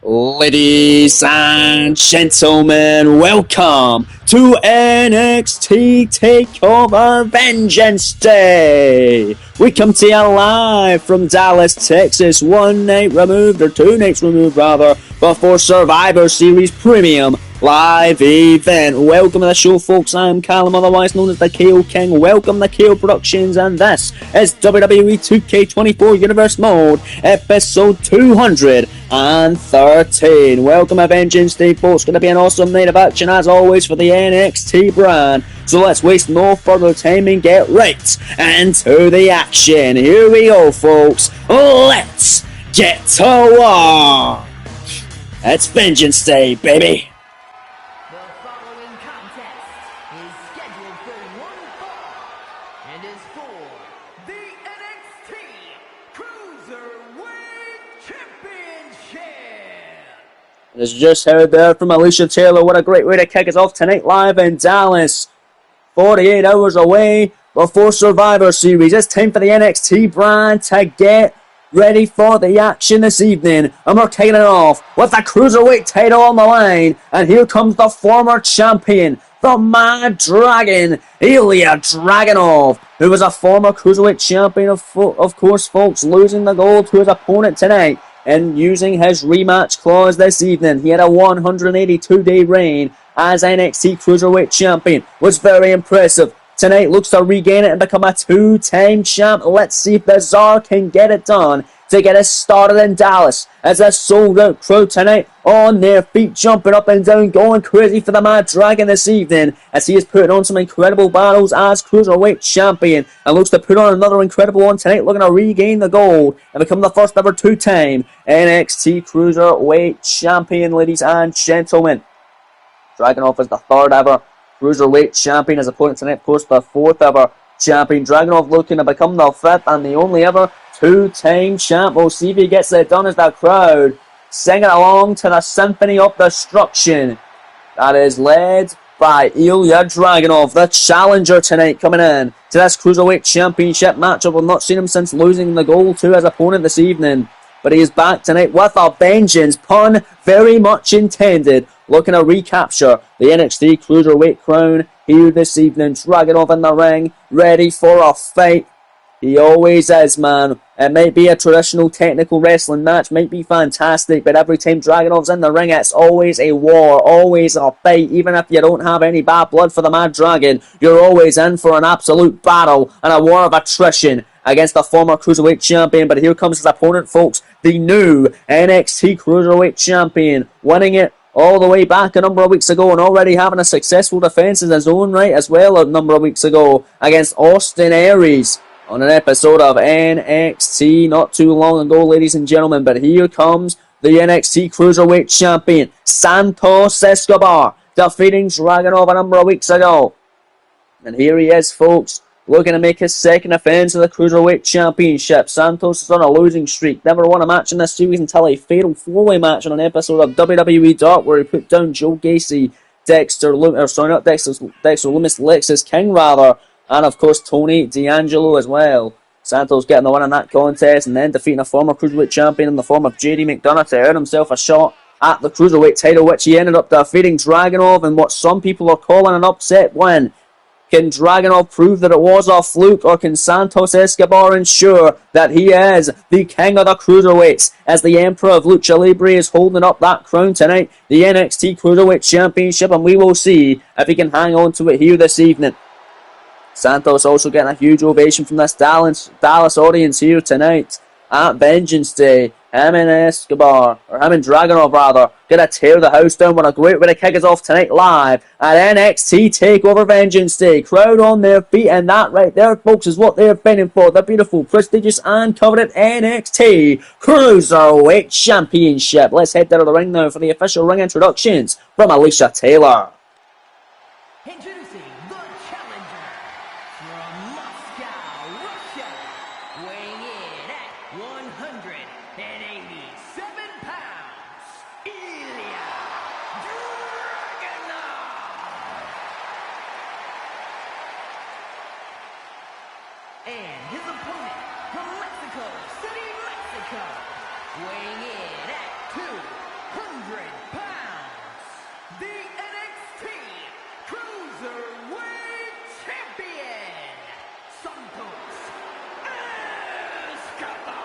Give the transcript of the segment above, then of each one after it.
Ladies and gentlemen, welcome to NXT Takeover Vengeance Day. We come to you live from Dallas, Texas, 1 night removed, or 2 nights removed rather, before Survivor Series Premium live event. Welcome to the show, folks. I'm Callum, otherwise known as the KO King. Welcome to KO Productions, and this is WWE 2K24 Universe Mode, episode 213. Welcome to Vengeance Day, folks. Going to be an awesome night of action, as always, for the NXT brand. So let's waste no further time and get right into the action. Here we go, folks. Let's get to work. It's Vengeance Day, baby. It's just heard there from Alicia Taylor. What a great way to kick us off tonight live in Dallas. 48 hours away before Survivor Series. It's time for the NXT brand to get ready for the action this evening. And we're kicking it off with the Cruiserweight title on the line. And here comes the former champion, the Mad Dragon, Ilya Dragunov, who was a former Cruiserweight champion, of course, folks, losing the gold to his opponent tonight. And using his rematch clause this evening, he had a 182-day reign as NXT Cruiserweight Champion. Was very impressive. Tonight looks to regain it and become a 2-time champ. Let's see if the Tsar can get it done to get us started in Dallas. As a sold-out crowd tonight on their feet, jumping up and down, going crazy for the Mad Dragon this evening, as he is putting on some incredible battles as Cruiserweight Champion, and looks to put on another incredible one tonight, looking to regain the gold and become the first ever 2-time NXT Cruiserweight Champion, ladies and gentlemen. Dragunov is the 3rd ever Cruiserweight Champion. His opponent tonight, of course, the 4th ever champion. Dragunov looking to become the 5th and the only ever 2-time champ. We'll see if he gets it done as the crowd singing along to the Symphony of Destruction that is led by Ilya Dragunov, the challenger tonight, coming in to this Cruiserweight Championship matchup. We've not seen him since losing the gold to his opponent this evening, but he is back tonight with a vengeance, pun very much intended, looking to recapture the NXT Cruiserweight crown here this evening. Dragunov in the ring, ready for a fight. He always is, man. It might be a traditional technical wrestling match, might be fantastic, but every time Dragunov's in the ring, it's always a war, always a fight. Even if you don't have any bad blood for the Mad Dragon, you're always in for an absolute battle and a war of attrition against the former Cruiserweight Champion. But here comes his opponent, folks, the new NXT Cruiserweight Champion, winning it all the way back a number of weeks ago and already having a successful defense in his own right as well a number of weeks ago against Austin Aries on an episode of NXT not too long ago, ladies and gentlemen. But here comes the NXT Cruiserweight Champion, Santos Escobar, defeating Dragunov a number of weeks ago. And here he is, folks, looking to make his 2nd offense of the Cruiserweight Championship. Santos is on a losing streak. Never won a match in this series until a fatal 4-way match on an episode of WWE Dark where he put down Joe Gacy, Dexter Loomis, Lexis King rather, and of course Tony D'Angelo as well. Santos getting the win in that contest and then defeating a former Cruiserweight Champion in the form of JD McDonough to earn himself a shot at the Cruiserweight title, which he ended up defeating Dragunov in what some people are calling an upset win. Can Dragunov prove that it was a fluke, or can Santos Escobar ensure that he is the king of the Cruiserweights as the Emperor of Lucha Libre is holding up that crown tonight, the NXT Cruiserweight Championship, and we will see if he can hang on to it here this evening. Santos also getting a huge ovation from this Dallas audience here tonight at Vengeance Day. Him and Dragunov rather, gonna tear the house down. What a great way to kick us off tonight live at NXT Takeover Vengeance Day. Crowd on their feet, and that right there, folks, is what they're fighting for. The beautiful, prestigious, and coveted NXT Cruiserweight Championship. Let's head down to the ring now for the official ring introductions from Alicia Taylor. Introducing the challenger from Moscow, Russia, weighing in at 187 pounds, Ilya Dragunov. And his opponent from Mexico City, Mexico, weighing in at 200 pounds, the NXT Cruiserweight Champion, Santos Escobar.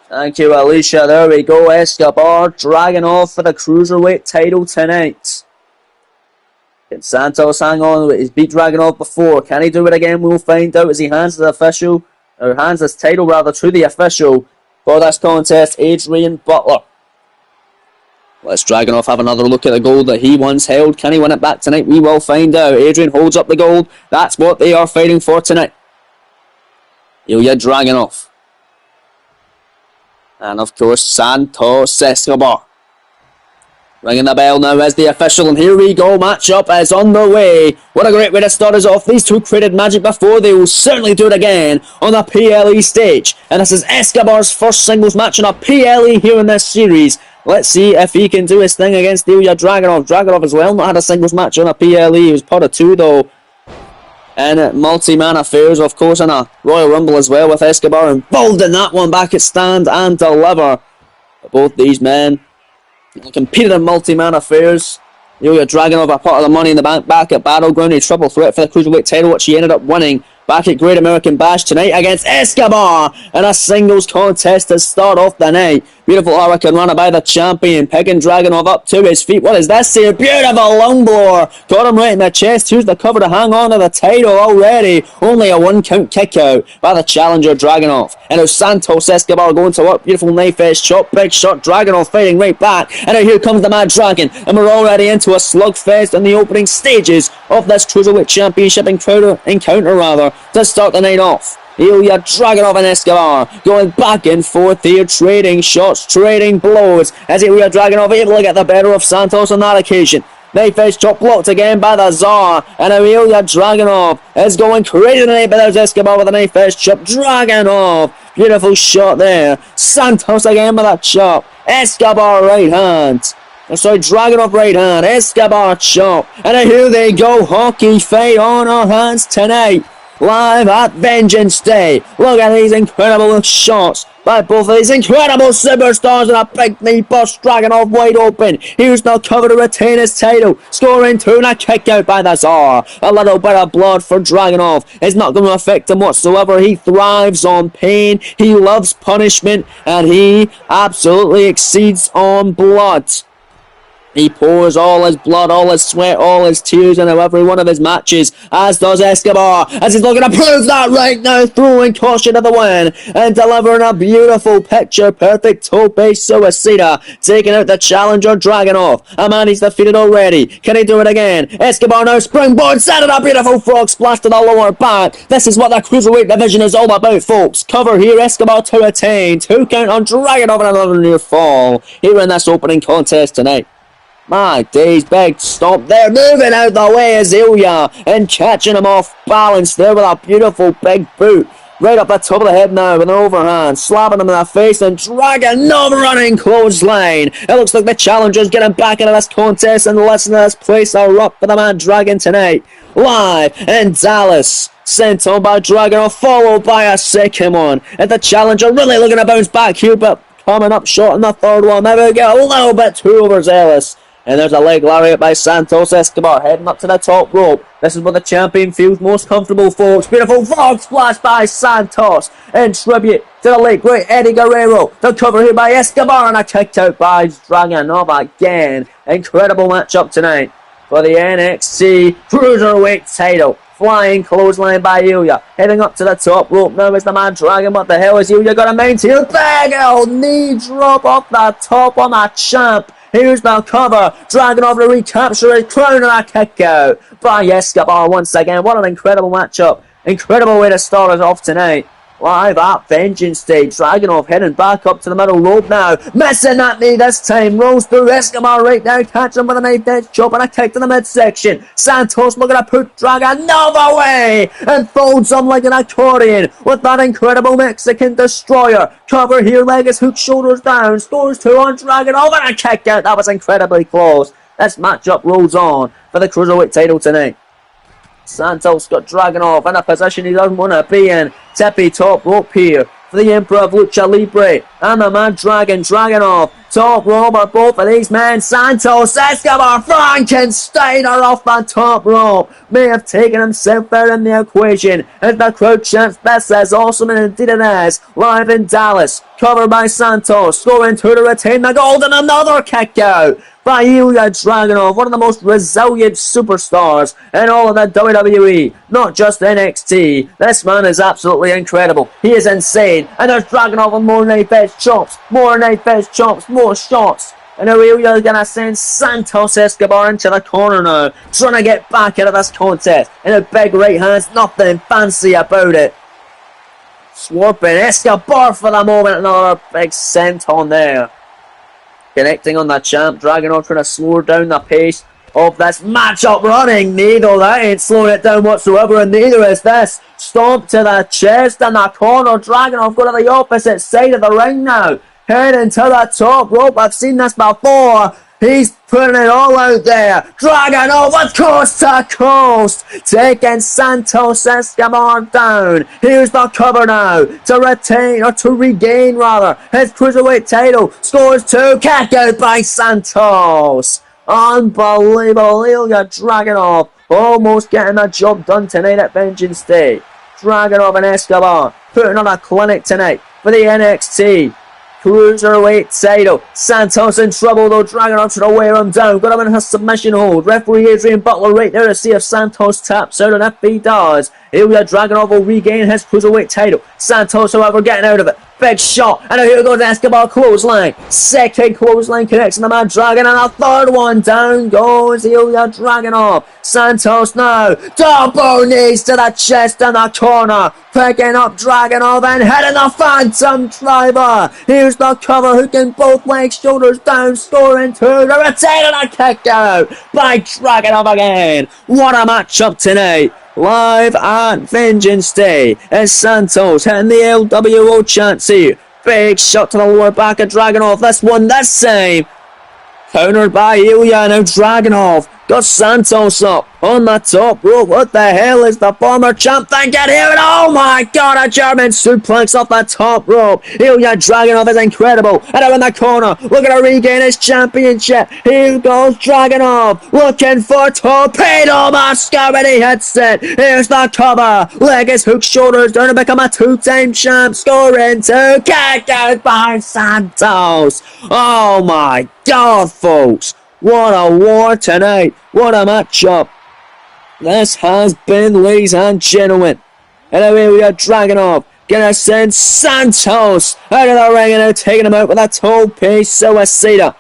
Thank you, Alicia. There we go. Escobar dragging off for the Cruiserweight title tonight. Can Santos hang on? He's beat Dragunov before. Can he do it again? We'll find out as he hands the official, or hands his title rather, to the official for this contest, Adrian Butler. Let's Dragunov have another look at the gold that he once held. Can he win it back tonight? We will find out. Adrian holds up the gold. That's what they are fighting for tonight. Ilya Dragunov. And of course, Santos Escobar. Ringing the bell now as the official, and here we go, matchup is on the way. What a great way to start us off. These two created magic before, they will certainly do it again on the PLE stage. And this is Escobar's first singles match on a PLE here in this series. Let's see if he can do his thing against Ilya Dragunov. Dragunov as well, not had a singles match on a PLE, he was part of two though. And multi-man affairs, of course, in a Royal Rumble as well, with Escobar involved in that one back at Stand and Deliver. Both these men competed in multi-man affairs. Ilya Dragunov, a part of the Money in the Bank back at Battleground, a triple threat for the Cruiserweight title, which he ended up winning back at Great American Bash tonight against Escobar in a singles contest to start off the night. Beautiful Hurricane Runner by the champion, picking Dragunov up to his feet. What is this here? Beautiful lung blower. Got him right in the chest. Here's the cover to hang on to the title already. Only a 1 count kick out by the challenger Dragunov. And now Santos Escobar going to work. Beautiful knife edge chop. Big shot. Dragunov fighting right back. And now here comes the Mad Dragon. And we're already into a slugfest in the opening stages of this Cruiserweight Championship encounter to start the night off. Ilya Dragunov and Escobar going back and forth here, trading shots, trading blows, as Ilya Dragunov able to get the better of Santos on that occasion. Knife edge chop blocked again by the Tsar, and Ilya Dragunov is going crazy tonight, but there's Escobar with a knife edge chop. Dragunov, beautiful shot there. Santos again with that chop. Escobar right hand. Dragunov right hand. Escobar chop. And here they go, hockey fight on our hands tonight. Live at Vengeance Day. Look at these incredible shots by both of these incredible superstars, and a big knee bust. Dragunov wide open. Here's the cover to retain his title. Scoring 2 and a kick out by the Tsar. A little bit of blood for Dragunov. It's not going to affect him whatsoever. He thrives on pain. He loves punishment. And he absolutely exceeds on blood. He pours all his blood, all his sweat, all his tears into every one of his matches, as does Escobar, as he's looking to prove that right now, throwing caution to the wind and delivering a beautiful picture-perfect tope suicida, taking out the challenger Dragunov. A man he's defeated already. Can he do it again? Escobar now springboard, sending a beautiful frog splash to the lower back. This is what the Cruiserweight division is all about, folks. Cover here, Escobar to retain. 2 count on Dragunov and another near fall here in this opening contest tonight. My days, big stomp there, moving out the way is Ilya, and catching him off balance there with a beautiful big boot. Right up the top of the head now with an overhand, slapping him in the face, and Dragunov running clothesline. It looks like the challenger's getting back into this contest, and listen to this place erupt for the Mad Dragon tonight. Live in Dallas. Sent on by Dragunov, followed by a second one. And the challenger really looking to bounce back here, but coming up short in the third one. There we go, a little bit too overzealous. And there's a leg lariat by Santos Escobar heading up to the top rope. This is where the champion feels most comfortable, folks. Beautiful frog splash by Santos in tribute to the late great Eddie Guerrero. The cover here by Escobar, and a kicked out by Dragunov again. Incredible matchup tonight for the NXT Cruiserweight title. Flying clothesline by Ilya. Heading up to the top rope now is the Mad Dragon. What the hell is Ilya got a maintain? Big old knee drop off the top on the champ. Here's the cover. Dragunov to recapture his crown, and a kick out by Escobar once again. What an incredible matchup. Incredible way to start us off tonight. Live at Vengeance Day. Dragunov heading back up to the middle rope now. Missing that knee this time. Rolls through Escobar right now. Catch him with a knife edge chop and a kick to the midsection. Santos looking to put Dragunov away and folds him like an accordion with that incredible Mexican destroyer. Cover here, leg is hooked, shoulders down. Scores 2 on Dragunov and a kick out. That was incredibly close. This matchup rolls on for the Cruiserweight title tonight. Santos got Dragunov in a position he doesn't want to be in. Tippy top rope here for the Emperor of Lucha Libre. and the Mad Dragon, Dragunov, top rope are both of these men. Santos Escobar, Frankensteiner off the top rope, may have taken himself out in the equation as the crowd chants best as awesome and indeed it is. Live in Dallas, covered by Santos, scoring 2 to retain the gold, and another kick out by Ilya Dragunov, one of the most resilient superstars in all of the WWE, not just NXT. This man is absolutely incredible. He is insane. And there's Dragunov with more knife edge chops, more shots. And Ilya is going to send Santos Escobar into the corner now, trying to get back into this contest. And a big right hands, nothing fancy about it. Swarping Escobar for the moment, another big senton there. Connecting on the champ, Dragunov trying to slow down the pace of this matchup. Running knee, though that ain't slowing it down whatsoever, and neither is this. Stomp to the chest and the corner. Dragunov go to the opposite side of the ring now. Heading to the top rope. I've seen this before. He's putting it all out there. Dragunov with coast to coast, taking Santos Escobar down. Here's the cover now to retain, or to regain rather, his cruiserweight title. Scores 2, kick out by Santos. Unbelievable. Ilya Dragunov almost getting the job done tonight at Vengeance Day. Dragunov and Escobar putting on a clinic tonight for the NXT Cruiserweight title. Santos in trouble though. Dragunov trying to wear him down. Got him in his submission hold. Referee Adrian Butler right there to see if Santos taps out, and if he does, Ilya Dragunov will regain his Cruiserweight title. Santos, however, getting out of it. Big shot, and here goes Escobar, clothesline. Second clothesline connects on the Mad Dragon, and a third one. Down goes Ilya Dragunov. Santos now, double knees to the chest and the corner. Picking up Dragunov and hitting the Phantom Driver. Here's the cover, hooking both legs, shoulders down, scoring 2 to retain, and a kick out by Dragunov again. What a matchup tonight. Live at Vengeance Day as Santos hitting the LWO chants here. Big shot to the lower back of Dragunov. This one this time countered by Ilya. Now Dragunov got Santos up on the top rope. What the hell is the former champ thinking here? And oh my god, a German suplex off the top rope. Ilya Dragunov is incredible. And out in the corner, looking to regain his championship. Here goes Dragunov, looking for torpedo masker, and he hits it. Here's the cover. Leg is hooked, shoulders down to become a 2-time champ. Scoring 2, kick out by Santos. Oh my god, folks. What a war tonight. What a matchup this has been, ladies and gentlemen. And away we are, Dragunov gonna send Santos out of the ring, and now taking him out with a tope suicida.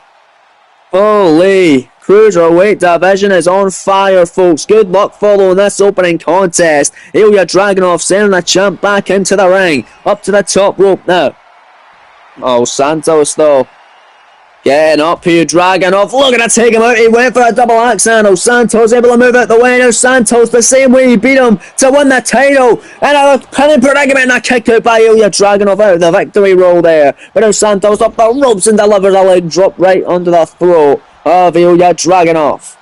Holy, Cruiserweight division is on fire, folks. Good luck following this opening contest. Ilya Dragunov sending the champ back into the ring. Up to the top rope now. Oh, Santos though. Getting up here, Dragunov, looking to take him out. He went for a double axe handle. Santos able to move out the way. Now Santos, the same way he beat him to win the title. And a pinning predicament, and a kick out by Ilya Dragunov out of the victory roll there. But now Santos up the ropes and delivers a leg drop right under the throat of Ilya Dragunov.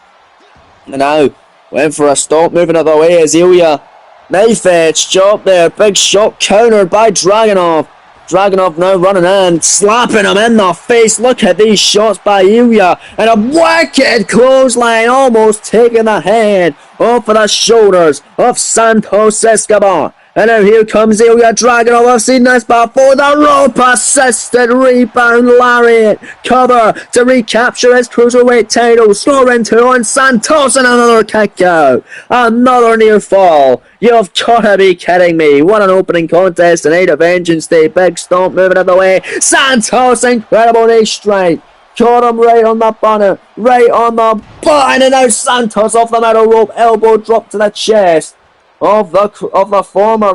And now, went for a stop, moving out the way as Ilya. Knife edge chop there. Big shot countered by Dragunov. Dragunov now running in, slapping him in the face. Look at these shots by Ilya. And a wicked clothesline, almost taking the head off of the shoulders of Santos Escobar. And now here comes Ilya Dragunov. I've seen this before. The rope-assisted rebound lariat cover to recapture his Cruiserweight title. Scoring 2 on Santos, and another kick out. Another near fall. You've got to be kidding me. What an opening contest tonight at Vengeance Day. Big stomp moving out of the way. Santos, incredible knee strike. Caught him right on the bonnet. Right on the button. And now Santos off the middle rope. Elbow drop to the chest of the former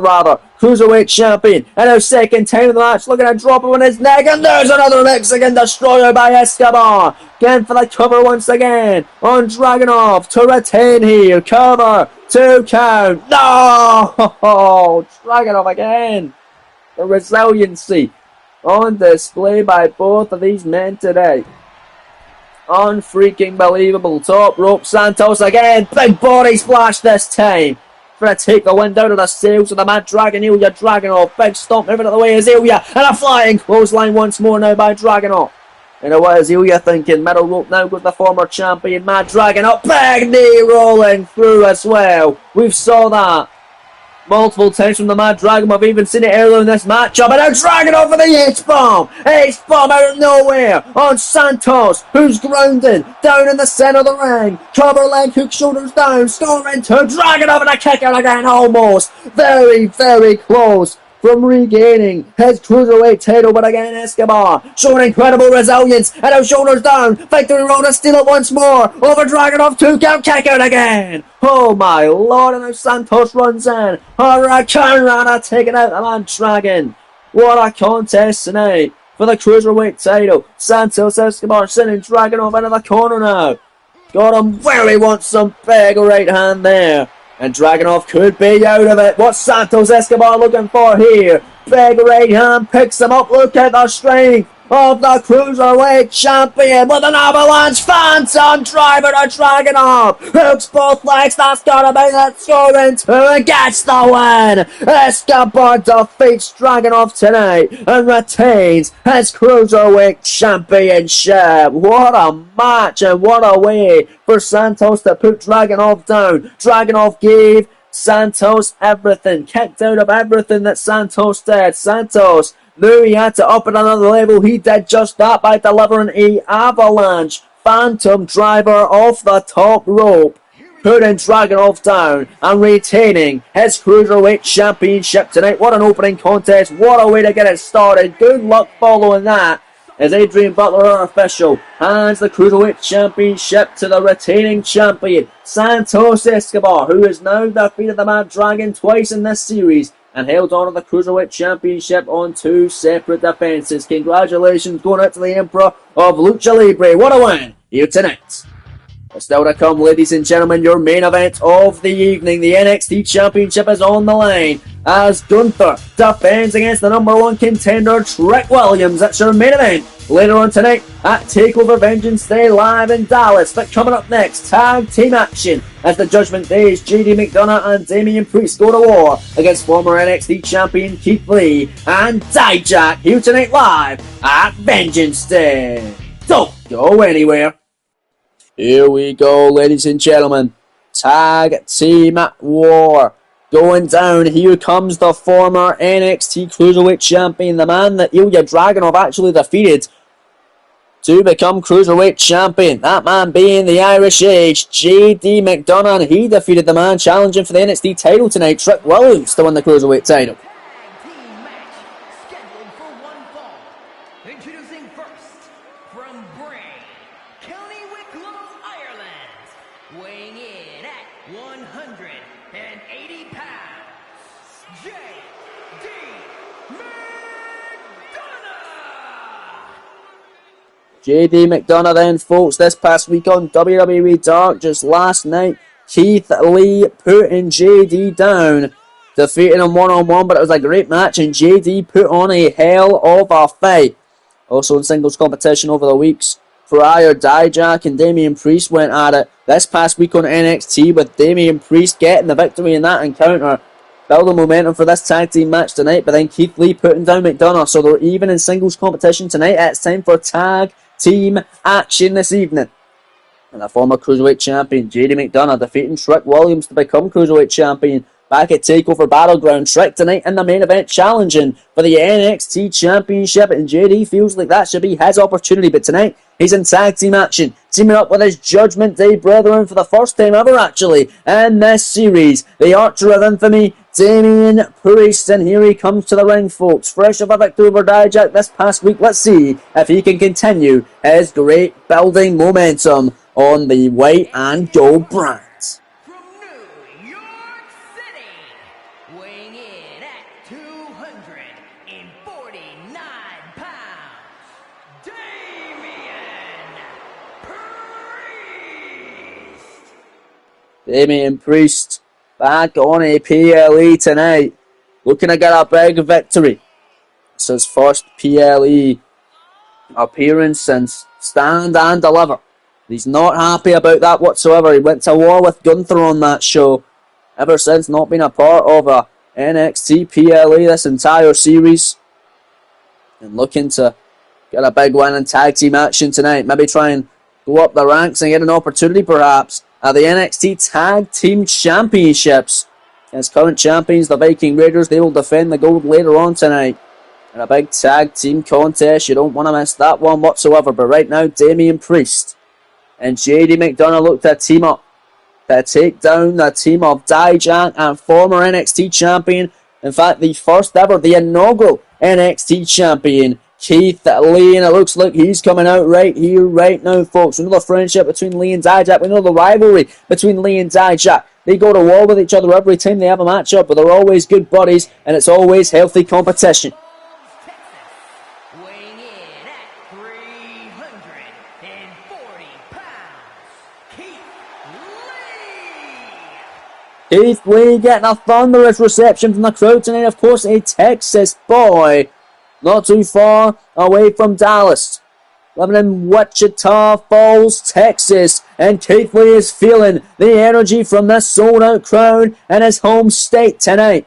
Cruiserweight champion. And now second time of the match, looking at drop him on his neck, and there's another Mexican destroyer by Escobar. Again for the cover once again on Dragunov to retain here. Cover, 2 count. No! Dragunov again. The resiliency on display by both of these men today. Unfreaking believable. Top rope, Santos again. Big body splash this time. for a take the wind out of the sails of the Mad Dragon. Ilya Dragunov, big stomp moving out of the way is Ilya, and a flying clothesline once more now by Dragunov. And what is Ilya thinking? Middle rope now goes the former champion Mad Dragunov, big knee rolling through as well. We saw that multiple times from the Mad Dragon. We've even seen it earlier in this matchup. And now Dragunov for the H-bomb. H-bomb out of nowhere on Santos, who's grounded down in the centre of the ring. Cover leg hook, shoulders down. Scoring to Dragunov and a kick out again. Almost. Very, very close from regaining his cruiserweight title, but again Escobar showing incredible resilience, and now shoulders down, victory road to steal it once more, over Dragunov, 2 count, kick out again. Oh my lord, and now Santos runs in, Hurricane Rana taking out the Mad Dragon. What a contest tonight for the cruiserweight title. Santos Escobar sending Dragunov into the corner now. Got him where he wants, some big right hand there. And Dragunov could be out of it. What's Santos Escobar looking for here? Big right hand picks him up. Look at the strength of the Cruiserweight Champion with an avalanche phantom driver to Dragunov. Hooks both legs. That's gotta be that scoring 2 and gets the win. Escobar defeats Dragunov tonight and retains his Cruiserweight Championship. What a match, and what a way for Santos to put Dragunov down. Dragunov gave Santos everything, kicked out of everything that Santos did. Santos knew he had to up it another level. He did just that by delivering a avalanche phantom driver off the top rope, putting Dragunov down and retaining his Cruiserweight Championship tonight. What an opening contest. What a way to get it started. Good luck following that, as Adrian Butler, our official, hands the Cruiserweight Championship to the retaining champion, Santos Escobar, who has now defeated the Mad Dragon twice in this series and held on to the Cruiserweight Championship on 2 separate defences. Congratulations going out to the Emperor of Lucha Libre. What a win here tonight. Still to come, ladies and gentlemen, your main event of the evening. The NXT Championship is on the line as Gunther defends against the #1 contender, Trick Williams. That's your main event later on tonight at Takeover Vengeance Day live in Dallas. But coming up next, tag team action as the Judgment Days, JD McDonough and Damian Priest go to war against former NXT champion Keith Lee and Dijak, here tonight live at Vengeance Day. Don't go anywhere. Here we go, ladies and gentlemen. Tag team war going down. Here comes the former NXT Cruiserweight Champion, the man that Ilya Dragunov actually defeated to become Cruiserweight Champion. That man being the Irish Age, JD McDonough, and he defeated the man challenging for the NXT title tonight, Trick Williams, to win the Cruiserweight title. Tag team match scheduled for one fall. Introducing first, from Bray, County Wicklow, Ireland, weighing in at 180 pounds, J.D. McDonough! JD McDonough then, folks, this past week on WWE Dark, just last night, Keith Lee putting JD down, defeating him one-on-one, but it was a great match, and JD put on a hell of a fight. Also in singles competition over the weeks prior, Dijak and Damian Priest went at it this past week on NXT, with Damian Priest getting the victory in that encounter, building momentum for this tag team match tonight, but then Keith Lee putting down McDonough, so they're even in singles competition tonight. It's time for tag team action this evening. And the former Cruiserweight Champion, JD McDonough, defeating Trick Williams to become Cruiserweight Champion back at TakeOver Battleground. Trick tonight in the main event challenging for the NXT Championship, and JD feels like that should be his opportunity, but tonight he's in tag team action, teaming up with his Judgment Day brethren for the first time ever actually in this series, the Archer of Infamy, Damian Priest, and here he comes to the ring, folks, fresh off a victory over Dijak this past week. Let's see if he can continue his great building momentum on the white and gold brand. From New York City, weighing in at 249 pounds, Damian Priest! Damian Priest back on a PLE tonight, looking to get a big victory. It's his first PLE appearance since Stand and Deliver. He's not happy about that whatsoever. He went to war with Gunther on that show, ever since not being a part of a NXT PLE this entire series. And looking to get a big win in tag team action tonight. Maybe try and go up the ranks and get an opportunity perhaps at the NXT Tag Team Championships. As current champions, the Viking Raiders, they will defend the gold later on tonight. In a big tag team contest, you don't want to miss that one whatsoever. But right now, Damian Priest and JD McDonough look to team up to take down the team of Dijak and former NXT champion. In fact, the first ever, the inaugural NXT champion, Keith Lee, and it looks like he's coming out right here, right now, folks. We know the friendship between Lee and Dijak. We know the rivalry between Lee and Dijak. They go to war with each other every time they have a matchup, but they're always good buddies, and it's always healthy competition. Weighing in at 340 pounds, Keith Lee. Keith Lee getting a thunderous reception from the crowd tonight. Of course, a Texas boy, not too far away from Dallas. Living in Wichita Falls, Texas. And Keith Lee is feeling the energy from this sold-out crowd in his home state tonight.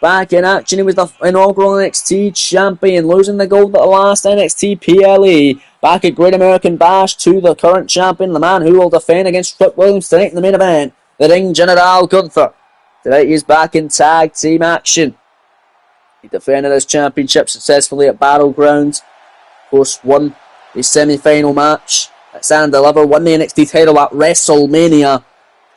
Back in action, he was the inaugural NXT champion, losing the gold at the last NXT PLE. Back at Great American Bash to the current champion, the man who will defend against Trick Williams tonight in the main event, the Ring General Gunther. Tonight he's back in tag team action. He defended his championship successfully at Battleground. Of course, won the semi-final match at Stand and Deliver, won the NXT title at WrestleMania.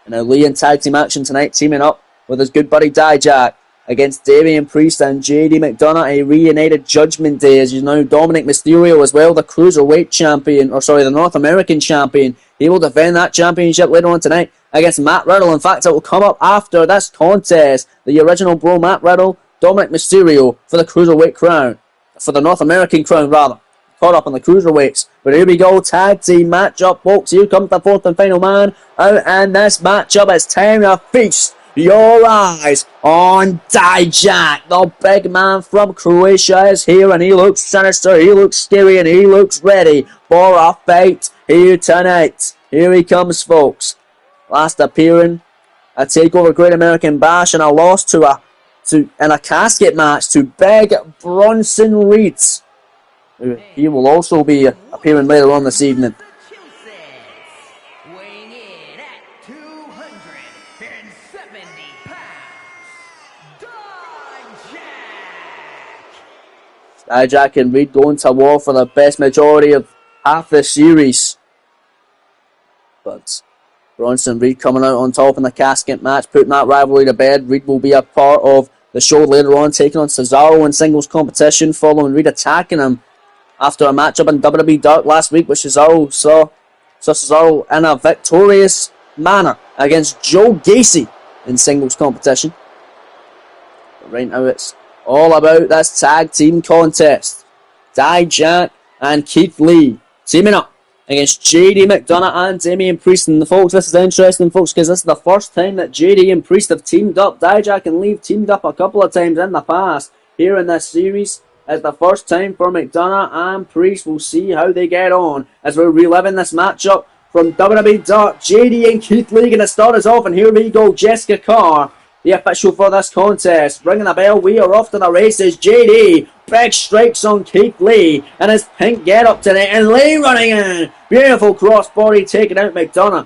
And now Lee in tag team action tonight, teaming up with his good buddy Dijak against Damian Priest and JD McDonough, a reunited Judgment Day. As you know, Dominic Mysterio as well, the Cruiserweight champion, the North American champion. He will defend that championship later on tonight against Matt Riddle. In fact, it will come up after this contest. The original bro, Matt Riddle, Dominic Mysterio for the Cruiserweight crown. For the North American crown, rather. Caught up on the Cruiserweights. But here we go, tag team matchup, folks. Here comes the fourth and final man out in this matchup. It's time to feast your eyes on Dijak. The big man from Croatia is here, and he looks sinister, he looks scary, and he looks ready for a fight here tonight. Here he comes, folks. Last appearing at Takeover Great American Bash, and a loss in a casket match to Big Bronson Reed. He will also be appearing later on this evening. Weighing in at 270 pounds, Dijak and Reed going to war for the best majority of half the series. But Bronson Reed coming out on top in the casket match, putting that rivalry to bed. Reed will be a part of the show later on, taking on Cesaro in singles competition, following Reed attacking him after a matchup in WWE Dark last week, which Cesaro saw Cesaro in a victorious manner against Joe Gacy in singles competition. But right now it's all about this tag team contest. Dijak and Keith Lee teaming up against JD McDonough and Damian Priest. And folks, this is interesting, folks, because this is the first time that JD and Priest have teamed up. Dijak and Lee have teamed up a couple of times in the past here in this series. It's the first time for McDonough and Priest. We'll see how they get on as we're reliving this matchup from WWE Dark. JD and Keith Lee going to start us off, and here we go. Jessica Carr, the official for this contest, ringing the bell. We are off to the races. JD, big strikes on Keith Lee and his pink get up tonight, and Lee running in. Beautiful crossbody taking out McDonough.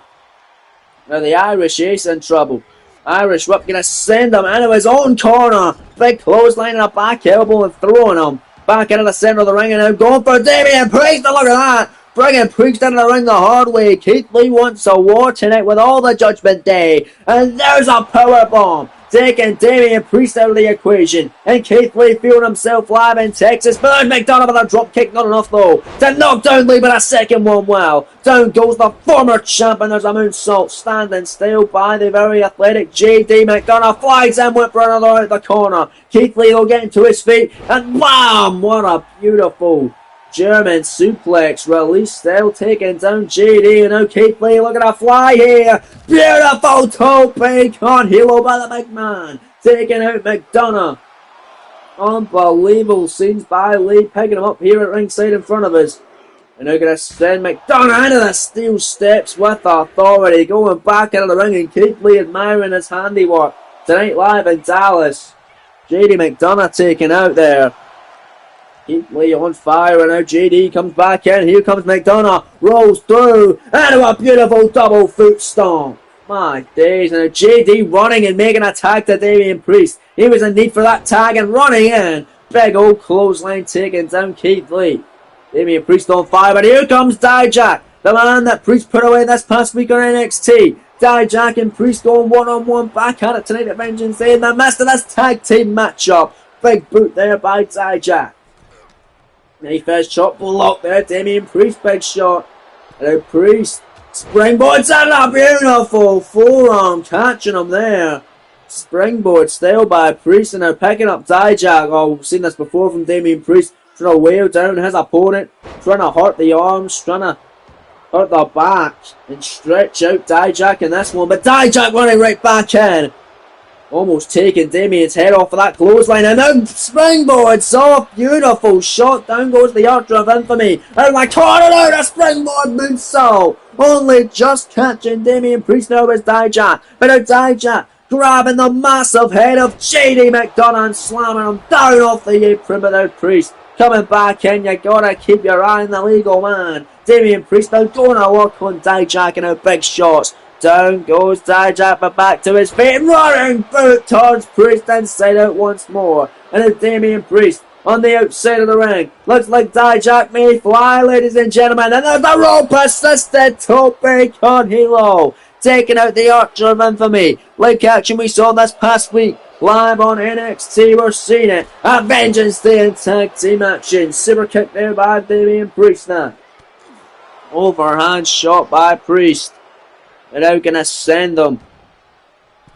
Now the Irish Ace in trouble. Irish Whip going to send him into his own corner. Big clothesline and a back elbow and throwing him back into the centre of the ring, and now going for Damian Priest. Look at that. Bringing Priest into the ring the hard way. Keith Lee wants a war tonight with all the Judgment Day. And there's a power bomb, taking Damian Priest out of the equation. And Keith Lee feeling himself live in Texas. But there's McDonough with a drop kick, not enough though to knock down Lee, but a second one. Wow. Down goes the former champ, and there's a moonsault standing still by the very athletic JD McDonough. Flies in, went for another out of the corner. Keith Lee will get to his feet, and bam! What a beautiful German suplex release, still taking down JD, and now Keith Lee, look at a fly here. Beautiful tope on Hilo by the big man, taking out McDonough. Unbelievable scenes by Lee, picking him up here at ringside in front of us. And they're going to send McDonough into the steel steps with authority. Going back into the ring, and Keith Lee admiring his handiwork. Tonight live in Dallas. JD McDonough taken out there. Keith Lee on fire, and now JD comes back in. Here comes McDonough. Rolls through. Into a beautiful double foot stomp. My days. And now JD running and making a tag to Damian Priest. He was in need for that tag and running in. Big old clothesline taking down Keith Lee. Damian Priest on fire, but here comes Dijak, the man that Priest put away this past week on NXT. Dijak and Priest going one-on-one back at it tonight at Vengeance Day in the midst of this tag team matchup. Big boot there by Dijak. First shot blocked there, Damian Priest, big shot. And now Priest springboards and a beautiful forearm catching him there. Springboard style by Priest, and now picking up Dijak. Oh, we've seen this before from Damian Priest. Trying to wear down his opponent, trying to hurt the arms, trying to hurt the back, and stretch out Dijak in this one. But Dijak running right back in. Almost taking Damian's head off of that clothesline, and now springboards off. Beautiful shot. Down goes the Archer of Infamy. And my corner out, a springboard moonsault. Only just catching Damian Priest now as Dijak. But now Dijak grabbing the massive head of JD McDonough and slamming him down off the apron without Priest. Coming back in, you gotta keep your eye on the legal man. Damian Priest now going to work on Dijak and out big shots. Down goes Dijak, but back to his feet. Running boot towards Priest inside out once more. And now Damian Priest on the outside of the ring. Looks like Dijak may fly, ladies and gentlemen. And there's the rope assisted tope con hilo. Taking out the Archer of Infamy. Like action we saw this past week. Live on NXT, we're seeing it at Vengeance Day in tag team action. Super kick there by Damian Priest now. Overhand shot by Priest. They're now going to send them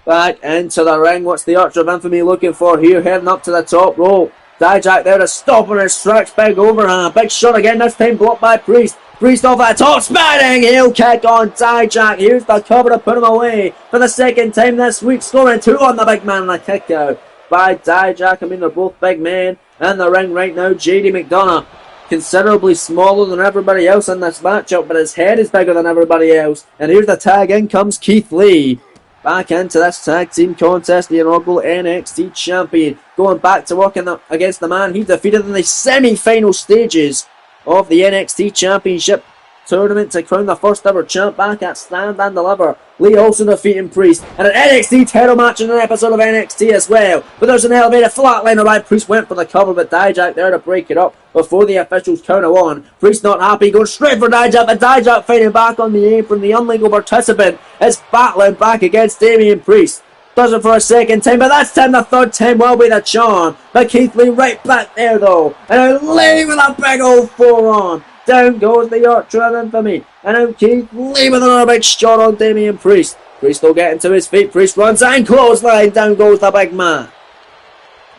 back into the ring. What's the Archer of Infamy looking for here? Heading up to the top rope. Dijak there to stop on his tracks. Big overhand. Big shot again, this time blocked by Priest. Priest off that top, spinning heel kick on Dijak. Here's the cover to put him away for the second time this week. Scoring 2 on the big man and a kick out by Dijak. I mean, they're both big men in the ring right now. JD McDonough, considerably smaller than everybody else in this matchup, but his head is bigger than everybody else. And here's the tag. In comes Keith Lee. Back into this tag team contest, the inaugural NXT champion. Going back to working against the man he defeated in the semi-final stages of the NXT Championship tournament to crown the first ever champ back at Stand and Deliver. Lee also defeating Priest and an NXT title match in an episode of NXT as well. But there's an elevated flatliner by Priest, went for the cover, but Dijak there to break it up before the officials count on. Priest not happy, goes straight for Dijak, but Dijak fighting back on the apron. The unlegal participant is battling back against Damian Priest. Does it for a second time, but that's time the third time will be the charm. But Keith Lee right back there though. And now Lee with a big old forearm. Down goes the Archer of Infamy. And now Keith Lee with another big shot on Damian Priest. Priest still getting to his feet. Priest runs and clothesline. Down goes the big man.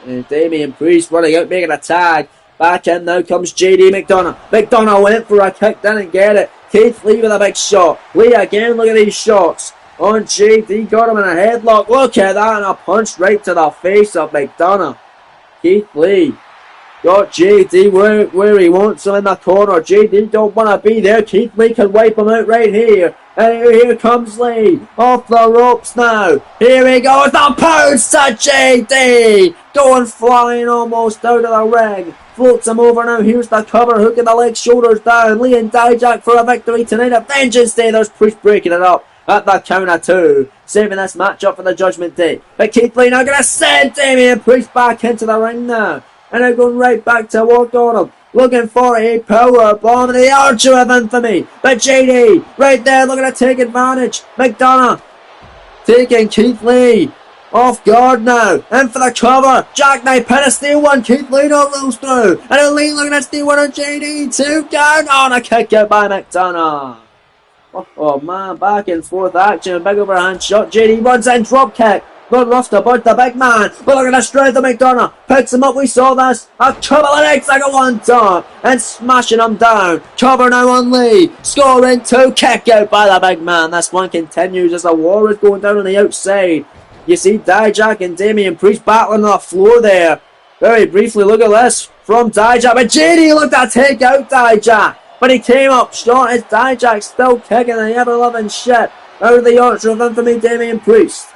And Damian Priest running out, making a tag. Back in now comes JD McDonough. McDonough went for a kick, didn't get it. Keith Lee with a big shot. Lee again, look at these shots. On JD, got him in a headlock. Look at that, and a punch right to the face of McDonough. Keith Lee got JD where he wants him in the corner. JD don't want to be there. Keith Lee can wipe him out right here. And here comes Lee. Off the ropes now. Here he goes. The pounce to JD. Going flying almost out of the ring. Floats him over now. Here's the cover. Hooking the legs, shoulders down. Lee and Dijak for a victory tonight at Vengeance Day. There's Priest breaking it up at the count of 2. Saving this match up for the Judgment Day. But Keith Lee now going to send Damian Priest back into the ring now. And now going right back to work on him. Looking for a power bomb. The Archer of Infamy. But JD right there looking to take advantage. McDonough taking Keith Lee off guard now. In for the cover. Jackknife pin, a steel one. Keith Lee not rolls through. And now Lee looking at steal one on JD. 2 down on a kick out by McDonough. Oh man, back and forth action. Big overhand shot. JD runs in, drop kick. Good rough to budge the big man. But look at the strength of McDonough. Picks him up, we saw this. A couple of legs like a one-top. And smashing him down. Cover now on Lee. Scoring 2. Kick out by the big man. This one continues as the war is going down on the outside. You see Dijak and Damian Priest battling on the floor there. Very briefly, look at this from Dijak. But JD looked to take out Dijak. but he came up short as Dijak still kicking the ever-loving shit out of the Archer of Infamy, Damian Priest.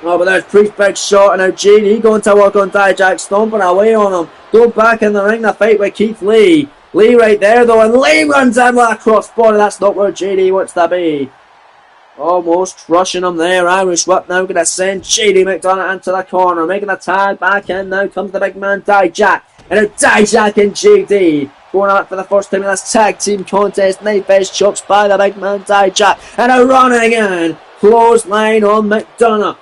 Oh, but there's Priest, big shot, and now JD going to work on Dijak, stomping away on him. Going back in the ring to fight with Keith Lee. Lee right there though, and Lee runs in with a crossbody. That's not where JD wants to be. Almost crushing him there. Irish whip now going to send JD McDonough into the corner. Making the tag back in. Now comes the big man Dijak. And now Dijak and JD going out for the first time in this tag team contest. Knife edge chops by the big man Dijak. And now running in. Clothesline on McDonough.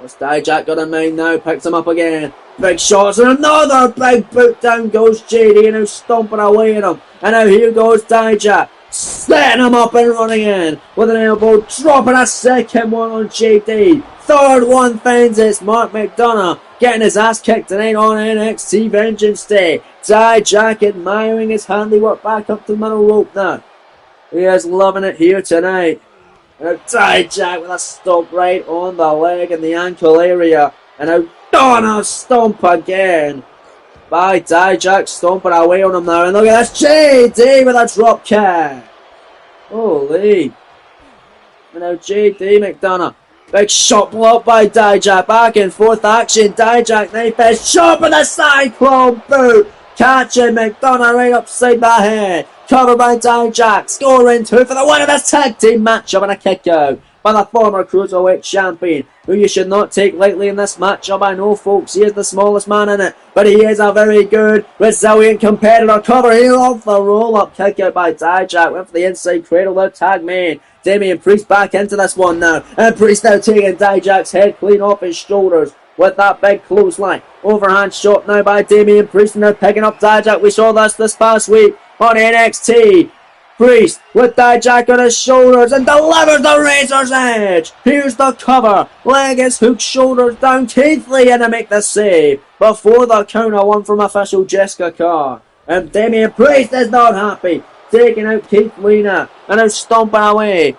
What's Dijak got in mind now? Picks him up again. Big shots and another big boot. Down goes JD and now stomping away at him. And now here goes Dijak. Setting him up and running in with an elbow, dropping a second one on JD. Third one finds it's Mark McDonough getting his ass kicked tonight on NXT Vengeance Day. Dijak admiring his handiwork back up to the middle rope now. He is loving it here tonight. And Dijak with a stomp right on the leg and the ankle area. And now Donna stomp again by Dijak, stomping away on him now. And look at this, JD with a drop kick. Holy. And now JD McDonough. Big shot blocked by Dijak. Back and forth action. Dijak knife edge chop with a cyclone boot. Catching McDonough right upside the head. Covered by Dijak. Scoring 2 for the win of this tag team matchup and a kick out by the former Cruiserweight Champion, who you should not take lightly in this matchup. I know, folks, he is the smallest man in it, but he is a very good, resilient competitor. Cover here off the roll-up, kick out by Dijak. Went for the inside cradle, the tag man. Damian Priest back into this one now, and Priest now taking Dijak's head clean off his shoulders with that big clothesline. Overhand shot now by Damian Priest, and now picking up Dijak. We saw this past week on NXT. Priest with Dijak on his shoulders and delivers the Razor's Edge. Here's the cover. Leg is hooked, shoulders down. Keith Lee in to make the save before the counter one from official Jessica Carr. And Damian Priest is not happy. Taking out Keith Lee now. And now stomping away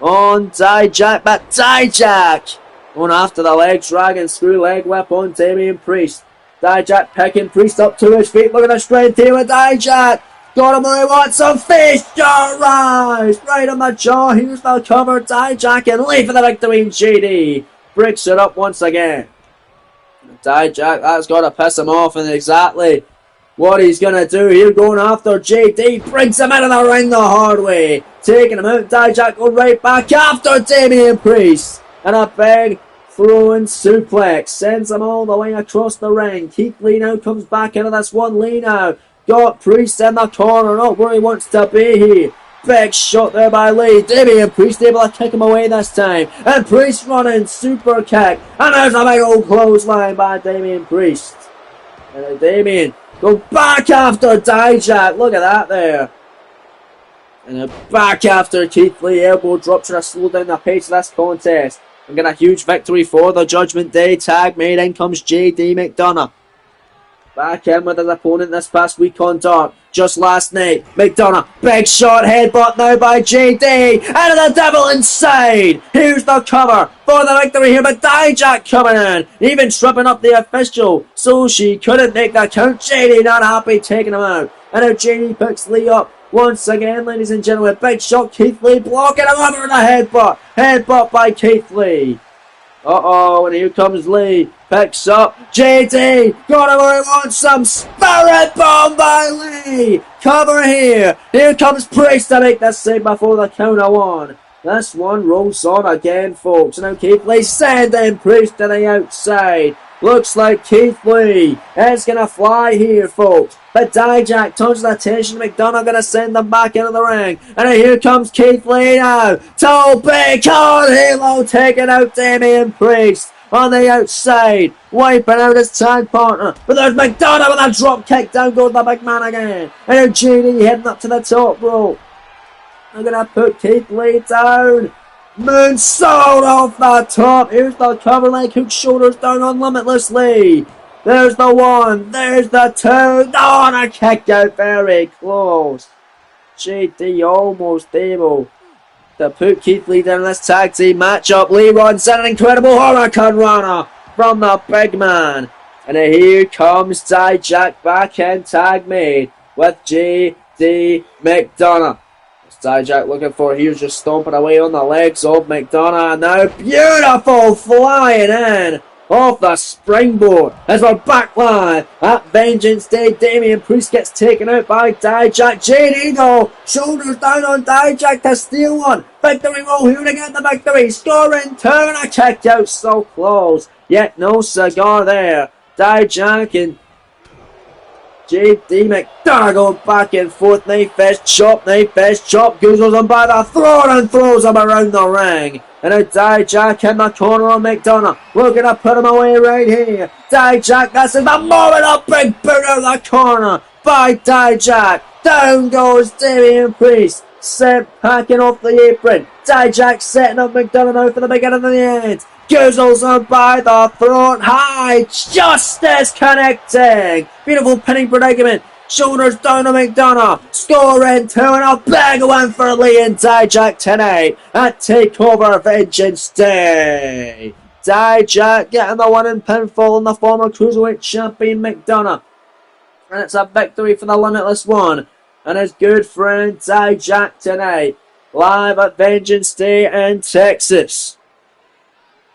on Dijak. But Dijak going after the leg drag and screw leg whip on Damian Priest. Dijak picking Priest up to his feet. Look at the strength here with Dijak. Got him where he wants some face jaw rise. Right on the jaw. Here's the cover. Dijak and Lee for the victory. JD breaks it up once again. Dijak, that's got to piss him off, and exactly what he's going to do here. Going after JD. Brings him out of the ring the hard way. Taking him out. Dijak going right back after Damian Priest. And a big throwing suplex. Sends him all the way across the ring. Keith Lee now comes back into this one. Lee now. Got Priest in the corner, not where he wants to be here. Big shot there by Lee. Damian Priest able to kick him away this time. And Priest running, super kick. And there's a big old clothesline by Damian Priest. And Damian go back after Dijak. Look at that there. And then back after Keith Lee. Elbow drop trying to slow down the pace of this contest. And get a huge victory for the Judgment Day tag made. In comes JD McDonough. Back in with his opponent this past week on Dark. Just last night, McDonough, big shot, headbutt now by JD. And the devil inside. Here's the cover for the victory here, but Dijak coming in. Even stripping up the official, so she couldn't make that count. JD not happy, taking him out. And now JD picks Lee up. Once again, ladies and gentlemen, big shot, Keith Lee blocking him over the headbutt. Headbutt by Keith Lee. Uh-oh, and here comes Lee. Picks up JD. Got him where he wants some. Spirit bomb by Lee. Cover here. Here comes Priest to make the save before the counter one. This one rolls on again, folks. Now Keith Lee sending Priest to the outside. Looks like Keith Lee is going to fly here, folks. But Dijak turns the attention. McDonough going to send them back into the ring. And here comes Keith Lee now. To big on Halo taking out Damian Priest on the outside. Wiping out his tag partner. But there's McDonough with a drop kick. Down goes the big man again. And now JD heading up to the top rope. They're going to put Keith Lee down. Moonsault off the top. Here's the cover, leg hook, shoulders down on Limitless Lee. There's the one. There's the two. Oh, and a kick out very close. JD almost able to put Keith Lee down in this tag team matchup. Lee runs in an incredible Hurricane Runner from the big man. And here comes Dijak back in tag made with JD. D. McDonough. It's Dijak looking for here, just stomping away on the legs of McDonough. Now beautiful flying in off the springboard as we're back live at Vengeance Day. Damian Priest gets taken out by Dijak. JD though, shoulders down on Dijak to steal one. Victory roll here to get the victory. Scoring two and a kick out so close. Yet no cigar there. Dijak and JD McDonough going back and forth. Knife fist chop, goozles him by the throat and throws him around the ring. And now Dijak in the corner of McDonough. We're going to put him away right here. Dijak, this is the moment, a big boot out of the corner by Dijak. Down goes Damian Priest. Sent packing off the apron. Dijak setting up McDonough now for the beginning of the end. Goozles him by the throat. High Justice connecting. Beautiful pinning predicament. Shoulders down on McDonough. Scoring two and a big win for Lee and Dijak tonight at Takeover Vengeance Day. Dijak getting the winning pinfall on the former Cruiserweight Champion McDonough. And it's a victory for the Limitless One and his good friend Dijak tonight. Live at Vengeance Day in Texas.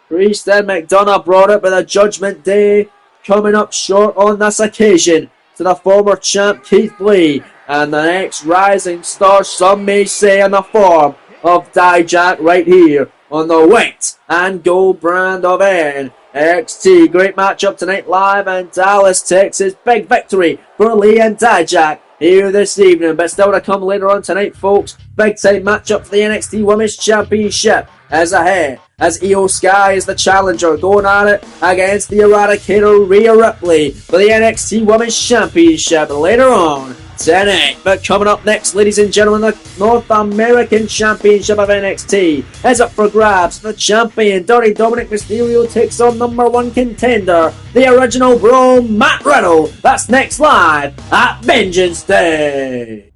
Priest and McDonough brought it with a Judgment Day coming up short on this occasion to the former champ Keith Lee and the next rising star, some may say, in the form of Dijak right here on the white and gold brand of NXT. Great matchup tonight live in Dallas, Texas. Big victory for Lee and Dijak here this evening, but still to come later on tonight, folks. Big time matchup for the NXT Women's Championship as ahead, as Io Sky is the challenger going at it against the Eradicator Rhea Ripley for the NXT Women's Championship later on tonight. But coming up next, ladies and gentlemen, the North American Championship of NXT is up for grabs. The champion, Dirty Dominic Mysterio, takes on number one contender, the original bro, Matt Riddle. That's next live at Vengeance Day.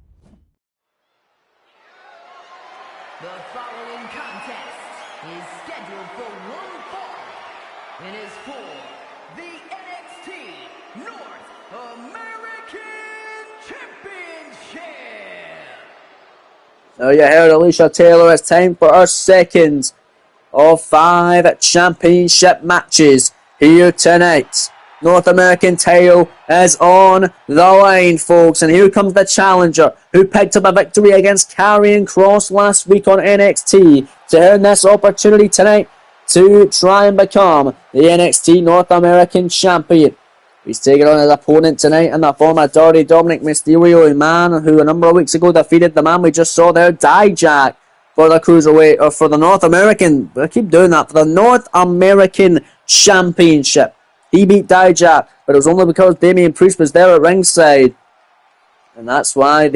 The following contest is scheduled for one fall and is for the NXT North American Championship. So you heard Alicia Taylor. It's time for our second of 5 championship matches here tonight. North American title is on the line, folks. And here comes the challenger who picked up a victory against Karrion Kross last week on NXT to earn this opportunity tonight to try and become the NXT North American champion. He's taking on his opponent tonight in the former Dirty Dominic Mysterio, a man who a number of weeks ago defeated the man we just saw there, Dijak, for the Cruiserweight, or for the North American, I keep doing that, for the North American Championship. He beat Dijak, but it was only because Damian Priest was there at ringside. And that's why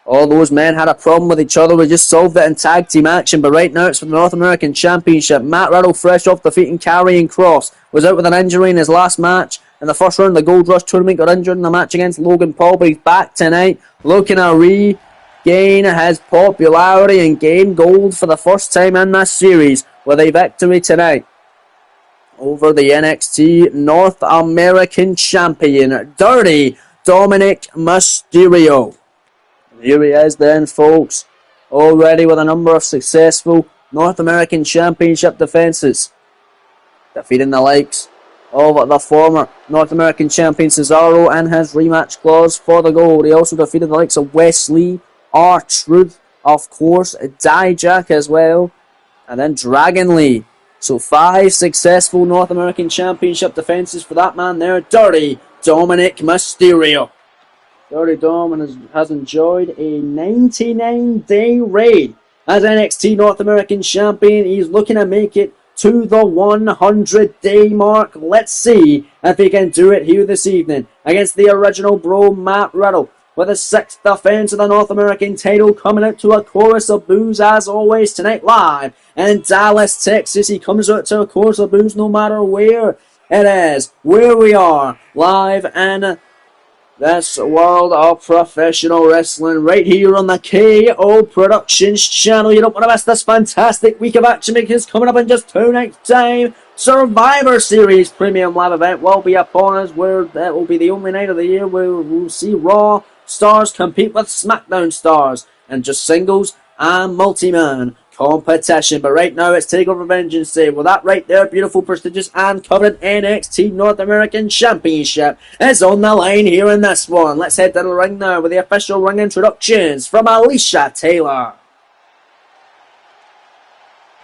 all those men had a problem with each other. We just solved it in tag team action, but right now it's for the North American Championship. Matt Riddle, fresh off defeating Karrion Kross, was out with an injury in his last match. In the first round of the Gold Rush tournament, got injured in the match against Logan Paul, but he's back tonight, looking to regain his popularity and gain gold for the first time in this series with a victory tonight over the NXT North American Champion, Dirty Dominic Mysterio. And here he is then, folks, already with a number of successful North American Championship defenses, defeating the likes of the former North American champion Cesaro and his rematch clause for the gold. He also defeated the likes of Wesley, R-Truth, of course, Dijak as well, and then Dragon Lee. So 5 successful North American Championship defenses for that man there, Dirty Dominic Mysterio. Dirty Dom has enjoyed a 99-day reign as NXT North American Champion. He's looking to make it to the 100-day mark. Let's see if he can do it here this evening against the original bro, Matt Riddle, with his 6th defense of the North American title, coming out to a chorus of boos as always tonight live in Dallas, Texas. He comes out to a chorus of boos no matter where it is, where we are, live in this world of professional wrestling, right here on the KO Productions channel. You don't want to miss this fantastic week of action, because coming up in just 2 nights' time, Survivor Series Premium Live event will be upon us, where that will be the only night of the year where we'll see Raw stars compete with SmackDown stars and just singles and multi-man competition. But right now it's Takeover Vengeance Day. Well, that right there, beautiful, prestigious and coveted NXT North American Championship is on the line here in this one. Let's head to the ring now with the official ring introductions from Alicia Taylor.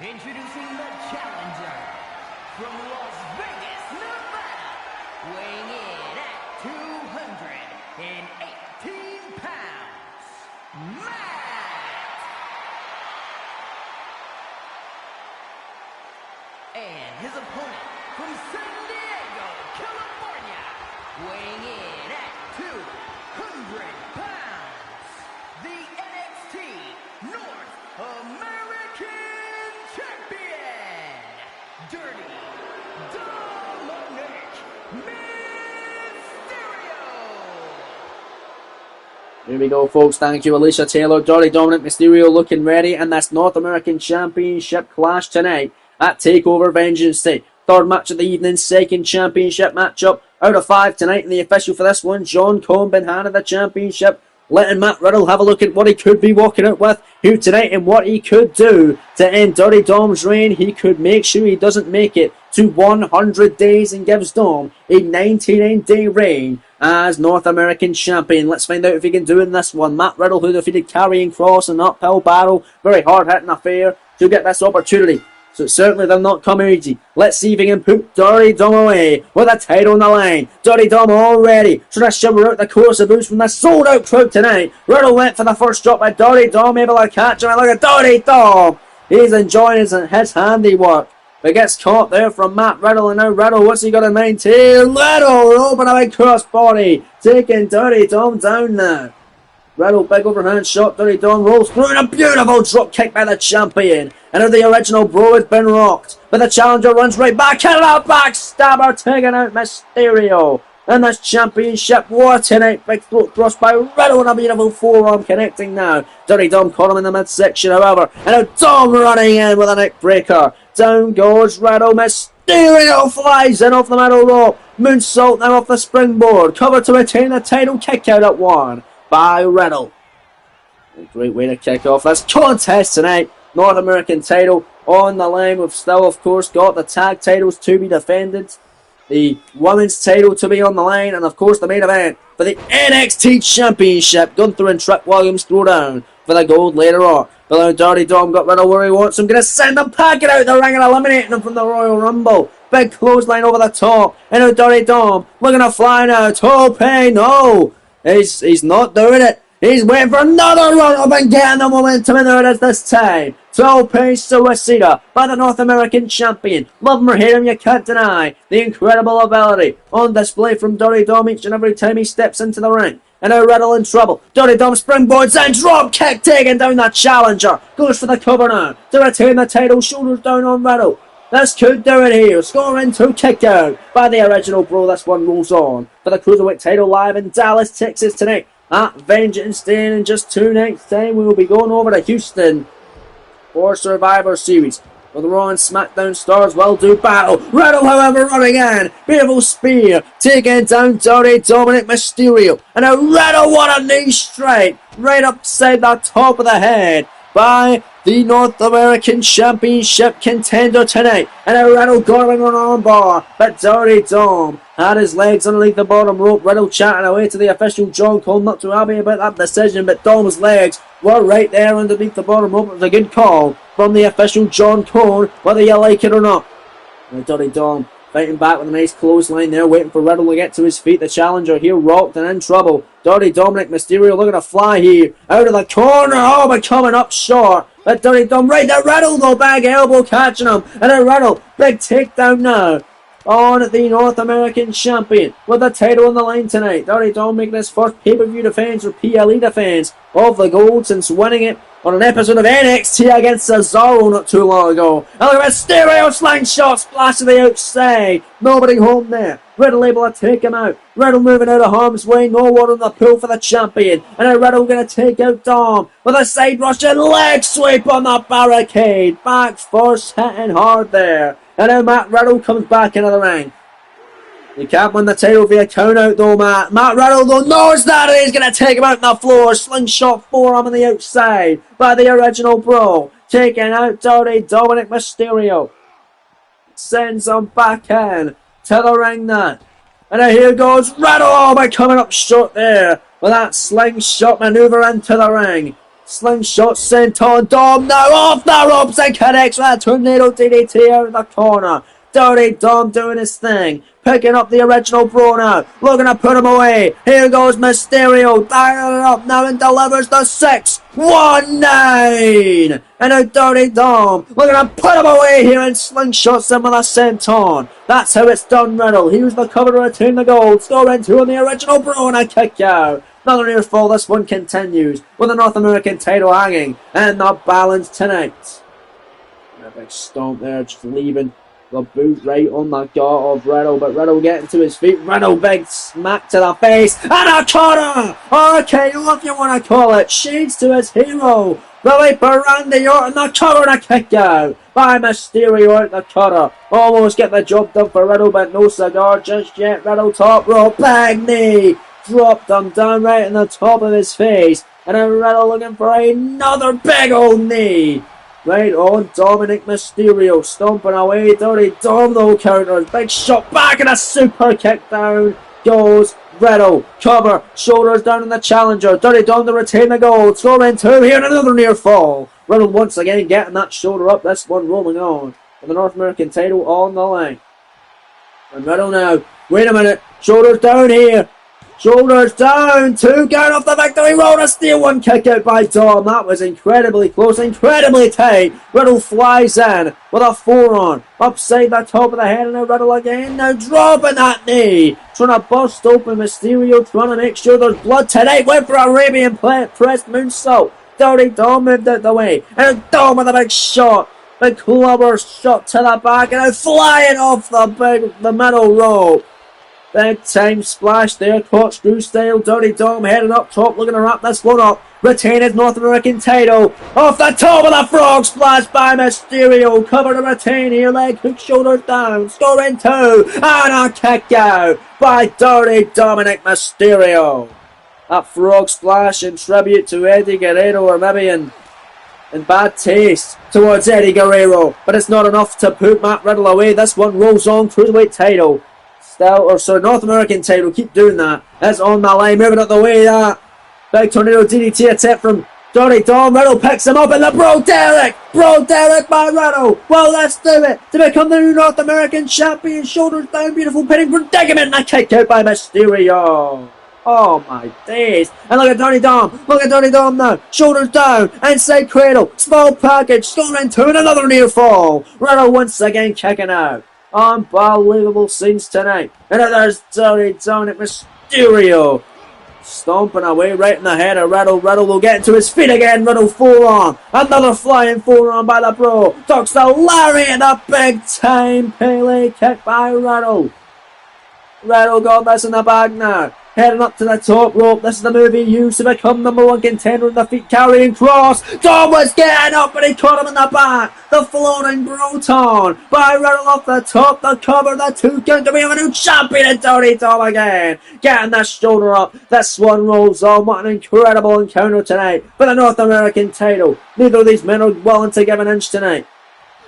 Introducing the challenger from Las Vegas, Nevada, weighing in at 218 pounds, Matt. And his opponent from San Diego, California, weighing in at 200 pounds, the NXT North American Champion, Dirty Dominic Mysterio. Here we go, folks. Thank you, Alicia Taylor. Dirty Dominic Mysterio looking ready in this North American Championship clash tonight at Takeover Vengeance Day. Third match of the evening, second championship matchup out of 5 tonight. And the official for this one, John Cone, been handed the championship, letting Matt Riddle have a look at what he could be walking out with here tonight and what he could do to end Dirty Dom's reign. He could make sure he doesn't make it to 100 days and gives Dom a 99-day reign as North American Champion. Let's find out if he can do in this one. Matt Riddle, who defeated Karrion Kross in an uphill battle, very hard-hitting affair, to get this opportunity. So certainly they'll not come easy. Let's see if he can put Dirty Dom away with a title on the line. Dirty Dom already trying to shiver out the course of boots from the sold out crowd tonight. Riddle went for the first drop by Dirty Dom, able to catch him. And look at Dirty Dom. He's enjoying his handiwork. But gets caught there from Matt Riddle. And now Riddle, what's he got in mind here? Riddle open a big crossbody, taking Dirty Dom down now. Riddle, big overhand shot. Dirty Dom rolls through and a beautiful drop kick by the champion. And now the original bro has been rocked. But the challenger runs right back. And a backstabber taking out Mysterio. And this championship war tonight. Big throat thrust by Riddle and a beautiful forearm connecting now. Dirty Dom caught him in the midsection, however. And now Dom running in with a neck breaker. Down goes Riddle. Mysterio flies in off the middle rope. Moonsault now off the springboard. Cover to retain the title. Kick out at 1 by Riddle. A great way to kick off this contest tonight. North American title on the line. We've still, of course, got the tag titles to be defended, the women's title to be on the line, and of course the main event for the NXT Championship. Gunther and Trick Williams throw down for the gold later on. But now Dirty Dom got rid of where he wants him. Going to send him packing out the ring and eliminating him from the Royal Rumble. Big clothesline over the top. And now Dirty Dom looking to fly now. Tope, no. He's not doing it. He's waiting for another run up and getting the momentum, and there it is this time. Tope Suicida by the North American Champion. Love him or hate him, you can't deny the incredible ability on display from Dirty Dom each and every time he steps into the ring. And now Riddle in trouble. Dirty Dom springboards and drop kick, taking down that challenger. Goes for the cover now to retain the title. Shoulders down on Riddle. This could do it here. Scoring 2 kick out by the original bro. This one rolls on for the Cruiserweight title live in Dallas, Texas tonight at Vengeance Day. In just 2 nights' time, we will be going over to Houston for Survivor Series, where the Raw and SmackDown stars will do battle. Riddle, however, running in. Beautiful spear, taking down Dirty Dominic Mysterio. And now Riddle, what a knee strike, right upside the top of the head by the North American Championship contender tonight. And now Riddle going on an armbar, but Dirty Dom had his legs underneath the bottom rope. Riddle chatting away to the official John Cole, not too happy about that decision, but Dom's legs were right there underneath the bottom rope. It was a good call from the official John Cole, whether you like it or not. And Dirty Dom fighting back with a nice clothesline there, waiting for Riddle to get to his feet. The challenger here rocked and in trouble. Dirty Dominic Mysterio looking to fly here out of the corner. Oh, but coming up short. But Dirty Dom right there. Riddle though, bag elbow catching him. And then Riddle, big takedown now on the North American Champion with the title on the line tonight. Dirty Dom making his first pay-per-view defense or PLE defense of the gold since winning it on an episode of NXT against Cesaro not too long ago. And look at Mysterio slingshot splash to the outside. Nobody home there. Riddle able to take him out. Riddle moving out of harm's way. No one on the pull for the champion. And now Riddle going to take out Dom with a side Russian leg sweep on the barricade. Back first, hitting hard there. And now Matt Riddle comes back into the ring. You can't win the title via count out though, Matt. Matt Riddle though knows that he's going to take him out on the floor. Slingshot forearm on the outside by the original Bro. Taking out Dirty Dominic Mysterio. Sends him back in to the ring now. And here goes Riddle. Oh, by coming up short there with that slingshot maneuver into the ring. Slingshot sent on Dom now off the ropes and connects with a tornado DDT out of the corner. Dirty Dom doing his thing. Picking up the original Bro now. Looking to put him away. Here goes Mysterio. Dialing it up now and delivers the 6-1-9. And now Dirty Dom looking to put him away here and slingshots him with a senton. That's how it's done, Riddle. He was the cover to retain the gold. Scoring 2 on the original Bro and a kick out. Another near fall. This one continues with the North American title hanging and the balance tonight. A big stomp there, just leaving the boot right on the gut of Riddle, but Riddle getting to his feet. Riddle, big smack to the face, and a cutter! Or a KO if you want to call it. Shades to his hero. The Leaper Randy Orton, the cover and a kick out by Mysterio out the cutter. Almost get the job done for Riddle, but no cigar just yet. Riddle top rope, big knee. Dropped him down right in the top of his face. And then Riddle looking for another big old knee. Right on Dominic Mysterio, stomping away. Dirty Dom though counters. Big shot back and a super kick down goes Riddle. Cover, shoulders down on the challenger. Dirty Dom to retain the gold. Scoring 2 here and another near fall. Riddle once again getting that shoulder up. This one rolling on. And the North American title on the line. And Riddle now. Wait a minute. Shoulders down here. Shoulders down, 2 count off the victory roll, a steel one kick out by Dom. That was incredibly close, incredibly tight. Riddle flies in with a forearm upside the top of the head, and now Riddle again, now dropping that knee. Trying to bust open Mysterio, trying to make sure there's blood tonight. Went for Arabian press moonsault. Dirty Dom moved out the way, and Dom with a big shot. Big clubber shot to the back, and now flying off the middle rope. Big time splash there, corkscrew style. Dirty Dom heading up top, looking to wrap this one up. Retain his North American title. Off the top of the frog splash by Mysterio. Cover to retain here, leg hook, shoulders down. Scoring 2. And a kick out by Dirty Dominic Mysterio. That frog splash in tribute to Eddie Guerrero, or maybe in bad taste towards Eddie Guerrero. But it's not enough to put Matt Riddle away. This one rolls on. Cruiserweight title. North American title, keep doing that. That's on the line, moving out the way. That big tornado DDT attempt from Dirty Dom. Riddle picks him up in the Bro Derek by Riddle. Well, let's do it to become the new North American champion. Shoulders down, beautiful pinning predicament, and a kick out by Mysterio. Oh my days. And look at Dirty Dom. Look at Dirty Dom now. Shoulders down, inside cradle, small package, scoring 2 and another near fall. Riddle once again kicking out. Unbelievable scenes tonight. And there's Dirty Dominic Mysterio stomping away right in the head of Riddle. Riddle will get to his feet again. Riddle forearm. Another flying forearm by the Bro. Talks to Larry and a big time Pele kick by Riddle. Riddle got this in the bag now. Heading up to the top rope. This is the move he used to become #1 contender in the feet carrying cross. Dom was getting up but he caught him in the back. The floating Broton by Riddle off the top. The cover, the 2 count. We have a new champion in Dirty Dom again. Getting that shoulder up. This one rolls on. What an incredible encounter tonight for the North American title. Neither of these men are willing to give an inch tonight.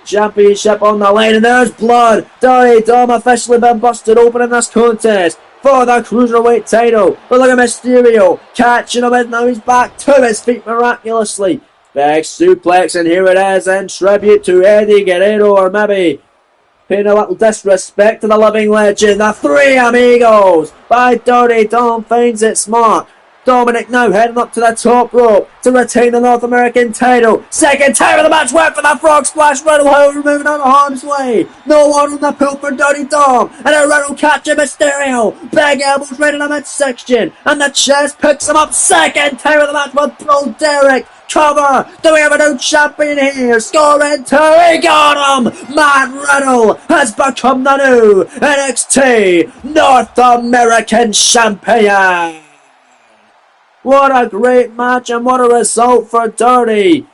Championship on the line, and there's blood. Dirty Dom officially been busted open in this contest for the Cruiserweight title. But look at Mysterio catching him, and now he's back to his feet miraculously. Big suplex, and here it is in tribute to Eddie Guerrero, or maybe paying a little disrespect to the living legend. The Three Amigos by Dirty Dom finds it smart. Dominic now heading up to the top rope to retain the North American title. Second time of the match, went for the frog splash. Riddle, however, moving out of harm's way. No one on the pull for Dirty Dom. And a Riddle catching Mysterio. Big elbows right in the midsection. And the chest picks him up. Second time of the match with Bro Derek. Cover. Do we have a new champion here? Scoring 2. He got him. Matt Riddle has become the new NXT North American champion. What a great match and what a result for Dirty.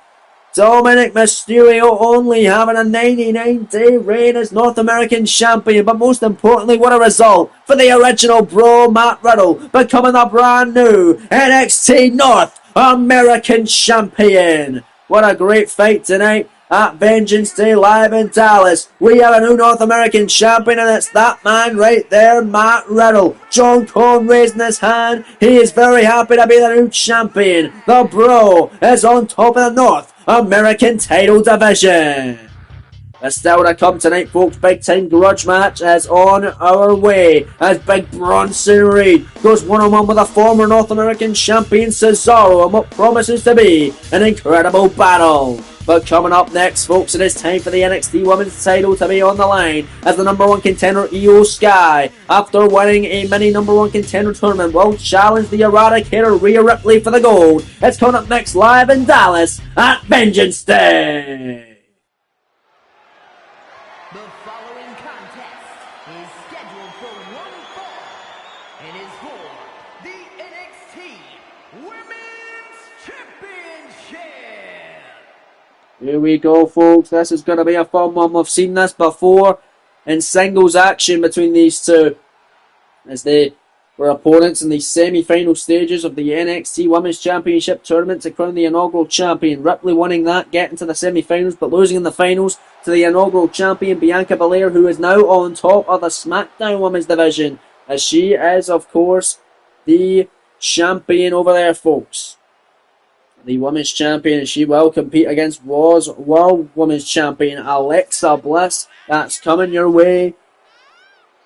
Dominic Mysterio only having a 99-day reign as North American champion, but most importantly, what a result for the original bro Matt Riddle, becoming the brand new NXT North American champion. What a great fight tonight at Vengeance Day live in Dallas. We have a new North American champion, and it's that man right there, Matt Riddle. John Cone raising his hand. He is very happy to be the new champion. The bro is on top of the North American title division. That's still to come tonight, folks. Big time grudge match is on our way as Big Bronson Reed goes one-on-one with a former North American champion Cesaro in what promises to be an incredible battle. But coming up next, folks, it is time for the NXT Women's title to be on the line as the number one contender Io Sky, after winning a mini number one contender tournament, will challenge the Eradicator Rhea Ripley for the gold. It's coming up next live in Dallas at Vengeance Day. The following contest is scheduled for one fall and is for the NXT Women's Championship. Here we go, folks. This is going to be a fun one. We've seen this before in singles action between these two, as they were opponents in the semi-final stages of the NXT Women's Championship tournament to crown the inaugural champion. Ripley winning that, getting to the semi-finals, but losing in the finals to the inaugural champion Bianca Belair, who is now on top of the SmackDown Women's division, as she is, of course, the champion over there, folks. The Women's Champion, and she will compete against Raw's World Women's Champion Alexa Bliss. That's coming your way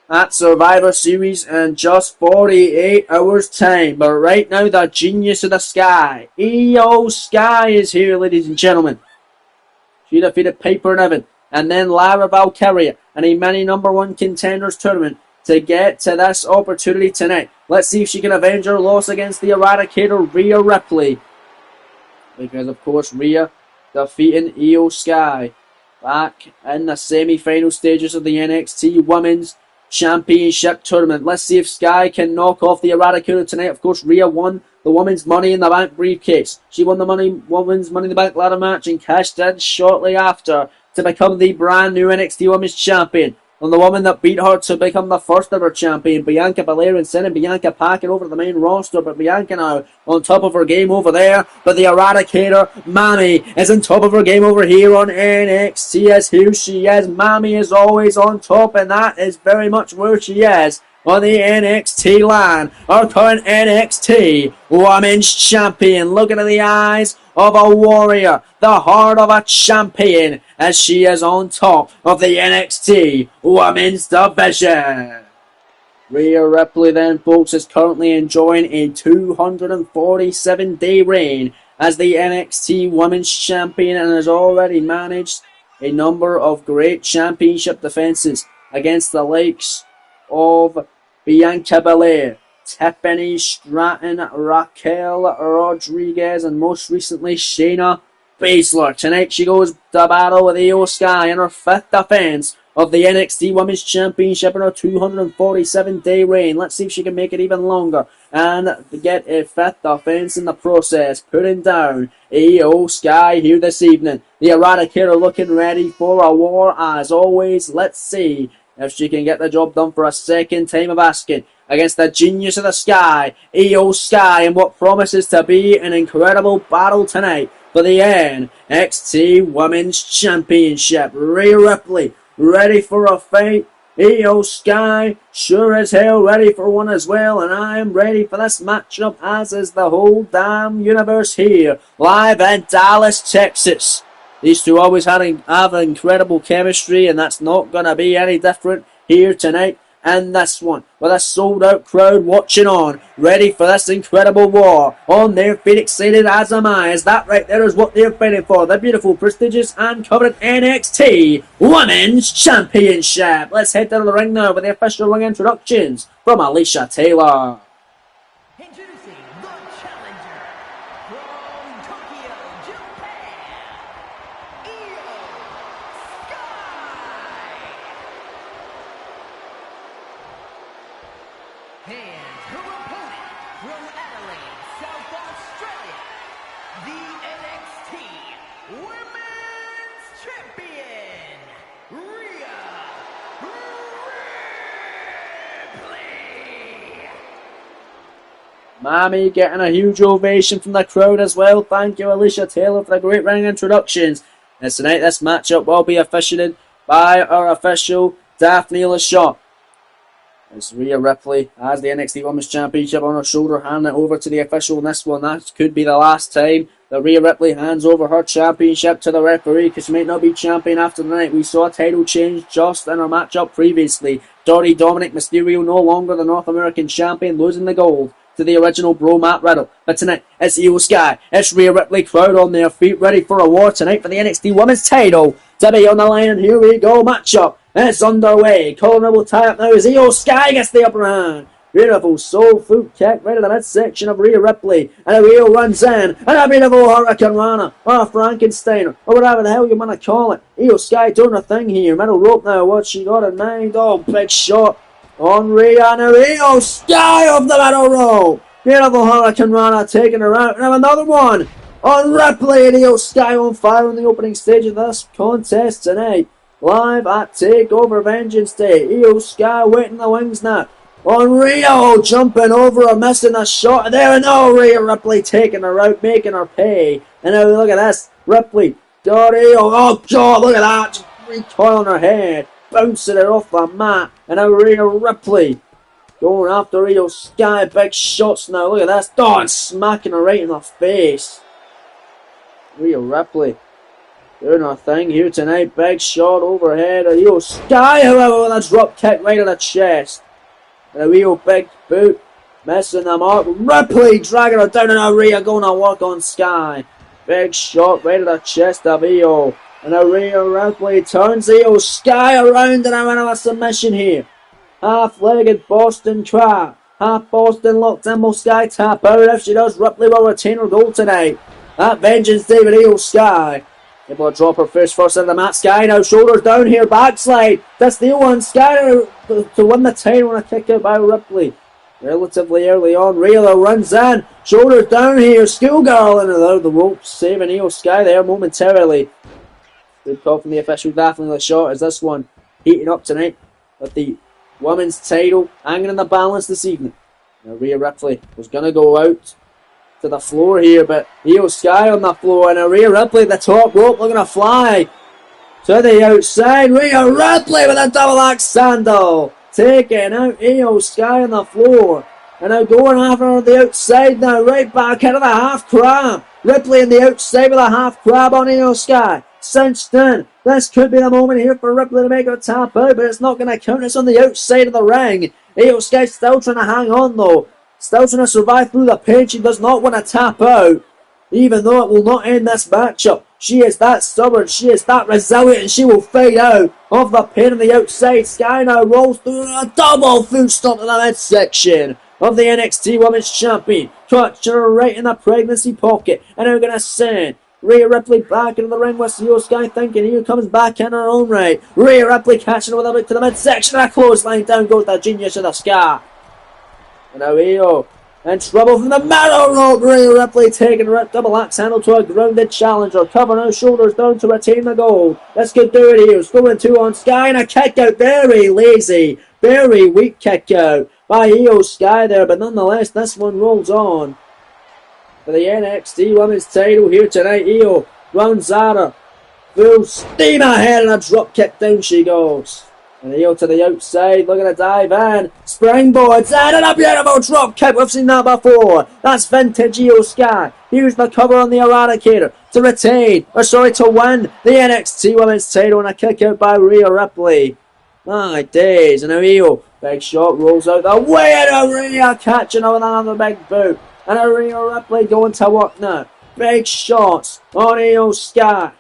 at Survivor Series in just 48 hours time. But right now, the genius of the Sky, Io Sky, is here, ladies and gentlemen. She defeated Piper Niven and then Lara Valkyria in a mini number one contenders tournament to get to this opportunity tonight. Let's see if she can avenge her loss against the Eradicator Rhea Ripley, because of course Rhea defeating Io Sky back in the semi-final stages of the NXT Women's Championship tournament. Let's see if Sky can knock off the Eradicator tonight. Of course, Rhea won the Women's Money in the Bank briefcase. She won the Women's Money in the Bank ladder match and cashed in shortly after to become the brand new NXT Women's Champion. And the woman that beat her to become the first ever champion, Bianca Belair, and sending Bianca packing over the main roster. But Bianca now on top of her game over there. But the Eradicator, Mami, is on top of her game over here on NXT. As here she is. Mami is always on top, and that is very much where she is on the NXT line. Our current NXT Women's Champion, looking in the eyes of a warrior, the heart of a champion, as she is on top of the NXT Women's Division. Rhea Ripley then, folks, is currently enjoying a 247-day reign as the NXT Women's Champion and has already managed a number of great championship defenses against the likes of Bianca Belair, Tiffany Stratton, Raquel Rodriguez, and most recently Shayna Baszler. Tonight she goes to battle with Io Sky in her fifth defense of the NXT Women's Championship in her 247-day reign. Let's see if she can make it even longer and get a fifth defense in the process, putting down Io Sky here this evening. The Eradicator looking ready for a war as always. Let's see if she can get the job done for a second time of asking against the genius of the Sky, Io Sky, in what promises to be an incredible battle tonight for the NXT Women's Championship. Rhea Ripley ready for a fight. Io Sky sure as hell ready for one as well, and I am ready for this matchup, as is the whole damn universe here, live in Dallas, Texas. These two always have incredible chemistry, and that's not going to be any different here tonight in this one, with a sold-out crowd watching on, ready for this incredible war. On their feet, excited as am I, as that right there is what they're fighting for, the beautiful, prestigious, and coveted NXT Women's Championship. Let's head down to the ring now with the official ring introductions from Alicia Taylor. Introducing the challenger from Tokyo, Japan, Io Sky. And her opponent from Adelaide, South Australia, the NXT Women's Champion, Rhea Ripley. Mammy getting a huge ovation from the crowd as well. Thank you, Alicia Taylor, for the great ring introductions. And tonight, this matchup will be officiated by our official, Daphne LaShaw. As Rhea Ripley has the NXT Women's Championship on her shoulder, handing it over to the official in this one. That could be the last time that Rhea Ripley hands over her championship to the referee, because she might not be champion after the night. We saw a title change just in our matchup previously. Dominic Mysterio no longer the North American champion, losing the gold to the original Bro Matt Riddle. But tonight, it's Io Sky, it's Rhea Ripley, crowd on their feet, ready for a war tonight for the NXT Women's title to be on the line, and here we go, matchup. It's underway. Colin will tie up now as Io Sky gets the upper hand. Beautiful soul foot kick right in the midsection of Rhea Ripley. And Io runs in. And a beautiful Hurricane Rana. Or a Frankensteiner. Or whatever the hell you want to call it. Io Sky doing her thing here. Middle rope now. What's she got in mind? Oh, big shot on Rhea. And Io Sky off the middle rope. Beautiful Hurricane Rana taking her out. And have another one on Ripley. And Io Sky on fire in the opening stage of this contest tonight. Live at Takeover Vengeance Day. Io Sky waiting in the wings now. On Rio, jumping over her, missing a shot there, and now Rhea Ripley taking her out, making her pay. And now look at this, Ripley, got Io, oh God, look at that, just recoiling her head, bouncing it off the mat. And now Rhea Ripley going after Io Sky, big shots now, look at this, oh, and smacking her right in the face. Rhea Ripley doing her thing here tonight, big shot overhead. Io Sky, however, with a drop kick right in the chest. And a real big boot, missing the mark. Ripley dragging her down, and now Rhea going to work on Sky. Big shot right in the chest of Io. And now Rhea Ripley turns Io Sky around, and I'm in a submission here. Half-legged Boston Crab. Half Boston locked in, will Sky tap out? If she does, Ripley will retain her goal tonight. At Vengeance Day with Io Sky. Able to drop her face first into the mat. Sky now shoulders down here, backslide. That's the one. Sky to win the title on a kick out by Ripley. Relatively early on, Rhea runs in, shoulders down here, schoolgirl into the ropes, saving Io Sky there momentarily. Good call from the official Daphne LaShaw as this one heating up tonight with the women's title hanging in the balance this evening. Now Rhea Ripley was going to go out to the floor here, but Io Sky on the floor, and Rhea Ripley at the top rope looking to fly to the outside. Rhea Ripley with a double axe sandal, taking out Io Sky on the floor, and now going after the outside now, right back into the half crab. Ripley in the outside with a half crab on Io Sky, cinched in. This could be the moment here for Ripley to make her tap out, but it's not going to count. It's on the outside of the ring. Io Sky still trying to hang on though. Still trying to survive through the pain. She does not want to tap out, even though it will not end this matchup. She is that stubborn, she is that resilient, and she will fade out of the pin on the outside. Sky now rolls through a double foot stomp to the midsection of the NXT Women's Champion. Catching her right in the pregnancy pocket, and now going to send Rhea Ripley back into the ring with Io Sky, thinking here comes back in her own right. Rhea Ripley catching her with a boot to the midsection, and a clothesline down goes the genius of the Sky. And now Io in trouble from the middle rope. Rhea Ripley taking her up, double axe handle to a grounded challenger. Covering her shoulders down to retain the gold. This could do it here. Going two on Sky, and a kick out. Very lazy, very weak kick out by Io Sky there. But nonetheless, this one rolls on for the NXT Women's title here tonight. Io runs at her. Full steam ahead, and a drop kick down she goes. And Io to the outside, looking to dive in. Springboards in, and a beautiful drop kick. We've seen that before. That's vintage Io Sky. Here's the cover on the Eradicator to win the NXT Women's title, and a kick out by Rhea Ripley. My days. And now Io, big shot, rolls out the way, and Rhea catching her with another big boot. And a Rhea Ripley going to work now. Big shots on Io Sky.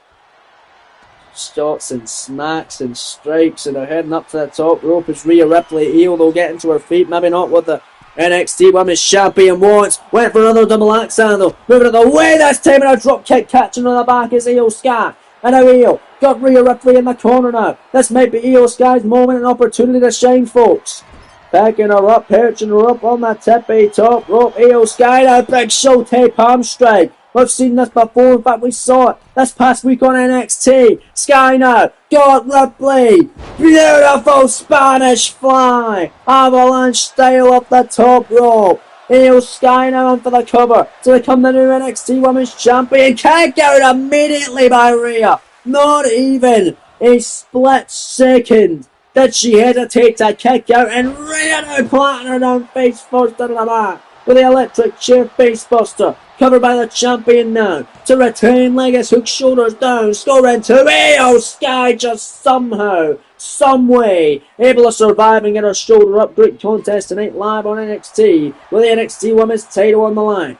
Shots and smacks and strikes, and they're heading up to the top rope as Rhea Ripley. Io will get into her feet, maybe not what the NXT Women's Champion wants. Went for another double axe handle, moving it away this time, and a drop kick catching on the back is Io Sky. And now Io got Rhea Ripley in the corner now. This might be Io Sky's moment and opportunity to shine, folks. Picking her up, perching her up on the tippy top rope. Io Sky now, big show tape arm strike We've seen this before. In fact, we saw it this past week on NXT. Sky now got Ripley. Beautiful Spanish fly. Avalanche style up the top rope. Io Sky now on for the cover to become the new NXT Women's Champion. Kick out immediately by Rhea. Not even a split second did she hesitate to kick out, and Rhea now planting her down face first into the mat with the electric chair face buster. Covered by the champion now to retain Legacy hook shoulders down, scoring to Io Sky just somehow, some way, able to survive and get her shoulder up. Great contest tonight live on NXT with the NXT Women's title on the line.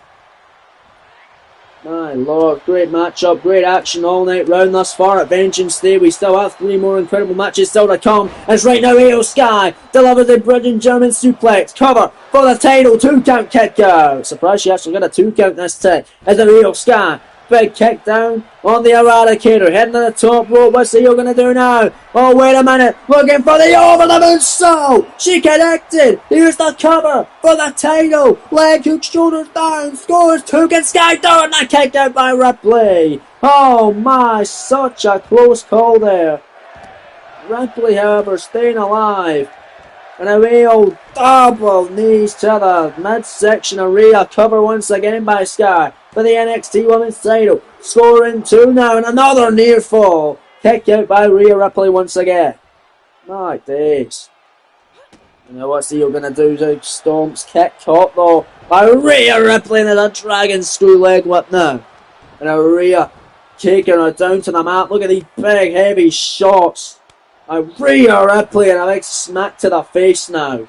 My lord, great matchup, great action all night round thus far at Vengeance Day. We still have 3 more incredible matches still to come, as right now Io Sky delivers the brilliant German suplex, cover for the title, 2 count kick out. Surprised she actually got a 2 count this time, as the Io Sky, big kick down on the Eradicator, heading to the top rope. What's Io gonna do now? Oh, wait a minute, looking for the over the moonsault. She connected. Here's the cover for the title. Leg hook, shoulders down, scores 2, gets Sky down, and kicked out by Ripley. Oh my, such a close call there. Ripley, however, staying alive. And a real double knees to the midsection area. Cover once again by Sky for the NXT Women's title. Scoring 2 now, and another near fall. Kick out by Rhea Ripley once again. My days. You know what's Io gonna do? Stomps kick caught though by Rhea Ripley, and a dragon screw leg whip now. And a Rhea taking her down to the mat. Look at these big heavy shots. Rhea Ripley, and a big smack to the face now.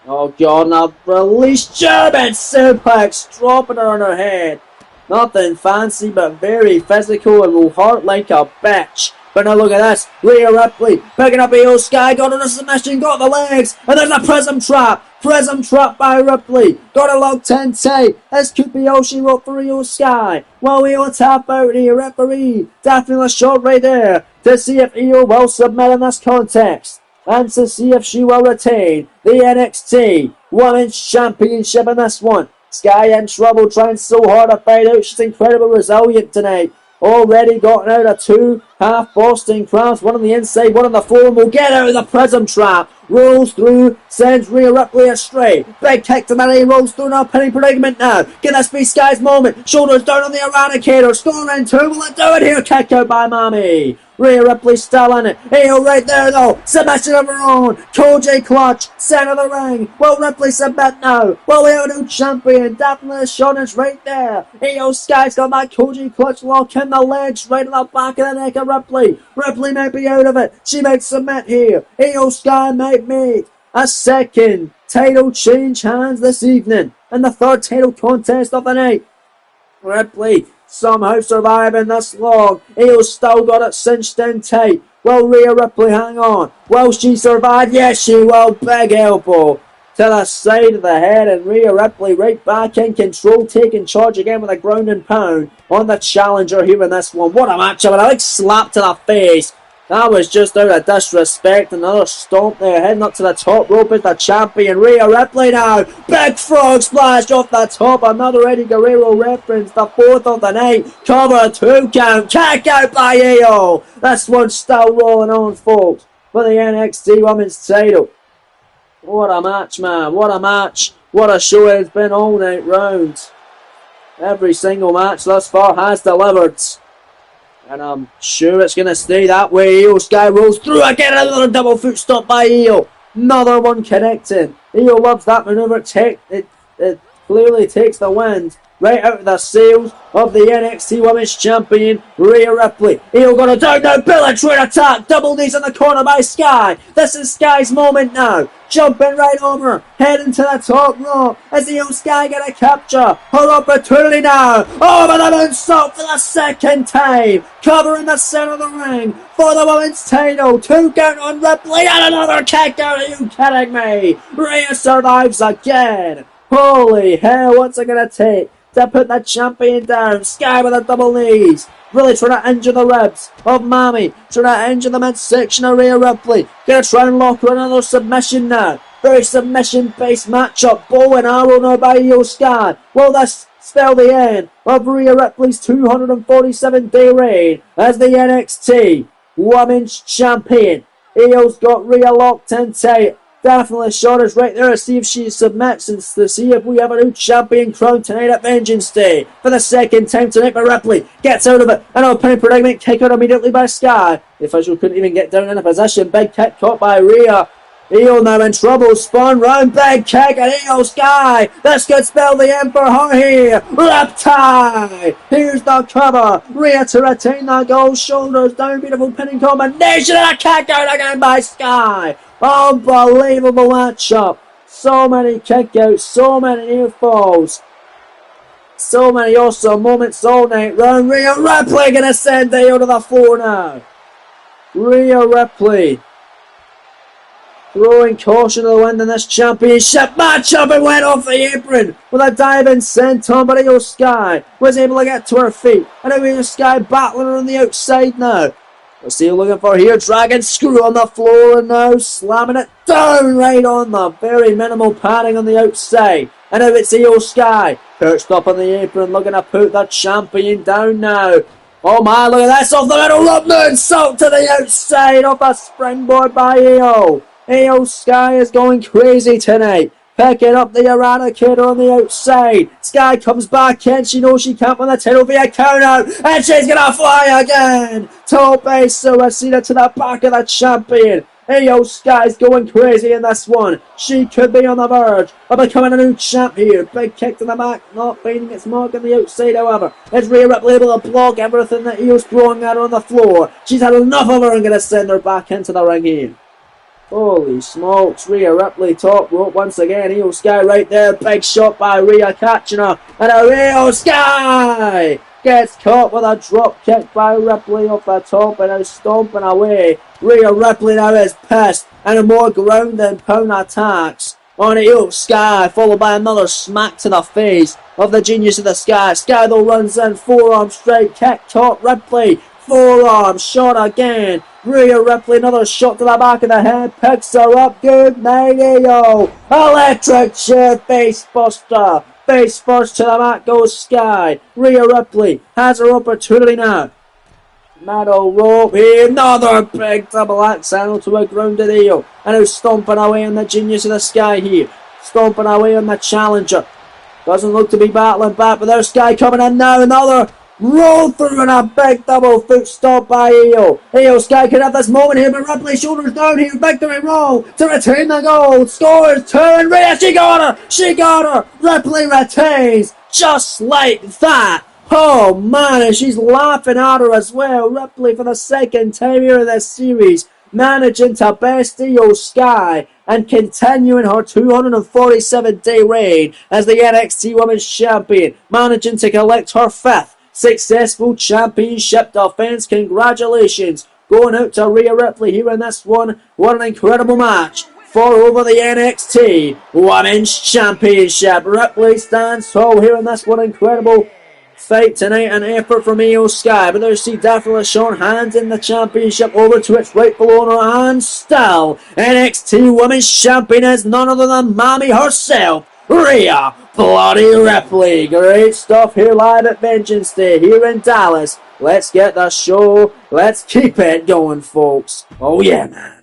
Oh god, now release German suplex, dropping her on her head. Nothing fancy, but very physical and will hurt like a bitch. But now look at this, Rhea Ripley picking up Io Sky, got on a submission, got the legs, and there's a prism trap. Prism trap by Ripley, got a locked in tight. This could be all she wrote for Io Sky. Well, Io tap out here, referee definitely a shot right there to see if Io will submit in this context, and to see if she will retain the NXT Women's Championship in this one. Sky in trouble, trying so hard to fight out. She's incredibly resilient tonight. Already gotten out of 2 half Boston crabs, one on the inside, one on the floor, and will get out of the prism trap. Rolls through, sends Rhea Ripley astray. Big kick to Manny, rolls through now, penny predicament now. Can this be Sky's moment? Shoulders down on the Eradicator, scoring 2, will it do it here? Kick out by Mami. Rhea Ripley still in it. Io right there though. Submission of her own. Koji clutch. Center of the ring. Will Ripley submit now? Will we have a new champion? Definitely Shonen's right there. Io Sky's got that Koji clutch lock in the legs right in the back of the neck of Ripley. Ripley might be out of it. She might submit here. Io Sky might make a second title change hands this evening in the 3rd title contest of the night. Ripley somehow surviving this long. Io still got it cinched in tight. Will Rhea Ripley hang on? Will she survive? Yes, she will. Big elbow to the side of the head, and Rhea Ripley right back in control, taking charge again with a ground and pound on the challenger here in this one. What a matchup, and a big slap to the face. That was just out of disrespect. Another stomp there, heading up to the top rope as the champion, Rhea Ripley now. Big frog splash off the top. Another Eddie Guerrero reference, the 4th of the night. Cover 2 count, kick out by Io. This one's still rolling on, folks, for the NXT Women's title. What a match, man. What a match. What a show it's been all night round. Every single match thus far has delivered. And I'm sure it's going to stay that way. Io Sky rolls through again. Another double foot stop by Io. Another one connecting. Io loves that maneuver. It clearly takes the wind right out of the sails of the NXT Women's Champion, Rhea Ripley. Io got a down now. Bellatrix attack. Double knees in the corner by Sky. This is Sky's moment now. Jumping right over, heading to the top rope. Is Io Sky going to capture her opportunity now? Over the moonsault for the 2nd time. Covering the center of the ring for the women's title. 2 count on Ripley and another kick out. Are you kidding me? Rhea survives again. Holy hell, what's it going to take to put the champion down? Sky with the double knees. Really trying to injure the ribs of Mami. Trying to injure the midsection of Rhea Ripley. Gonna try and lock her another submission now. Very submission-based matchup. Bow and arrow now by Io Sky. Will this spell the end of Rhea Ripley's 247-day reign as the NXT Women's Champion. Io's got Rhea locked in tight. Definitely shot is right there to see if she submits and to see if we have a new champion crowned tonight at Vengeance Day. For the second time tonight, but Ripley gets out of it. An opening predicament, kick out immediately by Sky. The official couldn't even get down in a position. Big kick caught by Rhea. Io now in trouble, spun round, big kick, and Io Sky. This could spell the end for her here. Riptide. Here's the cover. Rhea to retain the goal, shoulders down, beautiful pinning combination, and a kick out again by Sky. Unbelievable matchup. So many kickouts, so many near falls. So many awesome moments all night round. Rhea Ripley gonna send Io to the floor now. Rhea Ripley throwing caution to the wind in this championship matchup and went off the apron with a diving senton, but Io Sky was able to get to her feet. And Io Sky battling on the outside now. We'll see looking for here, dragging screw on the floor and now slamming it down right on the very minimal padding on the outside. And now it's Io Sky perched up on the apron looking to put the champion down now. Oh my, look at this off the middle rope, moonsault to the outside off a springboard by Io. Io Sky is going crazy tonight. Picking up the Eradicator on the outside. Sky comes back in. She knows she can't win the title via count out. And she's going to fly again. Tope Suicida to the back of the champion. Io Sky's going crazy in this one. She could be on the verge of becoming a new champ here. Big kick to the back, not finding its mark on the outside, however. It's Rhea Ripley able to block everything that Io's throwing at her on the floor. She's had enough of her and going to send her back into the ring here. Holy smokes, Rhea Ripley top rope once again. Io Sky right there. Big shot by Rhea catching her. And a Io Sky gets caught with a drop kick by Ripley off the top and now stomping away. Rhea Ripley now is pissed and a more ground and pound attacks on Io Sky, followed by another smack to the face of the Genius of the Sky. Sky though runs in, forearm straight kick, caught Ripley. Forearm shot again. Rhea Ripley, another shot to the back of the head, picks her up. Good night, Io. Electric chair face buster. Face first to the mat goes Sky. Rhea Ripley has her opportunity now. Middle rope here, another big double axe handle to a grounded Io. And now stomping away on the Genius of the Sky here. Stomping away on the challenger. Doesn't look to be battling back, but there's Sky coming in now. Another roll through and a big double foot stop by Io. Io Sky could have this moment here, but Ripley shoulders down here. Victory roll to retain the gold. Scores 2 and Rhea, she got her. She got her. Ripley retains just like that. Oh man, and she's laughing at her as well. Ripley for the second time here in this series, managing to best Io Sky and continuing her 247-day reign as the NXT Women's Champion, managing to collect her 5th successful championship defense. Congratulations going out to Rhea Ripley here in this one. What an incredible match for over the NXT Women's Championship. Ripley stands tall here in this one. Incredible fight tonight, an effort from Io Sky, but there's she definitely shown hands in the championship over to its rightful owner, and still NXT Women's Champion is none other than Mommy herself, Rhea Bloody Ripley. Great stuff here live at Vengeance Day here in Dallas. Let's get the show, let's keep it going, folks. Oh yeah, man.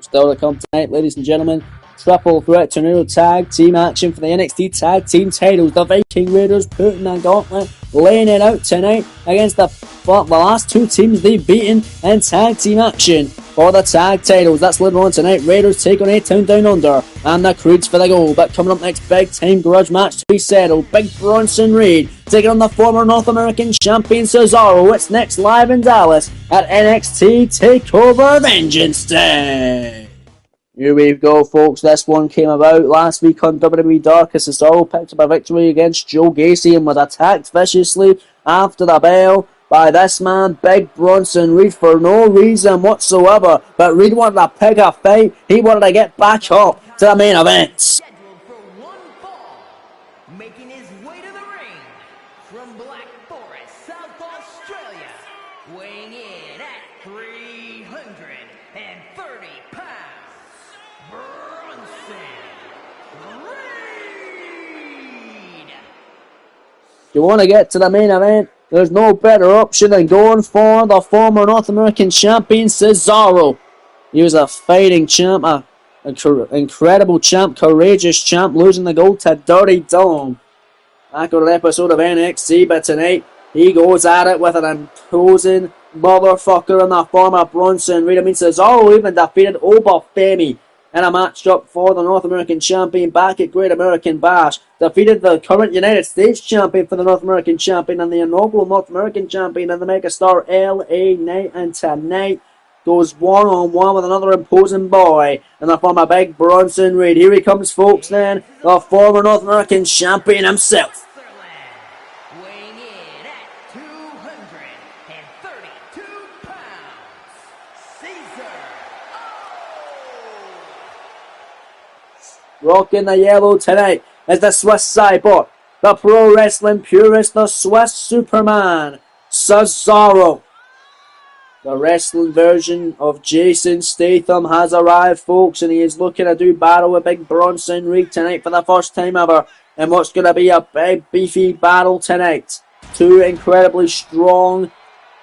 Still to come tonight, ladies and gentlemen. Triple threat tornado tag team action for the NXT tag team titles. The Viking Raiders putting a gauntlet, laying it out tonight against the last 2 teams they've beaten in tag team action for the tag titles. That's later on tonight. Raiders take on A-Town Down Under and the Creeds for the goal. But coming up next, big time grudge match to be settled. Big Bronson Reed taking on the former North American champion Cesaro. It's next live in Dallas at NXT Takeover Vengeance Day. Here we go, folks. This one came about last week on WWE Dark as Cesaro picked up a victory against Joe Gacy and was attacked viciously after the bell by this man, Big Bronson Reed, for no reason whatsoever. But Reed wanted to pick a fight. He wanted to get back up to the main event. Scheduled for one fall, making his way to the ring from Black Forest, South Australia, weighing in at 330 pounds, Bronson Reed. You want to get to the main event? There's no better option than going for the former North American champion, Cesaro. He was a fighting champ, an incredible champ, courageous champ, losing the gold to Dirty Dom. Back on an episode of NXT, but tonight he goes at it with an imposing motherfucker in the form of Bronson Reed. I mean, Cesaro even defeated Obafemi in a matchup for the North American champion back at Great American Bash. Defeated the current United States champion for the North American champion and the inaugural North American champion in the megastar LA Knight. And tonight goes one-on-one with another imposing boy in the form of Big Bronson Reed. Here he comes, folks, then, the former North American champion himself. Weighing in at 232 pounds, Caesar. Rocking the yellow tonight is the Swiss Cyborg, the pro wrestling purist, the Swiss Superman, Cesaro. The wrestling version of Jason Statham has arrived, folks, and he is looking to do battle with Big Bronson Reed tonight for the first time ever, in what's going to be a big, beefy battle tonight. Two incredibly strong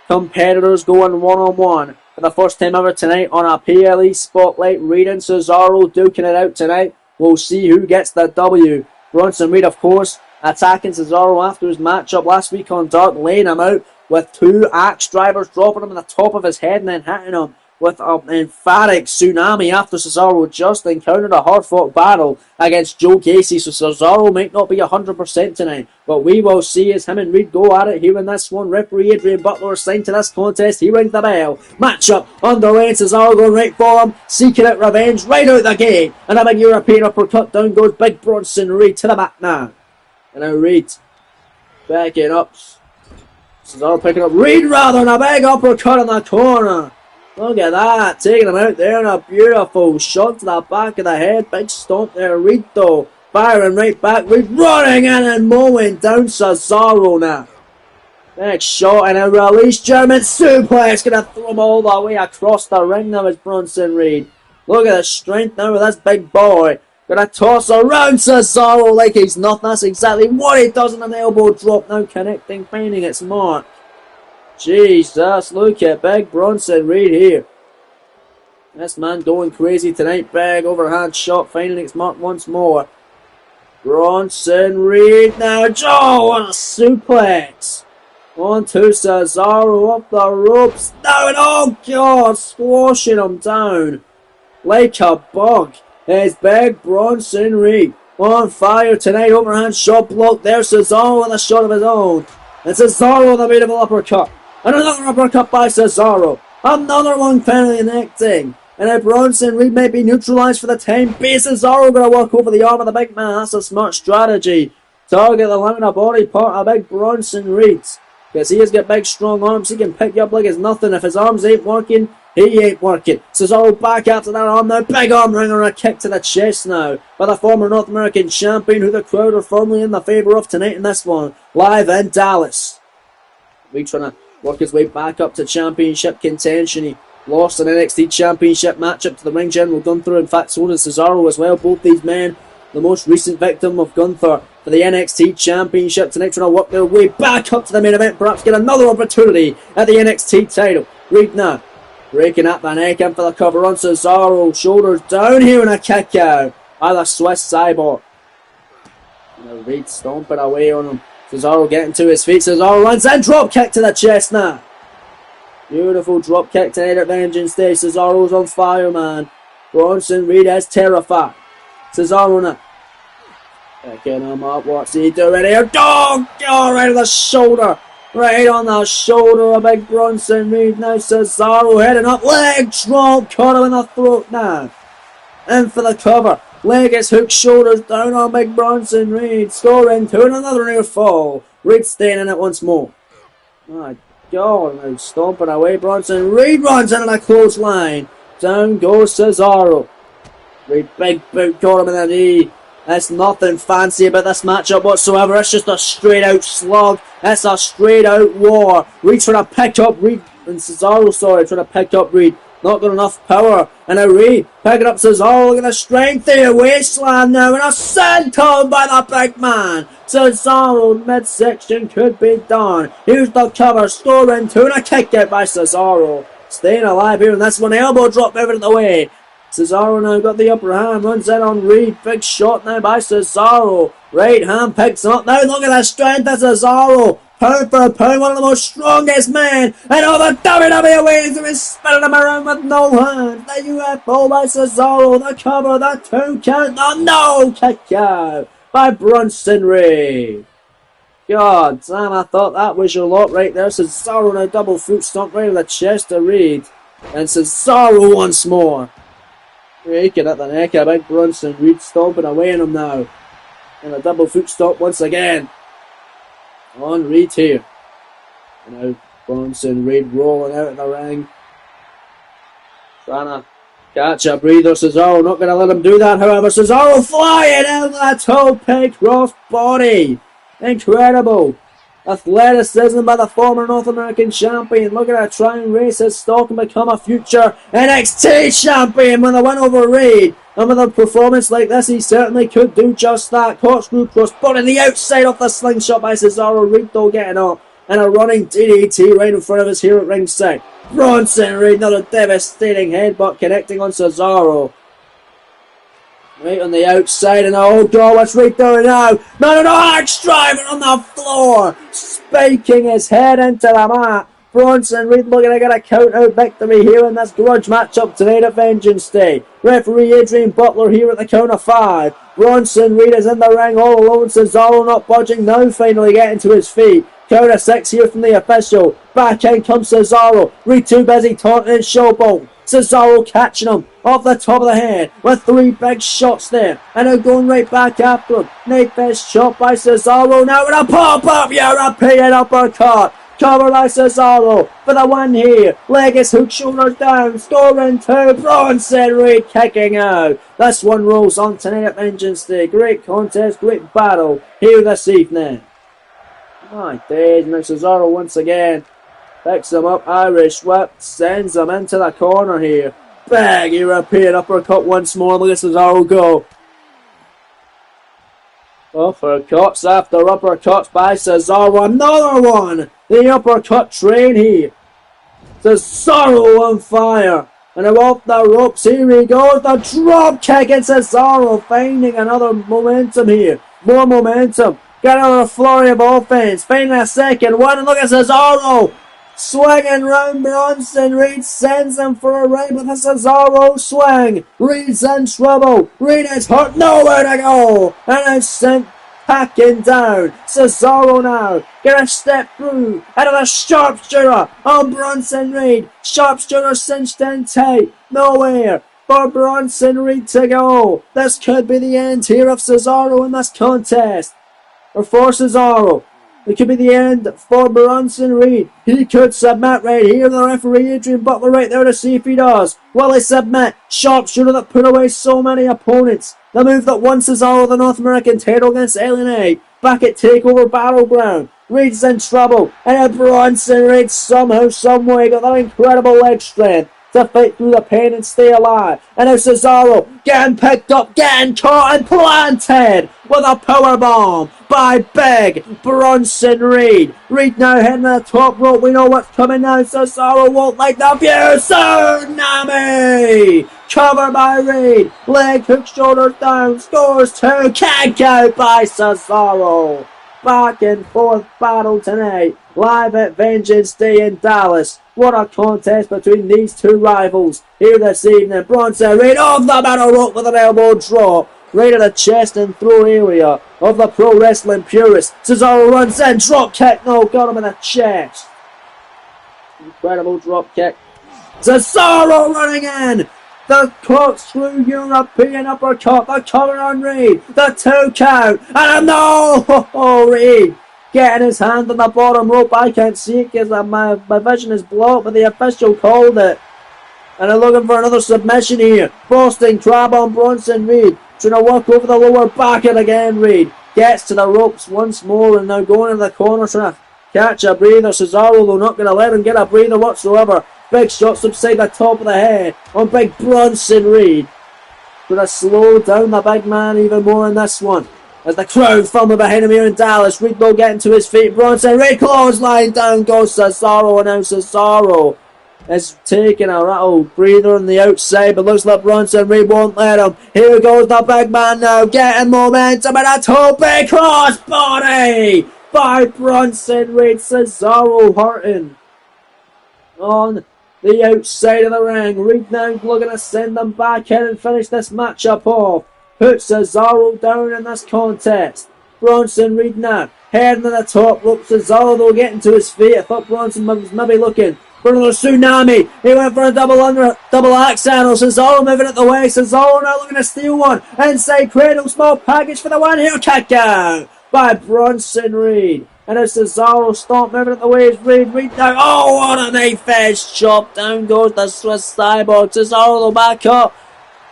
competitors going one-on-one for the first time ever tonight on a PLE Spotlight. Reed and Cesaro duking it out tonight. We'll see who gets the W. Bronson Reed, of course, attacking Cesaro after his matchup last week on Dark, laying him out with two axe drivers, dropping him on the top of his head and then hitting him with an emphatic tsunami after Cesaro just encountered a hard-fought battle against Joe Gacy. So Cesaro might not be 100% tonight, but we will see as him and Reed go at it here in this one. Referee Adrian Butler assigned to this contest. He rings the bell. Matchup underway, and Cesaro going right for him, seeking out revenge right out the gate. And a big European uppercut. Down goes Big Bronson Reed to the mat now. And now Reed backing up. Cesaro picking up Reed rather than a big uppercut in the corner. Look at that, taking him out there in a beautiful shot to the back of the head. Big stomp there, Reed though, firing right back. Reed running in and mowing down Cesaro now. Next shot and a release German suplex, gonna throw him all the way across the ring now as Bronson Reed. Look at the strength now with this big boy. Gonna toss around Cesaro like he's nothing. That's exactly what he does in an elbow drop now, connecting, finding its mark. Jesus, look at Big Bronson Reed here. This man going crazy tonight. Big overhand shot, finding its mark once more. Bronson Reed now. Oh, what a suplex. On to Cesaro up the ropes. Down, oh God, squashing him down like a bug. It's Big Bronson Reed on fire tonight. Overhand shot blocked there. Cesaro with a shot of his own. And Cesaro with a beautiful uppercut. And another uppercut by Cesaro. Another one finally connecting. And now Bronson Reed may be neutralised for the time being. Cesaro going to walk over the arm of the big man. That's a smart strategy. Target the limit of body part of Big Bronson Reed. Because he has got big strong arms. He can pick you up like it's nothing. If his arms ain't working, he ain't working. Cesaro back after that arm now. Big arm ringer and a kick to the chest now by the former North American champion, who the crowd are firmly in the favour of tonight in this one. Live in Dallas. We trying to work his way back up to championship contention. He lost an NXT championship matchup to the ring general Gunther. In fact, so did Cesaro as well. Both these men, the most recent victim of Gunther for the NXT championship tonight, trying to work their way back up to the main event. Perhaps get another opportunity at the NXT title. Reed now breaking up the neck in for the cover on Cesaro. Shoulders down here and a kick out by the Swiss Cyborg. Now Reed stomping away on him. Cesaro getting to his feet. Cesaro runs in. Drop kick to the chest now. Beautiful drop kick tonight at Vengeance Day. Cesaro's on fire, man. Bronson Reed is terrified. Cesaro now picking him up. What's he doing here? Dog! Oh, right on the shoulder. Right on the shoulder of Big Bronson Reed. Now Cesaro heading up. Leg drop. Caught him in the throat now. In for the cover. Leg is hooked, shoulders down on Big Bronson Reed. Scoring to another near fall. Reed staying in it once more. My God, now stomping away. Bronson Reed runs into the clothesline. Down goes Cesaro. Reed, big boot, caught him in the knee. There's nothing fancy about this matchup whatsoever. It's just a straight out slug. It's a straight out war. Reed trying to pick up Reed and Cesaro, trying to pick up Reed. Not got enough power. And now Reed picking up Cesaro. Look at the strength here. Wasteland now. And a senton by the big man. Cesaro midsection could be done. Here's the cover. Scoring 2 and a kick out by Cesaro. Staying alive here. And that's one elbow drop out of the way. Cesaro now got the upper hand. Runs in on Reed. Big shot now by Cesaro. Right hand picks up. Now look at the strength of Cesaro. Pound for pound, one of the most strongest men in all the WWE ways to be spinning him around with no hands. The UFO by Cesaro, the cover, the 2 count, the no kick out by Bronson Reed. God damn, I thought that was your lot right there. Cesaro now double foot stomp right in the chest of Reed. And Cesaro once more. Raking at the neck of big Bronson Reed, stomping away on him now. And a double foot stomp once again. On Reed here. And now Bronson Reed rolling out in the ring. Trying to catch a breather. Cesaro not going to let him do that, however. Cesaro flying out that tope cross body. Incredible. Athleticism by the former North American champion. Look at that, try and race his stock and become a future NXT champion with a win over Reed. And with a performance like this, he certainly could do just that. Corkscrew cross, but on the outside of the slingshot by Cesaro. Reed though getting up. And a running DDT right in front of us here at ringside. Bronson Reed, another devastating headbutt connecting on Cesaro. Right on the outside, and oh god, what's Reed doing now? No, Axe driving on the floor, spiking his head into the mat. Bronson Reed looking to get a count-out victory here in this grudge matchup tonight at Vengeance Day. Referee Adrian Butler here at the count of 5. Bronson Reed is in the ring all alone. Cesaro not budging now, finally getting to his feet. Count of 6 here from the official. Back in comes Cesaro. Reed too busy taunting and showboat. Cesaro catching him off the top of the head with 3 big shots there. And now going right back after him. Knife fist shot by Cesaro now with a pop-up European uppercut. Cover by Cesaro for the one here. Leg is hook, shoulders down. Scoring 2. Bronson Reed kicking out. This one rolls on tonight at Vengeance Day. Great contest, great battle here this evening. My days, now Cesaro once again picks him up, Irish whip, sends him into the corner here. Big European uppercut once more. Look at Cesaro go. Uppercuts after uppercuts by Cesaro. Another one. The uppercut train here. Cesaro on fire. And off the ropes, here he goes. The drop kick, and Cesaro finding another momentum here. More momentum. Got another flurry of offense. Finding a second one. And look at Cesaro. Swinging round Bronson Reed, sends him for a ride with a Cesaro swing. Reed's in trouble. Reed is hurt, nowhere to go. And is sent packing down. Cesaro now gonna step through out of a sharpshooter on Bronson Reed. Sharpshooter cinched in tight. Nowhere for Bronson Reed to go. This could be the end here of Cesaro in this contest. Or for Cesaro. It could be the end for Bronson Reed. He could submit right here. The referee Adrian Butler right there to see if he does. Will he submit? Sharpshooter that put away so many opponents. The move that won Cesaro the North American title against LNA. Back at Takeover Battleground. Reed's in trouble. And Bronson Reed somehow, someway got that incredible leg strength to fight through the pain and stay alive. And now Cesaro getting picked up, getting caught and planted with a powerbomb by big Bronson Reed. Reed now heading to the top rope. We know what's coming now. Cesaro won't like the view. Tsunami! Covered by Reed. Leg hook, shoulders down. Scores 2. Kick out by Cesaro. Back and forth battle tonight. Live at Vengeance Day in Dallas. What a contest between these two rivals here this evening. Bronson Reed off the middle rope with an elbow drop. Right at the chest and throat area of the pro wrestling purist. Cesaro runs in. Drop kick. No, got him in the chest. Incredible drop kick. Cesaro running in. The corkscrew European uppercut. The cover on Reed. The 2 count. And a no! Reed getting his hand on the bottom rope. I can't see it because my vision is blocked, but the official called it. And they're looking for another submission here. Boston Crab on Bronson Reed. Trying to work over the lower back and again Reed gets to the ropes once more and now going into the corner trying to catch a breather. Cesaro, though, not going to let him get a breather whatsoever. Big shots upside the top of the head on Big Bronson Reed. Going to slow down the big man even more in this one. As the crowd fumbling behind him here in Dallas. Reed though getting to his feet. Bronson Reed clothesline down goes Cesaro, and now Cesaro is taking a rattle breather on the outside, but looks like Bronson Reed won't let him. Here goes the big man now, getting momentum, and a tope crossbody by Bronson Reed. Cesaro hurting on the outside of the ring. Reed now looking to send them back in and finish this matchup off. Put Cesaro down in this contest. Bronson Reed now heading to the top rope. Cesaro though getting to his feet. I thought Bronson was maybe looking for another tsunami. He went for a double axe handle. Cesaro moving at the way. Cesaro now looking to steal one. Inside cradle, small package for the one. Heel kick out by Bronson Reed. And as Cesaro stomp moving at the way, Reed now. Oh, what a knife edge chop. Down goes the Swiss Cyborg. Cesaro though back up.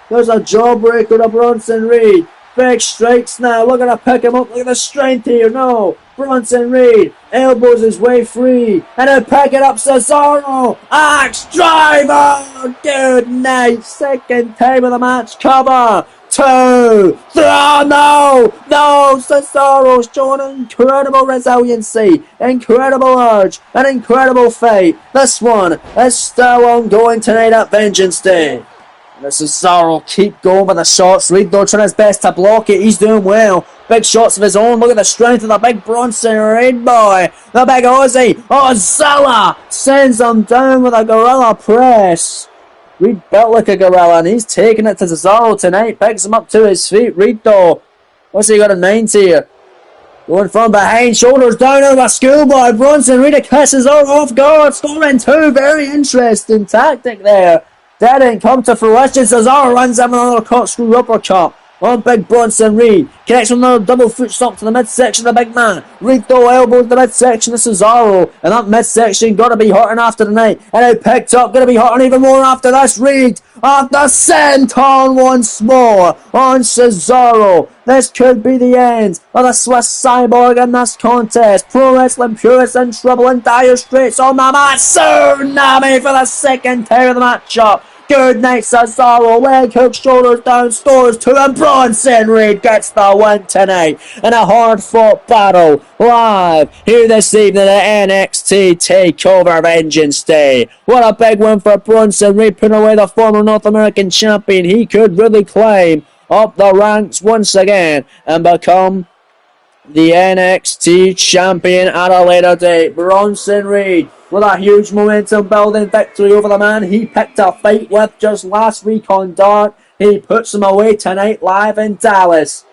There's a jawbreaker to Bronson Reed. Big strikes now. Looking to pick him up. Look at the strength here. No. Bronson Reed elbows his way free. And then pick it up. Cesaro. Axe driver. Good night. Second time of the match. Cover. 2, 3. No. Cesaro's showing incredible resiliency. Incredible urge. An incredible fight. This one is still ongoing tonight at Vengeance Day. Cesaro keep going with the shots. Reed though trying his best to block it. He's doing well. Big shots of his own. Look at the strength of the big Bronson Reed boy. The big Aussie. Zilla sends him down with a gorilla press. Reed built like a gorilla and he's taking it to Cesaro tonight. Picks him up to his feet. Reed though. What's he got in mind here? Going from behind. Shoulders down over a schoolboy. Bronson Reed catches Cesaro off guard. Scoring 2. Very interesting tactic there. Didn't come to fruition. Cesaro runs him another corkscrew uppercut on big Bronson Reed. Connects with another double foot stomp to the midsection of the big man. Reed though elbows the midsection of Cesaro. And that midsection got to be hurting after the night. And it picked up. Going to be hurting even more after this. Reed after senton once more on Cesaro. This could be the end of the Swiss Cyborg in this contest. Pro Wrestling Purists in trouble in dire straits on the mat. Tsunami for the second time of the matchup. Good night, Cesaro. Leg hook, shoulders down, stores 2, and Bronson Reed gets the win tonight in a hard-fought battle live here this evening at NXT Takeover Vengeance Day. What a big win for Bronson Reed, putting away the former North American champion. He could really climb up the ranks once again and become the NXT champion at a later date. Bronson Reed with a huge momentum building victory over the man he picked a fight with just last week on Dark. He puts him away tonight live in Dallas.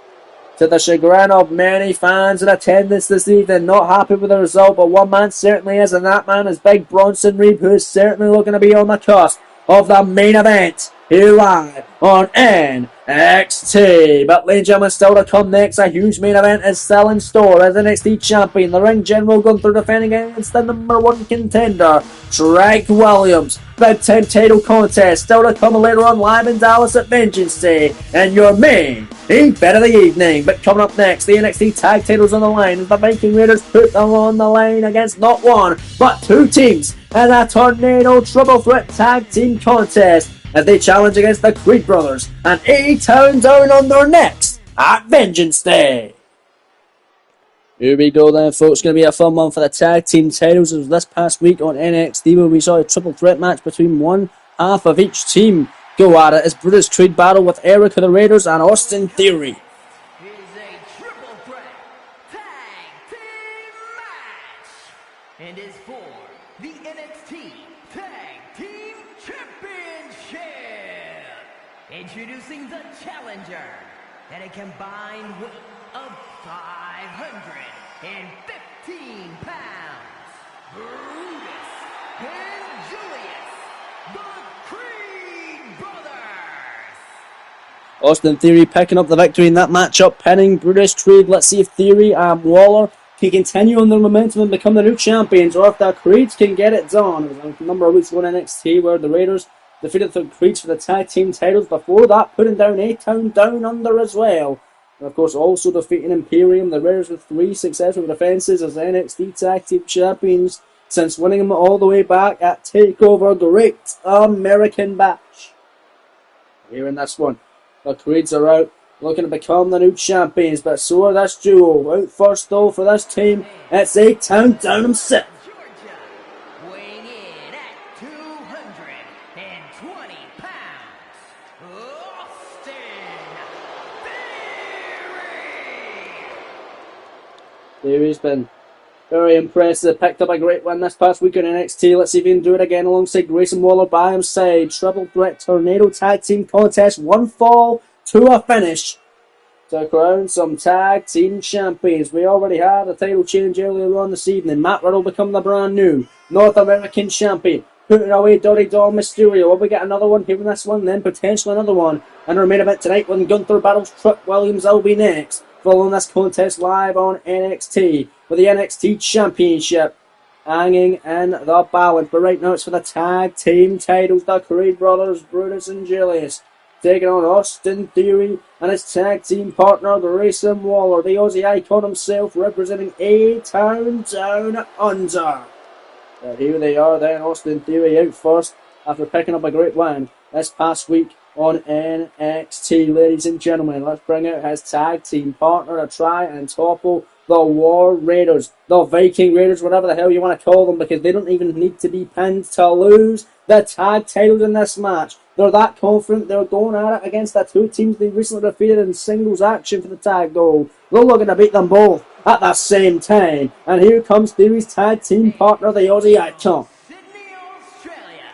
To the chagrin of many fans in attendance this evening, not happy with the result, but one man certainly is, and that man is big Bronson Reed, who is certainly looking to be on the cusp of the main event here live on NXT. But ladies and gentlemen, still to come next, a huge main event is still in store as NXT champion, the ring general going through defending against the #1 contender, Drake Williams. Big time title contest still to come later on live in Dallas at Vengeance Day. And your main event of the evening. But coming up next, the NXT tag titles on the line as the Viking Raiders put them on the line against not one, but 2 teams in a Tornado Triple Threat Tag Team Contest as they challenge against the Creed Brothers and A-Town Down Under next at Vengeance Day. Here we go then, folks. It's going to be a fun one for the tag team titles. It was this past week on NXT where we saw a triple threat match between one half of each team go at it as Brutus Creed battle with Eric of the Raiders and Austin Theory. Is a triple threat tag team match and is for the NXT Tag Team Championship. Introducing the challenger at a combined weight of 515 pounds. Brutus and Julius, the Creed Brothers. Austin Theory picking up the victory in that matchup, pinning Brutus Creed. Let's see if Theory and Waller can continue on their momentum and become the new champions, or if the Creeds can get it done. It was a number of weeks ago in NXT where the Raiders defeated the Creeds for the tag team titles. Before that, putting down A-Town Down Under as well. And of course, also defeating Imperium, the Raiders with 3 successful defenses as NXT Tag Team Champions since winning them all the way back at Takeover Great American Bash. Here in this one, the Creeds are out, looking to become the new champions, but so are this duo. Out first though for this team, it's A-Town Down himself. Georgia, weighing in at 220 pounds, Austin Theory. Theory's been very impressive, picked up a great win this past week in NXT. Let's see if he can do it again alongside Grayson Waller by his side. Triple Threat Tornado Tag Team Contest, 1 fall to a finish to crown some tag team champions. We already had a title change earlier on this evening. Matt Riddle become the brand new North American champion, putting away Dom Mysterio. Will we get another one here in this one? Then potentially another one. And our main event tonight when Gunther battles Trick Williams will be next. Following this contest live on NXT with the NXT Championship hanging in the balance. But right now it's for the tag team titles. The Creed brothers, Brutus and Julius, taking on Austin Theory and his tag team partner Grayson Waller, the Aussie icon himself, representing A-Town Down Under. But here they are then, Austin Theory out first after picking up a great win this past week on NXT. Ladies and gentlemen, let's bring out his tag team partner to try and topple the War Raiders, the Viking Raiders, whatever the hell you want to call them, because they don't even need to be pinned to lose the tag titles in this match. They're that confident they're going at it against the 2 teams they recently defeated in singles action for the tag goal. They're looking to beat them both at the same time. And here comes Theory's tag team partner, the Aussie icon. Sydney, Australia,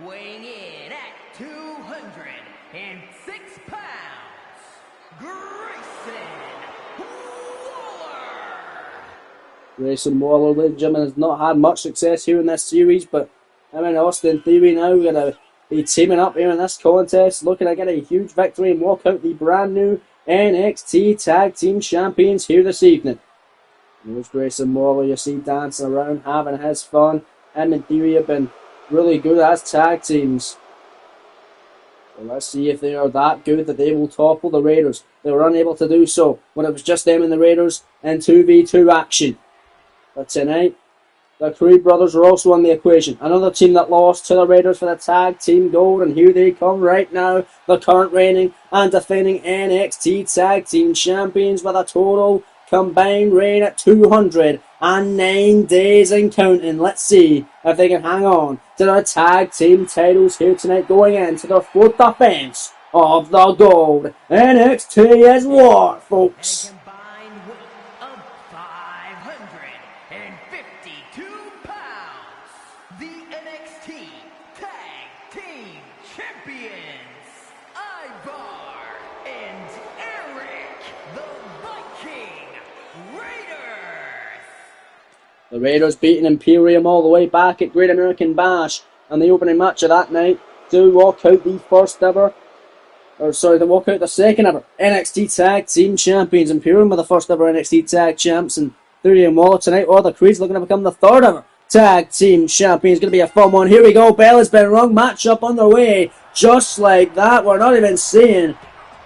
weighing in at 206 pounds, Grayson Waller. Grayson Waller, ladies and gentlemen, has not had much success here in this series, but him and Austin Theory now going to be teaming up here in this contest, looking to get a huge victory and walk out the brand new NXT Tag Team Champions here this evening. And there's Grayson Waller, you see dancing around, having his fun. Him and Theory have been really good as tag teams. So let's see if they are that good that they will topple the Raiders. They were unable to do so when it was just them and the Raiders in 2v2 action. But tonight, the Creed brothers are also on the equation. Another team that lost to the Raiders for the tag team gold, and here they come right now. The current reigning and defending NXT tag team champions with a total combined reign at 209 days and counting. Let's see if they can hang on to their tag team titles here tonight, going into their 4th defense of the gold. NXT is war, folks. The Raiders beating Imperium all the way back at Great American Bash, and the opening match of that night to walk out the second ever NXT Tag Team Champions. Imperium were the first ever NXT Tag Champs, and Theory and Waller tonight, the Creed's looking to become the 3rd ever Tag Team Champions. Going to be a fun one. Here we go, bell has been rung, match up underway, just like that. We're not even seeing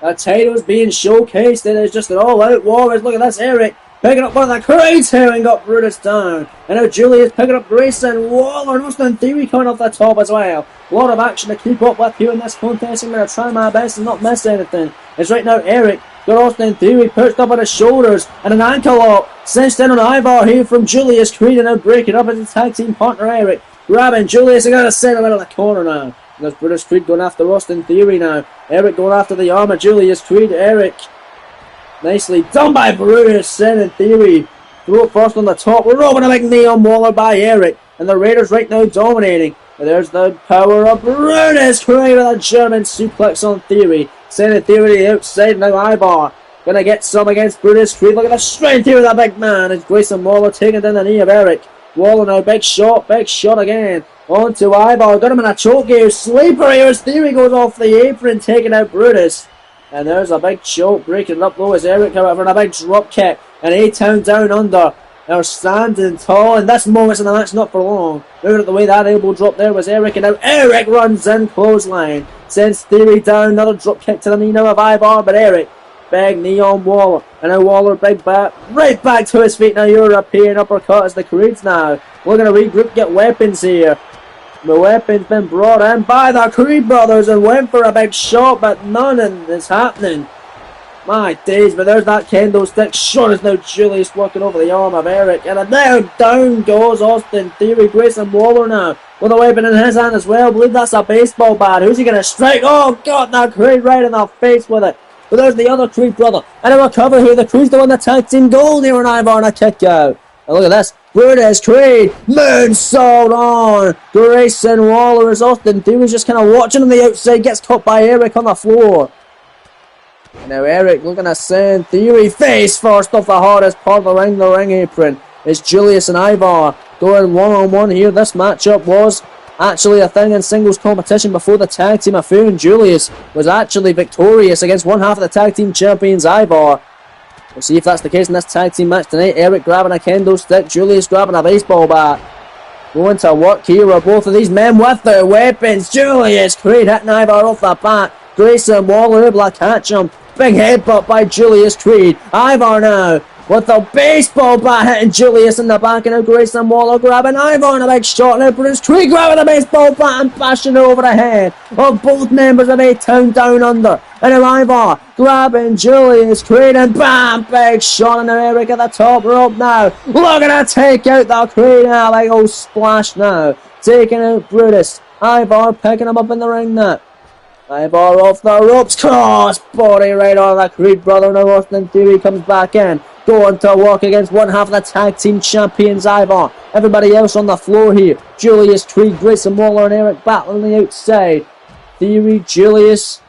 the titles being showcased. It is just an all-out war. Look at this, Eric picking up one of the Creeds here and got Brutus down. And now Julius picking up Grayson Waller and Austin Theory coming off the top as well. A lot of action to keep up with here in this contest. I'm going to try my best and not miss anything. It's right now Eric got Austin Theory perched up on his shoulders and an ankle lock cinched in on Ivar here from Julius Creed, and now breaking up as his tag team partner Eric. Grabbing Julius and going to send him out of the corner now. And there's Brutus Creed going after Austin Theory now. Eric going after the arm of Julius Creed. Eric nicely done by Brutus, sending Theory through first on the top. We're rolling a big knee on Waller by Eric, and the Raiders right now dominating. And there's the power of Brutus Creed with a German suplex on Theory, sending Theory to the outside. Now Ivar gonna get some against Brutus Creed. Look at the strength here with that big man. It's Grayson Waller taking down the knee of Eric. Waller now, big shot again. On to Ivar, got him in a choke here. Sleeper here as Theory goes off the apron, taking out Brutus. And there's a big choke, breaking it up low as Eric, however, and a big drop kick. And A-Town Down Under. They're standing tall, and this moment's in the match not for long. Look at the way that elbow drop there was Eric, and now Eric runs in clothesline. Sends Theory down, another drop kick to the knee now of Ivar, but Eric Big knee on Waller. And now Waller, big back. Right back to his feet. Now European uppercut as the Creeds now. Looking to regroup, get weapons here. The weapon's been brought in by the Creed brothers and went for a big shot, but none is happening. My days, but there's that kendo stick. Shot is now Julius working over the arm of Eric. And now down goes Austin Theory. Grayson Waller now with a weapon in his hand as well. I believe that's a baseball bat. Who's he going to strike? Oh, God, that Creed right in the face with it. But there's the other Creed brother. And a recover here. The Creed's the one that tag team goal here and Ivar and a kick out. And look at this. Brutus Creed. Moonsault on. Grayson Waller as Austin Theory's just kind of watching on the outside. Gets caught by Eric on the floor. Now Eric looking to send Theory face first off the hardest part of the ring apron. It's Julius and Ivar going one-on-one here. This matchup was actually a thing in singles competition before the tag team affair, and Julius was actually victorious against one half of the tag team champions, Ivar. We'll see if that's the case in this tag team match tonight. Eric grabbing a kendo stick, Julius grabbing a baseball bat. Going to work here are both of these men with their weapons. Julius Creed hitting Ivar off the bat. Grayson Waller able to catch him. Big headbutt by Julius Creed. Ivar now with the baseball bat hitting Julius in the back, and now Grayson Waller grabbing Ivar in a big shot. Now Brutus Creed grabbing the baseball bat and bashing it over the head of both members of A-Town Down Under. And now Ivar grabbing Julius Creed and bam, big shot. And now Eric at the top rope now. Looking to take out the Creed now. Like old splash now. Taking out Brutus. Ivar picking him up in the ring now. Ivar off the ropes, cross body right on the Creed brother. Now Austin Theory comes back in, going to work against one half of the tag team champions, Ivar. Everybody else on the floor here. Julius Creed, Grayson Waller and Eric battling on the outside. Theory, Julius,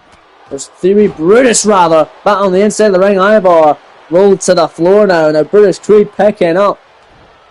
there's Theory, Brutus rather, battling on the inside of the ring. Ivar rolled to the floor now. Now Brutus Creed picking up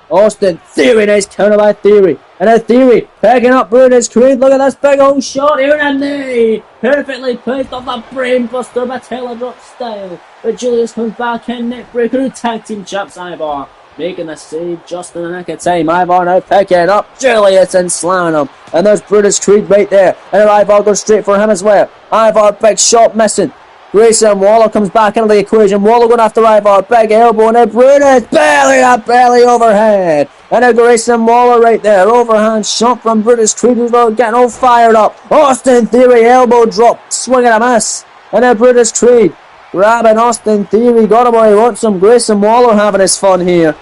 Austin Theory, nice counter by Theory. And now Theory picking up Brutus Creed. Look at this big old shot here and a knee. Perfectly placed off the brainbuster by teledrop style. But Julius comes back in, neck breaker, tag team champs Ivar. Making the save just in the nick of time. Ivar now picking up Julius and slamming him. And there's Brutus Creed right there. And now Ivar goes straight for him as well. Ivar, big shot missing. Grayson Waller comes back into the equation. Waller going after Ivar. Big elbow. And now Brutus belly to belly overhead. And now Grayson Waller right there. Overhand shot from Brutus Creed. Who's getting all fired up. Austin Theory elbow drop. Swing and a miss. And now Brutus Creed grabbing Austin Theory. Got him where he wants him. Grayson Waller having his fun here.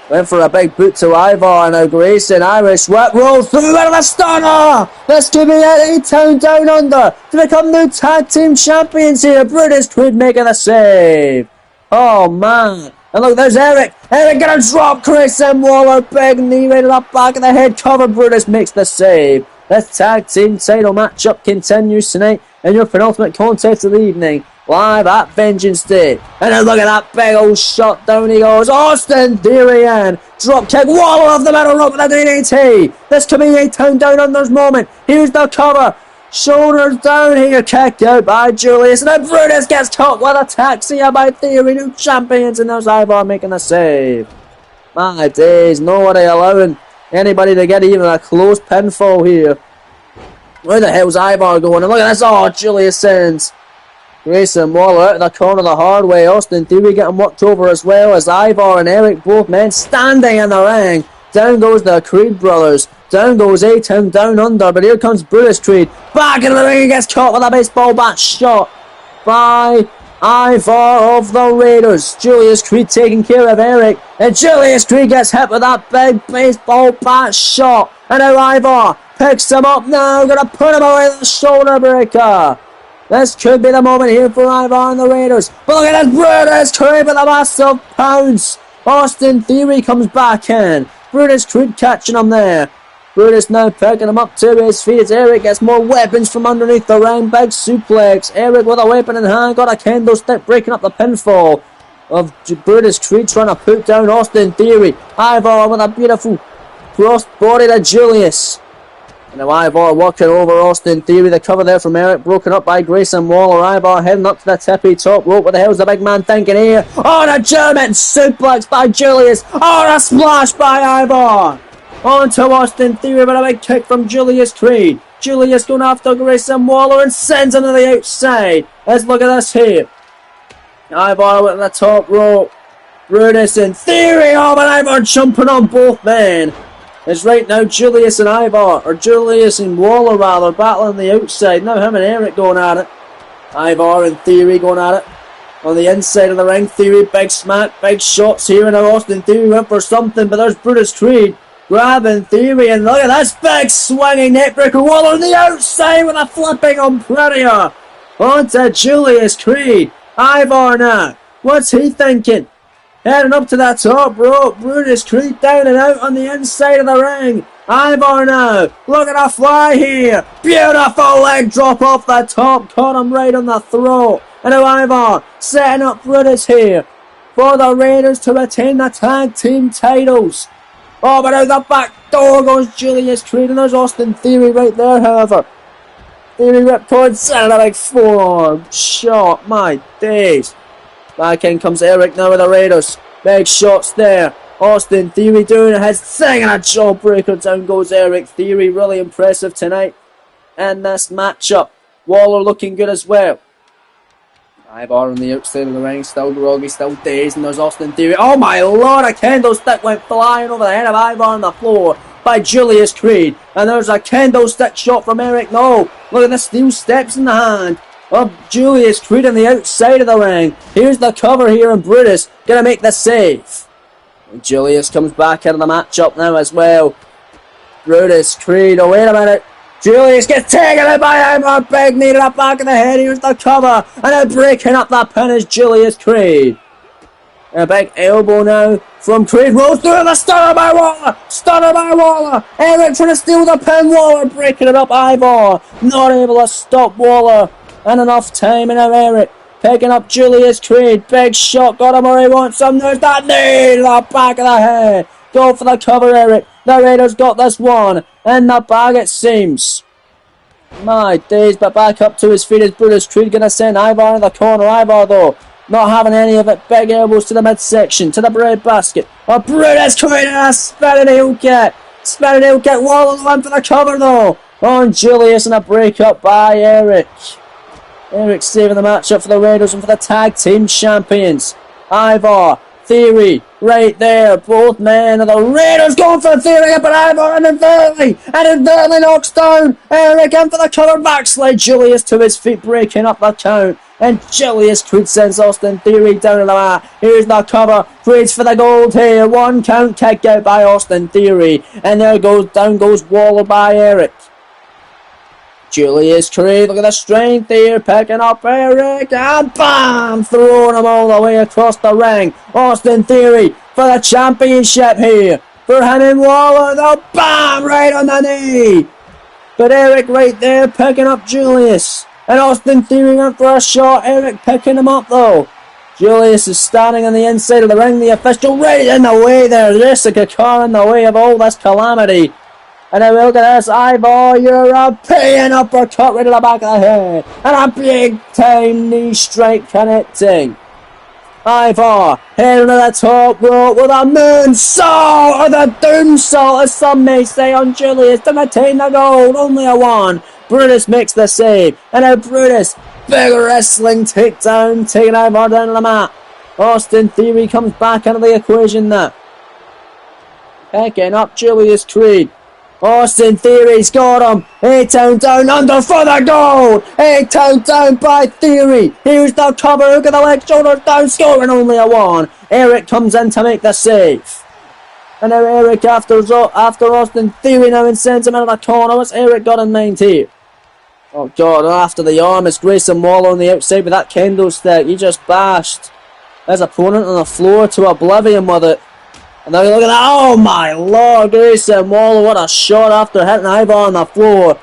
Went for a big boot to Ivar, and now Grayson, Irish whip, rolls through into the stunner! This could be A-Town Down Under to become new tag team champions here. Brutus Creed making the save. Oh man. And look, there's Eric. Eric gonna drop Grayson Waller. Big knee right in the back of the head cover. Brutus makes the save. This tag team title matchup continues tonight in your penultimate contest of the evening. Live at Vengeance Day. And then look at that big old shot. Down he goes. Austin Theory in. Drop kick. Waller off the middle rope with a DDT. This could be A-Town Down Under's moment. Here's the cover. Shoulders down here. Kicked out by Julius. And then Brutus gets caught with a taxi by Theory. New champions. And there's Ivar making the save. My days. Nobody allowing anybody to get even a close pinfall here. Where the hell's Ivar going? And look at this. Oh, Julius sends Grayson Waller out of the corner the hard way. Austin Theory getting worked over as well as Ivar and Eric, both men standing in the ring. Down goes the Creed brothers. Down goes A-Town Down Under. But here comes Brutus Creed. Back in the ring. He gets caught with a baseball bat shot by Ivar of the Raiders. Julius Creed taking care of Eric. And Julius Creed gets hit with that big baseball bat shot. And now Ivar picks him up now. Gonna put him away with the shoulder breaker. This could be the moment here for Ivar and the Raiders. But look at this, Brutus Creed with a massive pounce. Austin Theory comes back in. Brutus Creed catching him there. Brutus now picking him up to his feet. Eric gets more weapons from underneath the ring. Big suplex. Eric with a weapon in hand. Got a kendo stick breaking up the pinfall of Brutus Creed trying to put down Austin Theory. Ivar with a beautiful cross body to Julius. And now Ivar working over Austin Theory. The cover there from Eric broken up by Grayson Waller. Ivar heading up to the tippy top rope. What the hell's the big man thinking here? Oh, and a German suplex by Julius. Oh, and a splash by Ivar. On to Austin Theory with a big kick from Julius Creed. Julius going after Grayson Waller and sends him to the outside. Let's look at this here. Ivar with the top rope. Brutus and Theory. Oh, but Ivar jumping on both men. It's right now Julius and Ivar, or Julius and Waller rather, battling the outside. Now him and Eric going at it. Ivar and Theory going at it. On the inside of the ring, Theory, big smack, big shots here, and Austin Theory went for something, but there's Brutus Creed grabbing Theory, and look at this big swinging neckbreaker. Waller on the outside with a flipping umbrella. On to Julius Creed. Ivar now. What's he thinking? Heading up to that top rope. Brutus Creed down and out on the inside of the ring. Ivar now. Look at a fly here. Beautiful leg drop off the top. Caught him right on the throat. And now Ivar setting up Brutus here for the Raiders to retain the tag team titles. Oh, but out the back door goes Julius Creed, and there's Austin Theory right there, however. Theory ripcord, set a big forearm shot. My days. Back in comes Eric now with the Raiders. Big shots there. Austin Theory doing his thing, and a jawbreaker. Down goes Eric. Theory really impressive tonight in this matchup. Waller looking good as well. Ivar on the outside of the ring, still groggy, still dazed, and there's Austin Theory. Oh my lord, a kendo stick went flying over the head of Ivar on the floor by Julius Creed. And there's a kendo stick shot from Eric. No, look at the steel steps in the hand of Julius Creed on the outside of the ring. Here's the cover here, and Brutus gonna make the save. And Julius comes back into the matchup now as well. Brutus Creed, oh wait a minute. Julius gets taken out by Ivar. Big knee to the back of the head. Here's the cover. And then breaking up the pin is Julius Creed. And a big elbow now from Creed. Rolls through the stunner by Waller. Stunner by Waller. Eric trying to steal the pin. Waller breaking it up. Ivar not able to stop Waller. And enough time. And now Eric picking up Julius Creed. Big shot. Got him where he wants him. There's that knee to the back of the head. Go for the cover, Eric. The Raiders got this one in the bag, it seems. My days, but back up to his feet is Brutus Creed. Going to send Ivar in the corner. Ivar, though, not having any of it. Big elbows to the midsection, to the bread basket. Oh, Brutus Creed and a spinning heel kick. Spinning heel kick. Waller went for the cover, though. On Julius, and a break up by Eric. Eric saving the matchup for the Raiders and for the tag team champions. Ivar, Theory, right there. Both men of the Raiders going for Theory, but Ivar inadvertently knocks down Eric in for the cover. Backslide Julius to his feet, breaking up the count. And Julius Creed sends Austin Theory down to the mat. Here's the cover. Creed's for the gold here. 1 count kick out by Austin Theory. And there goes, down goes Waller by Eric. Julius Creed, look at the strength here, picking up Eric, and bam! Throwing him all the way across the ring. Austin Theory for the championship here. For him and Waller, the bam! Right on the knee. But Eric right there picking up Julius. And Austin Theory went for a shot. Eric picking him up though. Julius is standing on the inside of the ring. The official right in the way there. Jessica Carr in the way of all this calamity. And then look at this, Ivar, European uppercut right to the back of the head. And a big time knee strike connecting. Ivar heading to the top rope with a moonsault, or the doomsault as some may say, on Julius to retain the gold. Only a 1. Brutus makes the save. And now Brutus, big wrestling takedown, taking Ivar down to the mat. Austin Theory comes back into the equation now. Picking up Julius Creed. Austin Theory's got him. A-Town down under for the gold. A-Town down by Theory. Here's the cover. Look at the leg, shoulders down, scoring only a 1. Eric comes in to make the save. And now Eric after Austin Theory now and sends him into the corner. What's Eric got in mind here? Oh God, after the arm is Grayson Waller on the outside with that kendo stick. He just bashed his opponent on the floor to oblivion with it. And now look at that. Oh my lord, Grayson Waller, what a shot after hitting Ivar on the floor.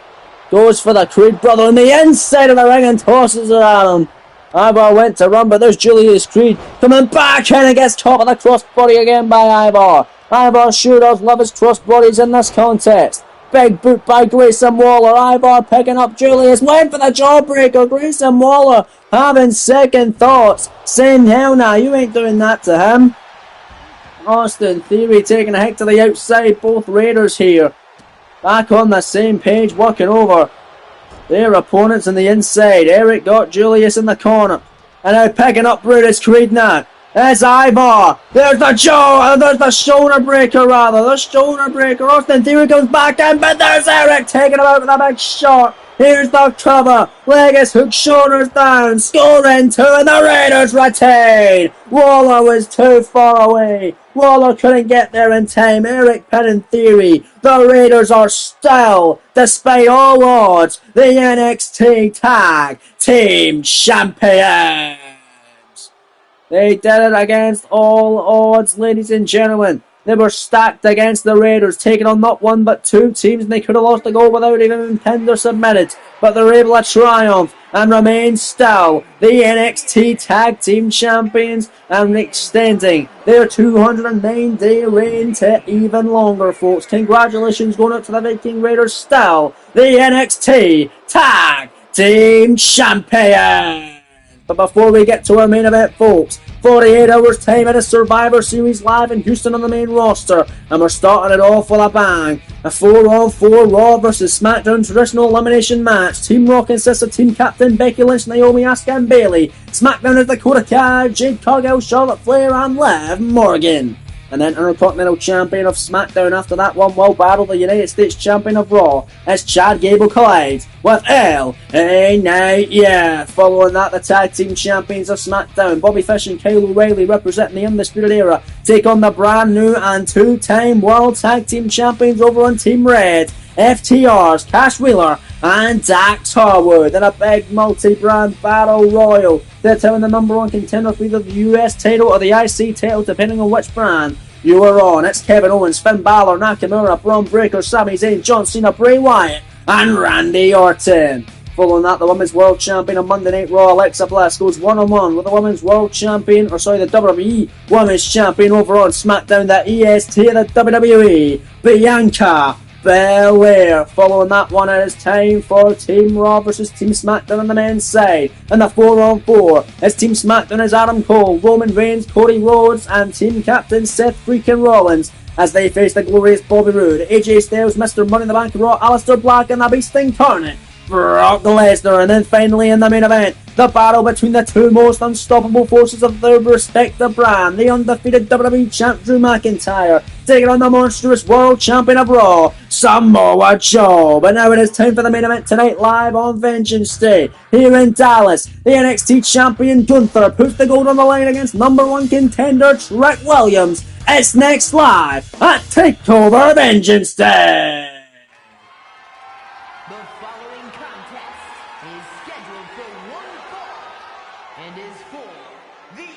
Goes for the Creed brother on the inside of the ring and tosses it at him. Ivar went to run, but there's Julius Creed coming back in and gets caught with a crossbody again by Ivar. Ivar sure does love his crossbodies in this contest. Big boot by Grayson Waller. Ivar picking up Julius. Went for the jawbreaker. Grayson Waller having second thoughts. Saying, hell nah, you ain't doing that to him. Austin Theory taking a hit to the outside. Both Raiders here back on the same page, working over their opponents on the inside. Eric got Julius in the corner. And now picking up Brutus Creed now. There's Ivar. There's the shoulder breaker rather. The shoulder breaker. Austin Theory comes back in, but there's Eric taking him out with a big shot. Here's the cover. Legas hook shoulders down. Scoring 2 and the Raiders retain. Waller was too far away. Waller couldn't get there in time. Eric pinning Theory. The Raiders are still, despite all odds, the NXT Tag Team Champions. They did it against all odds, ladies and gentlemen. They were stacked against the Raiders, taking on not one but 2 teams, and they could have lost the goal without even being pinned or submitted. But they're able to triumph and remain still the NXT Tag Team Champions and extending their 209-day reign to even longer, folks. Congratulations going out to the Viking Raiders, still the NXT Tag Team Champions. But before we get to our main event, folks, 48 hours time at a Survivor Series live in Houston on the main roster, and we're starting it off with a bang. A 4-on-4 Raw vs SmackDown traditional elimination match. Team Raw consists of Team Captain Becky Lynch, Naomi, Asuka and Bayley. SmackDown is Dakota Kai, Jade Cargill, Charlotte Flair and Liv Morgan. And then Intercontinental Champion of SmackDown after that one will battle the United States Champion of Raw as Chad Gable collides with LA Knight. Yeah, following that, the Tag Team Champions of SmackDown, Bobby Fish and Kyle O'Reilly, representing the Undisputed Era, take on the brand new and 2-time World Tag Team Champions over on Team Red, FTRs, Cash Wheeler and Dax Harwood in a big multi-brand battle royal, determining the number 1 contender for either the US title or the IC title, depending on which brand you are on. It's Kevin Owens, Finn Balor, Nakamura, Braun Breaker, Sami Zayn, John Cena, Bray Wyatt and Randy Orton. Following that, the Women's World Champion on Monday Night Raw, Alexa Bliss, goes one-on-one with the Women's World Champion, the WWE Women's Champion over on SmackDown, the EST of the WWE, Bianca Belair. Following that one, it is time for Team Raw versus Team SmackDown on the men's side. And the 4-on-4 is Team SmackDown as Adam Cole, Roman Reigns, Cody Rhodes, and Team Captain Seth freaking Rollins as they face the glorious Bobby Roode, AJ Styles, Mr. Money in the Bank Raw, Aleister Black, and the Beast Incarnate, Brock Lesnar. And then finally in the main event, the battle between the 2 most unstoppable forces of their respective brand, the undefeated WWE Champ Drew McIntyre taking on the monstrous World Champion of Raw, Samoa Joe. But now it is time for the main event tonight, live on Vengeance Day here in Dallas. The NXT Champion Gunther puts the gold on the line against number 1 contender Trick Williams. It's next live at Takeover Vengeance Day. The following contest is scheduled for one fall and is for the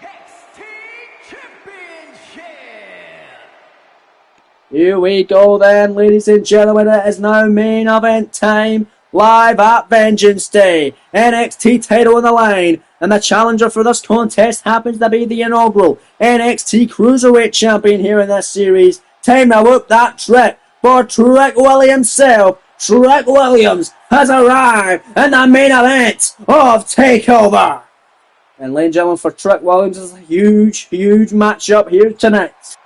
NXT Championship. Here we go then, ladies and gentlemen. It is now main event time, live at Vengeance Day. NXT title on the line, and the challenger for this contest happens to be the inaugural NXT Cruiserweight Champion here in this series. Time to whoop that trick for Trick Williams himself. Trick Williams has arrived in the main event of Takeover. And ladies and gentlemen, for Trick Williams, is a huge matchup here tonight.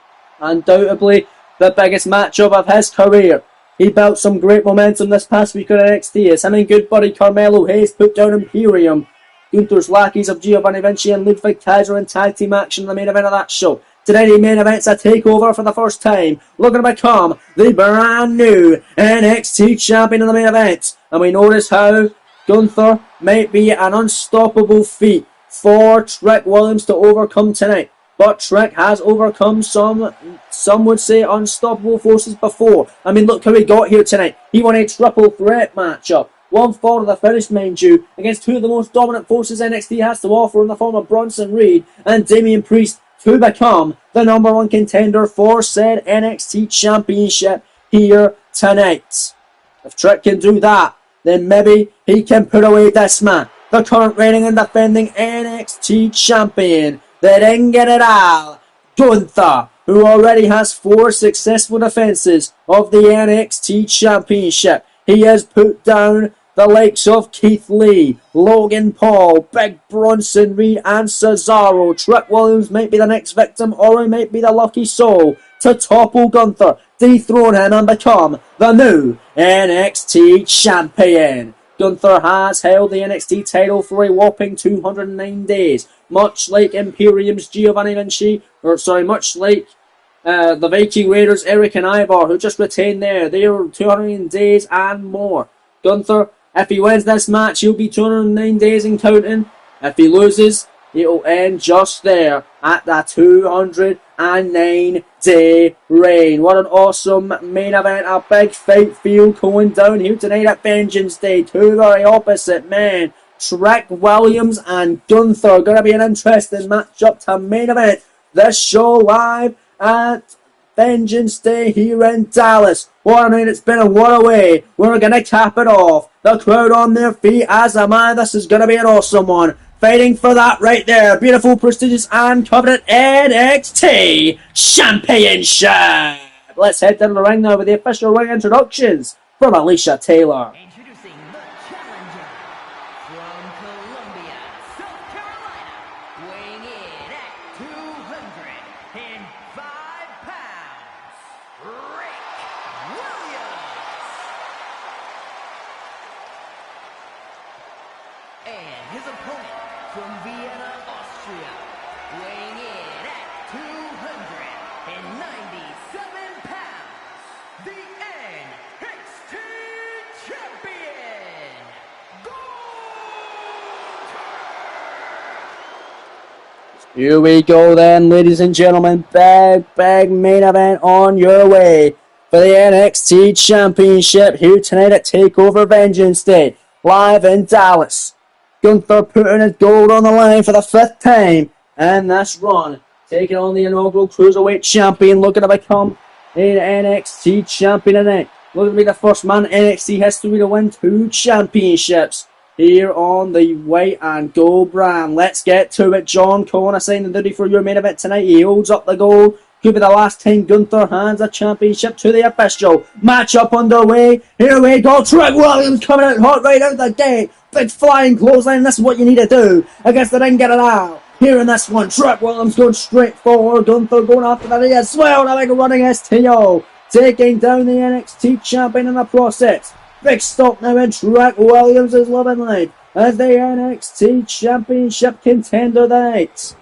Undoubtedly the biggest matchup of his career. He built some great momentum this past week on NXT as him and good buddy Carmelo Hayes put down Imperium. Gunther's lackeys of Giovanni Vinci and Ludwig Kaiser in tag team action in the main event of that show. Today the main event's a takeover for the first time, looking to become the brand new NXT champion in the main event. And we notice how Gunther might be an unstoppable feat for Trick Williams to overcome tonight. But Trick has overcome some would say unstoppable forces before. I mean, look how he got here tonight. He won a triple threat matchup. 1-4 to the finish, mind you, against 2 of the most dominant forces NXT has to offer in the form of Bronson Reed and Damian Priest to become the number 1 contender for said NXT championship here tonight. If Trick can do that, then maybe he can put away this man, the current reigning and defending NXT champion, the Ring General, Gunther, who already has 4 successful defenses of the NXT championship. He has put down the likes of Keith Lee, Logan Paul, Big Bronson Reed and Cesaro. Trick Williams might be the next victim, or he might be the lucky soul to topple Gunther, dethrone him and become the new NXT champion. Gunther has held the NXT title for a whopping 209 days. Much like Imperium's Giovanni Vinci, much like the Viking Raiders, Eric and Ivar, who just retained there. They are 209 days and more. Gunther, if he wins this match, he'll be 209 days and counting. If he loses, it'll end just there at the 209-day reign. What an awesome main event. A big fight field going down here tonight at Vengeance Day. Two very opposite men. Trick Williams and Gunther. Going to be an interesting matchup to main event this show live at Vengeance Day here in Dallas. What a night it's been and what a way. We're going to cap it off. The crowd on their feet as a man. This is going to be an awesome one. Fighting for that right there. Beautiful, prestigious, and coveted NXT Championship. Let's head down to the ring now with the official ring introductions from Alicia Taylor. Introducing the challenger from Columbia, South Carolina, weighing in at 205 pounds, Rick Williams. And his opponent from Vienna, Austria, weighing in at 297 pounds, the NXT Champion, Gunther. Here we go then, ladies and gentlemen. Big main event on your way for the NXT Championship here tonight at Takeover Vengeance Day, live in Dallas. Gunther putting his gold on the line for the 5th time in this run, taking on the inaugural Cruiserweight Champion, looking to become an NXT Champion tonight. Looking to be the first man in NXT history to win 2 championships here on the white and gold brand. Let's get to it. John Cone assigned the duty for your main event tonight. He holds up the gold. Could be the last time Gunther hands a championship to the official. Matchup underway. Here we go. Trick Williams coming out hot right out the gate. Big flying clothesline. This is what you need to do against the ring. Get it out. Here in this one, Trick Williams going straight forward. Gunther going after the knee as well. A big running STO. Taking down the NXT champion in the process. Big stop now in Trick Williams is loving life as the NXT championship contender tonight.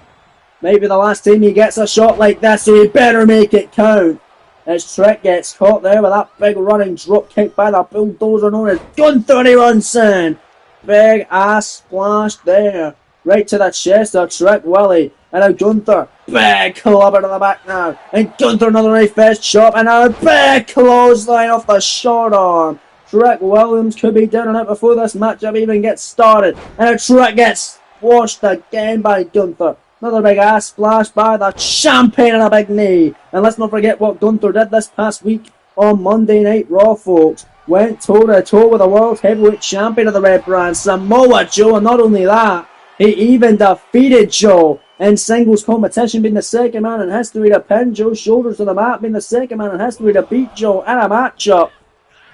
Maybe the last time he gets a shot like this, so he better make it count. As Trick gets caught there with that big running drop kick by the bulldozer known as Gunther. He runs in. Big ass splash there. Right to the chest of Trick Willie. And now Gunther. Big clubber to the back now. And Gunther another knife fist chop. And now a big clothesline off the short arm. Trick Williams could be down and out before this matchup even gets started. And now Trick gets washed again by Gunther. Another big ass splash by the champion and a big knee. And let's not forget what Gunther did this past week on Monday Night Raw, folks. Went toe-to-toe with the World Heavyweight Champion of the Red Brand, Samoa Joe. And not only that, he even defeated Joe in singles competition, being the second man in history to pin Joe's shoulders to the mat, being the second man in history to beat Joe in a matchup.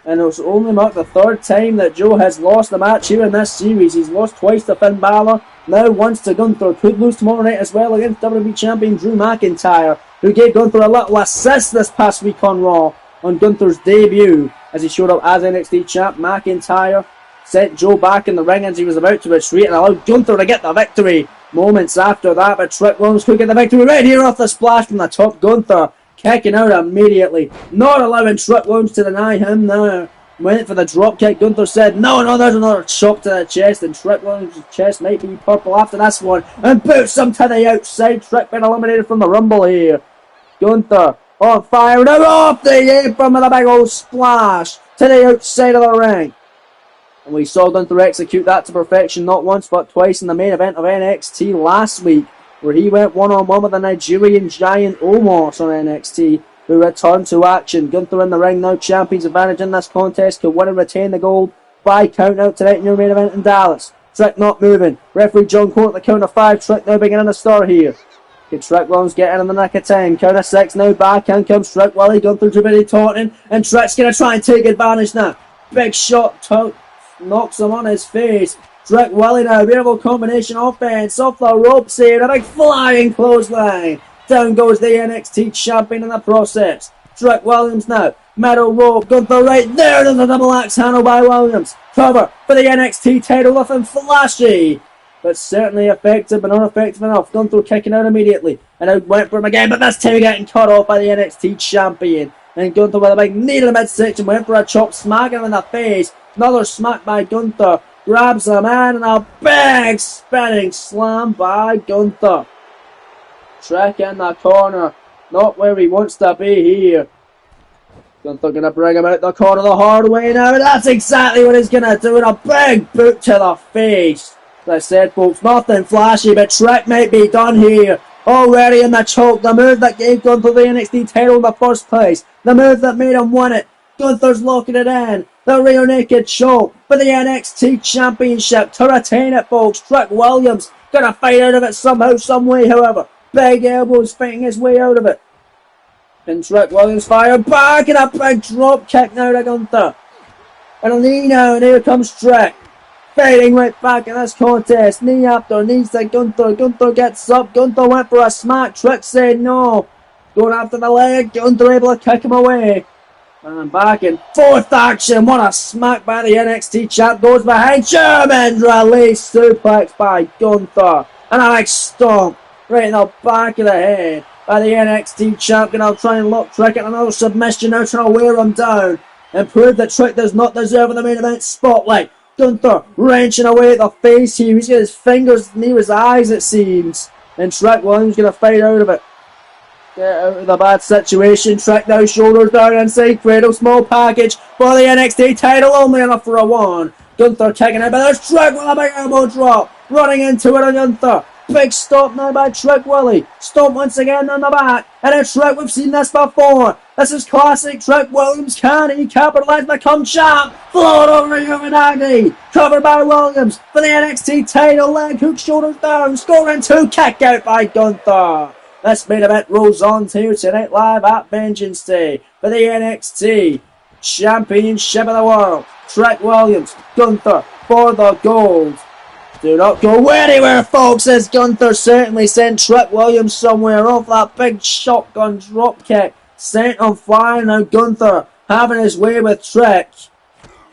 And it's only marked the 3rd time that Joe has lost a match here in this series. He's lost twice to Finn Balor, now once to Gunther. Could lose tomorrow night as well against WWE Champion Drew McIntyre, who gave Gunther a little assist this past week on Raw on Gunther's debut as he showed up as NXT champ. McIntyre sent Joe back in the ring as he was about to retreat and allowed Gunther to get the victory moments after that. But Trick Williams could get the victory right here off the splash from the top. Gunther kicking out immediately, not allowing Trick Williams to deny him now. Went for the drop kick. Gunther said, no, there's another chop to the chest, and Trick Williams' chest might be purple after this one. And boots him to the outside. Trick been eliminated from the Rumble here. Gunther on fire, now off the apron with a big old splash to the outside of the ring. And we saw Gunther execute that to perfection, not once but twice in the main event of NXT last week, where he went one-on-one with the Nigerian giant Omos on NXT, who returned to action. Gunther in the ring now, champion's advantage in this contest, could win and retain the gold by count out tonight in your main event in Dallas. Trick not moving. Referee John Cole at the count of 5. Trick now beginning to start here. Can Trick Williams get in the nick of time? Count of 6 now, back in comes Trick Willie. Gunther too busy taunting, and Trick's going to try and take advantage now. Big shot, knocks him on his face. Trick Willie now, beautiful combination offense off the ropes here, a big flying clothesline. Down goes the NXT champion in the process. Trick Williams now. Metal rope. Gunther right there. There's a double axe handle by Williams. Cover for the NXT title. Nothing flashy, but certainly effective, but not effective enough. Gunther kicking out immediately. And out went for him again, but this time getting cut off by the NXT champion. And Gunther with a big knee to the midsection. Went for a chop, smacking him in the face. Another smack by Gunther. Grabs him in, and a big spinning slam by Gunther. Trick in the corner. Not where he wants to be here. Gunther going to bring him out the corner the hard way now. That's exactly what he's going to do. And a big boot to the face. As I said, folks, nothing flashy, but Trick might be done here. Already in the choke. The move that gave Gunther the NXT title in the first place. The move that made him win it. Gunther's locking it in. The rear naked choke for the NXT Championship to retain it, folks. Trick Williams going to fight out of it somehow, some way, however. Big elbows fighting his way out of it. And Trick Williams fired back and a big drop kick now to Gunther. And a knee now, and here comes Trick. Fighting right back in this contest. Knee after knee to Gunther. Gunther gets up. Gunther went for a smack. Trick said no. Going after the leg. Gunther able to kick him away. And back in fourth action. What a smack by the NXT champ. Goes behind. German release suplex by Gunther. And a big stomp right in the back of the head by the NXT champion. I'll try and lock Trick at another submission now, trying to wear him down and prove that Trick does not deserve the main event spotlight. Gunther wrenching away at the face here. He's got his fingers near his eyes, it seems. And Trick Williams going to fight out of it. Get out of the bad situation. Trick now shoulders down inside cradle. Small package for the NXT title. Only enough for a one. Gunther kicking it, but there's Trick with a big elbow drop. Running into it on Gunther. Big stomp now by Trick Willie. Stomp once again on the back. And a Trick, we've seen this before. This is classic Trick Williams. Can he capitalise, become champ? Float over Uranagi. Covered by Williams for the NXT title. Leg hook, shoulders down. Scoring two. Kick out by Gunther. This main event rolls on here tonight live at Vengeance Day for the NXT Championship of the World. Trick Williams, Gunther for the gold. Do not go anywhere, folks, as Gunther certainly sent Trick Williams somewhere off that big shotgun drop kick. Sent him flying. Now Gunther having his way with Trick.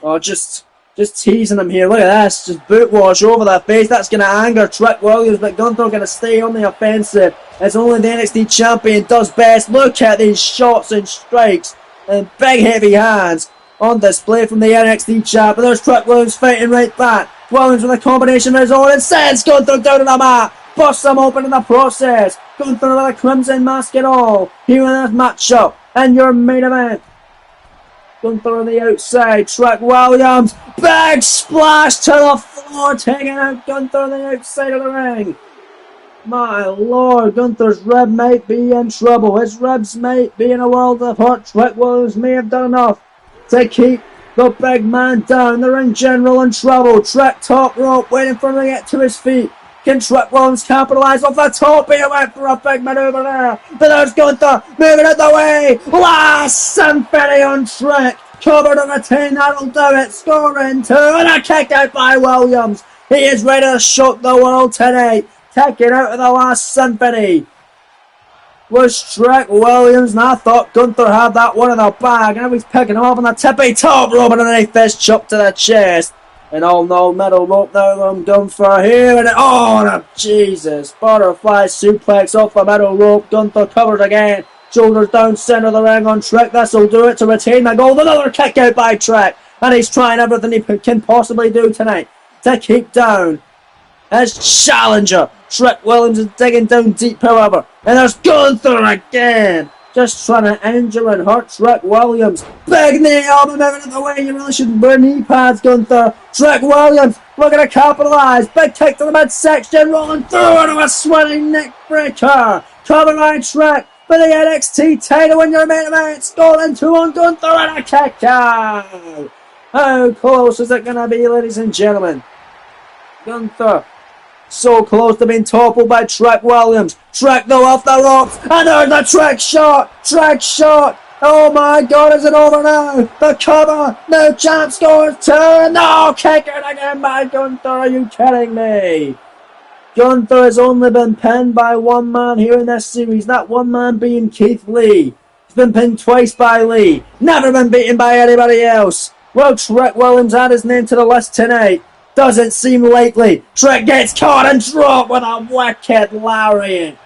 Oh, just teasing him here. Look at this. Just boot wash over the face. That's going to anger Trick Williams, but Gunther going to stay on the offensive. It's only the NXT champion does best. Look at these shots and strikes and big heavy hands on display from the NXT champ. And there's Trick Williams fighting right back. Williams with a combination of his own and sends Gunther down to the mat. Busts him open in the process. Gunther with a crimson mask and all. Here in this matchup and your main event. Gunther on the outside. Trick Williams. Big splash to the floor. Taking out Gunther on the outside of the ring. My lord, Gunther's rib might be in trouble. His ribs might be in a world of hurt. Trick Williams may have done enough to keep the big man down. The ring general in trouble. Trick top rope, waiting for him to get to his feet. Can Trick Williams capitalise off the top? He went for a big manoeuvre there. But there's Gunther moving out the way. Last Symphony on Trick. Covered on a 10, that'll do it. Scoring two and a kick out by Williams. He is ready to shock the world tonight. Taking out of the Last Symphony was Trick Williams, and I thought Gunther had that one in the bag. Now he's picking him up on the tippy top rope and a nice fist chop to the chest. And all no middle rope now I'm done for here. And Jesus. Butterfly suplex off the middle rope. Gunther covered again. Shoulders down, center of the ring on Trick. This'll do it to retain the gold. Another kick out by Trick. And he's trying everything he can possibly do tonight to keep down his challenger. Trick Williams is digging down deep, however. And there's Gunther again. Just trying to injure and hurt Trick Williams. Big knee elbow moving out of the way. You really shouldn't wear knee pads, Gunther. Trick Williams looking to capitalise. Big kick to the midsection. Rolling through into a swelling neck breaker. Covered by Trick for the NXT title in your main event. Scoring two on Gunther and a kick out. How close is it going to be, ladies and gentlemen? Gunther so close to being toppled by Trick Williams. Trick though off the ropes. And there's the Trick shot. Trick shot. Oh my god, is it over now? The cover. No champ scores two. No, kick it again by Gunther. Are you kidding me? Gunther has only been pinned by one man here in this series. That one man being Keith Lee. been pinned twice by Lee. Never been beaten by anybody else. Well, Trick Williams add his name to the list tonight. Doesn't seem likely. Trick gets caught and dropped with a wicked lariat.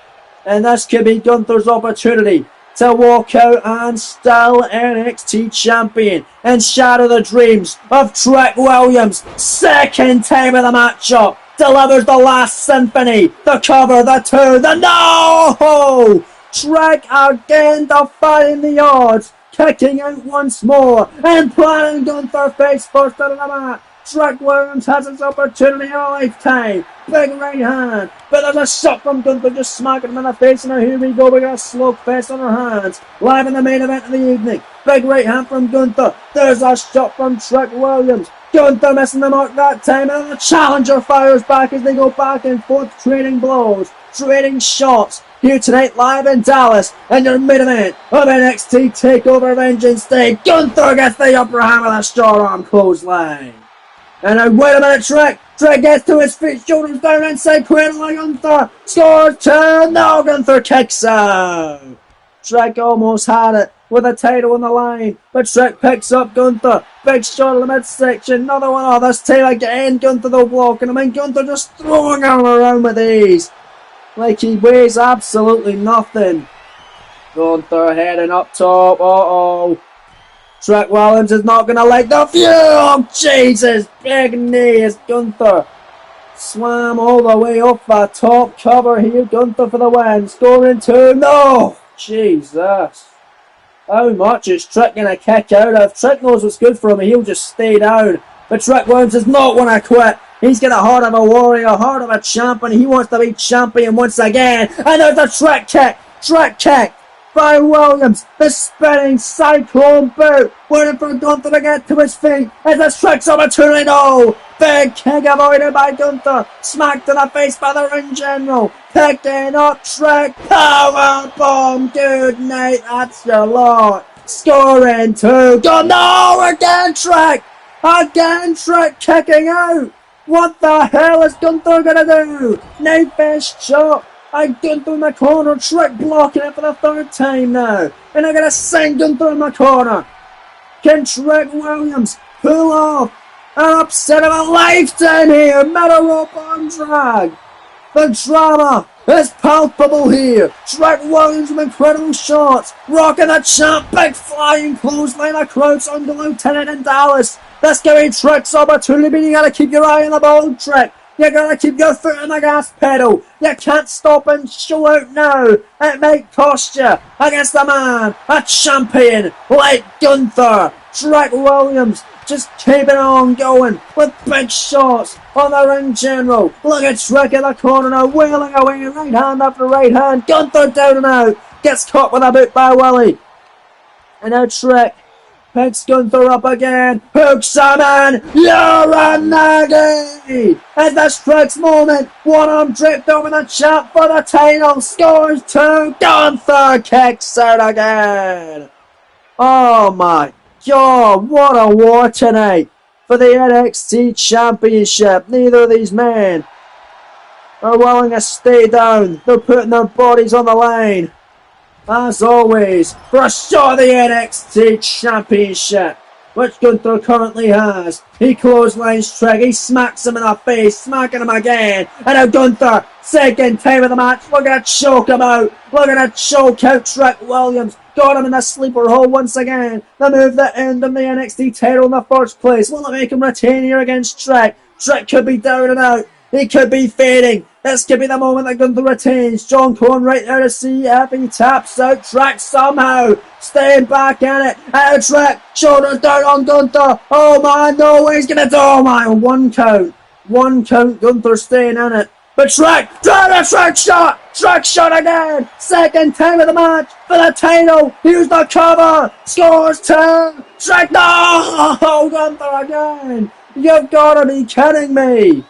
And this could be Gunther's opportunity to walk out and still NXT champion and shatter the dreams of Trick Williams. Second time of the matchup. Delivers the last symphony. The cover, the two, the no! Trick again defying the odds. Kicking out once more and planting Gunther face first out of the mat. Trick Williams has his opportunity of a lifetime. Big right hand. But there's a shot from Gunther just smacking him in the face. And now here we go. We got a slow fest on our hands. Live in the main event of the evening. Big right hand from Gunther. There's a shot from Trick Williams. Gunther missing the mark that time. And the challenger fires back as they go back and forth trading blows. Trading shots. Here tonight live in Dallas. And your main event of NXT Takeover Vengeance Day. Gunther gets the upper hand with a strong arm clothesline. And now, wait a minute, Trick. Trick gets to his feet, shoulders down inside, cradle like Gunther. Scores two. No, Gunther kicks out. Trick almost had it with a title on the line. But Trick picks up Gunther. Big shot in the midsection. Another one. Oh, this time again, Gunther though blocking him. And Gunther just throwing him around with ease. Like he weighs absolutely nothing. Gunther heading up top. Uh-oh. Trick Williams is not going to like the view. Oh, Jesus. Big knee as Gunther swam all the way off the top cover here. Gunther for the win. Scoring two. No. Jesus. How much is Trick going to kick out of? Trick knows what's good for him. He'll just stay down. But Trick Williams is not going to quit. He's got a heart of a warrior, a heart of a champion. He wants to be champion once again. And there's a Trick kick. Trick kick by Williams, the spinning cyclone boot, waiting for Gunther to get to his feet as the Trick's opportunity. No! Big kick avoided by Gunther, smacked in the face by the ring general, picking up Trick, power bomb, good night, that's your lot. Scoring two, go, no, again Trick kicking out. What the hell is Gunther gonna do? Knife fist chop. Gunther in the corner, Trick blocking it for the third time now. And I'm going to send Gunther in the corner. Can Trick Williams pull off an upset of a lifetime here? Middle rope arm drag. The drama is palpable here. Trick Williams with incredible shots. Rocking the champ, big flying clothesline across on the Lieutenant in Dallas. This could be Trick's opportunity, but you got to keep your eye on the ball, Trick. You gotta keep your foot on the gas pedal. You can't stop and show out now. It might cost you against a man, a champion like Gunther. Trick Williams just keeping on going with big shots on the ring general. Look at Trick in the corner now, wailing away right hand after right hand. Gunther down and out. Gets caught with a boot by Willie. And now Trick picks Gunther up again. Hooks him in. Uranagi! As this Trick's moment. One arm draped over the champ for the title. Scores two. Gunther kicks out again. Oh my God. What a war tonight for the NXT Championship. Neither of these men are willing to stay down. They're putting their bodies on the line. As always, for a shot of the NXT Championship, which Gunther currently has. He clotheslines Trick, he smacks him in the face, smacking him again. And now Gunther, second time of the match, looking to choke him out. Looking to choke out Trick Williams. Got him in the sleeper hole once again. The move that ended him the NXT title in the first place. Will it make him retain here against Trick? Trick could be down and out. He could be fading. This could be the moment that Gunther retains. John Corn right there to see if he taps out Trick somehow. Staying back in it. Out of Trick. Shoulders down on Gunther. Oh man, no way he's going to do. Oh man, one count. One count. Gunther staying in it. But Trick, drive a Trick shot. Trick shot again. Second time of the match for the title. Here's the cover. Scores two. Trick, no. Gunther again. You've got to be kidding me.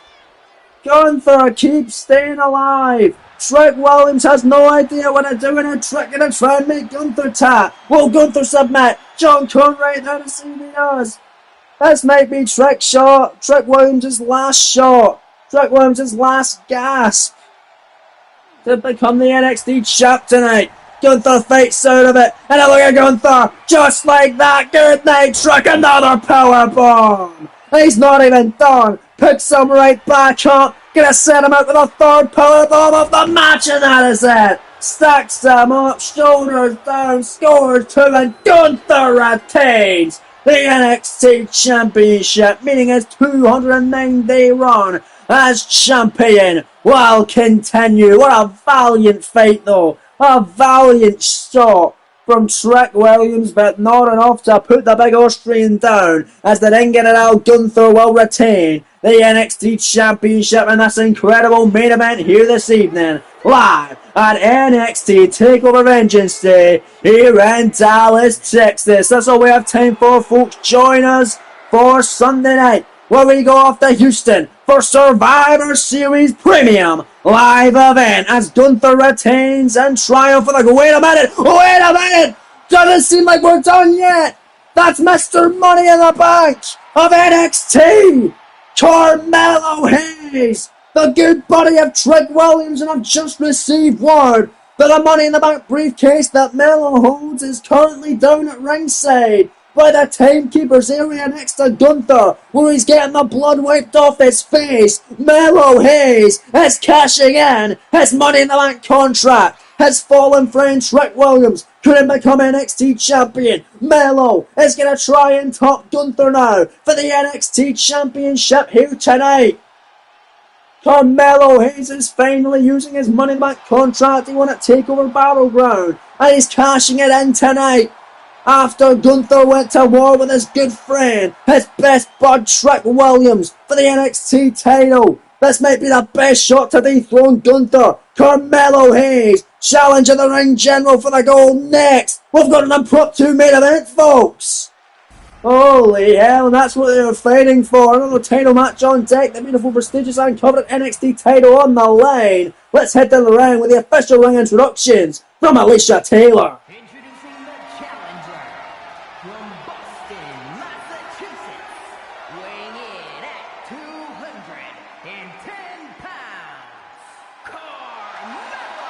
Gunther keeps staying alive. Trick Williams has no idea what to do, and Trick gonna try and make Gunther tap. Will Gunther submit? John Corn right there to see if he does. This might be Trick Williams' last shot. Trick Williams' last gasp to become the NXT champ tonight. Gunther fights out of it, and a look at Gunther, just like that, good night, struck another powerbomb. He's not even done, picks him right back up, gonna set him out with a third powerbomb of the match, and that is it. Stacks them up, shoulders down, scores 2, and Gunther retains the NXT Championship, meaning his 209-day run as champion will continue. What a valiant fight though. A valiant shot from Trick Williams, but not enough to put the big Austrian down, as the Ring General Gunther will retain the NXT Championship in this incredible main event here this evening, live at NXT Takeover Vengeance Day here in Dallas, Texas. That's all we have time for, folks. Join us for Sunday night, where we go off to Houston for Survivor Series Premium live event as Gunther retains and triumph for the... Wait a minute! Doesn't seem like we're done yet! That's Mr. Money in the Bank of NXT! Carmelo Hayes, the good buddy of Trick Williams, and I've just received word that the Money in the Bank briefcase that Melo holds is currently down at ringside by the timekeeper's area next to Gunther, where he's getting the blood wiped off his face. Melo Hayes is cashing in his Money in the Bank contract. His fallen friend Trick Williams couldn't become NXT champion. Melo is going to try and top Gunther now for the NXT championship here tonight. Carmelo Hayes is finally using his Money in the Bank contract he won at TakeOver Battleground, and he's cashing it in tonight after Gunther went to war with his good friend, his best bud Trick Williams, for the NXT title. This might be the best shot to dethrone Gunther. Carmelo Hayes challenging the Ring General for the gold next. We've got an impromptu main event, folks. Holy hell, that's what they were fighting for. Another title match on deck. The beautiful, prestigious, and coveted NXT title on the line. Let's head to the ring with the official ring introductions from Alicia Taylor. Introducing the challenger from Boston, Massachusetts, weighing in at 210 pounds, Carmelo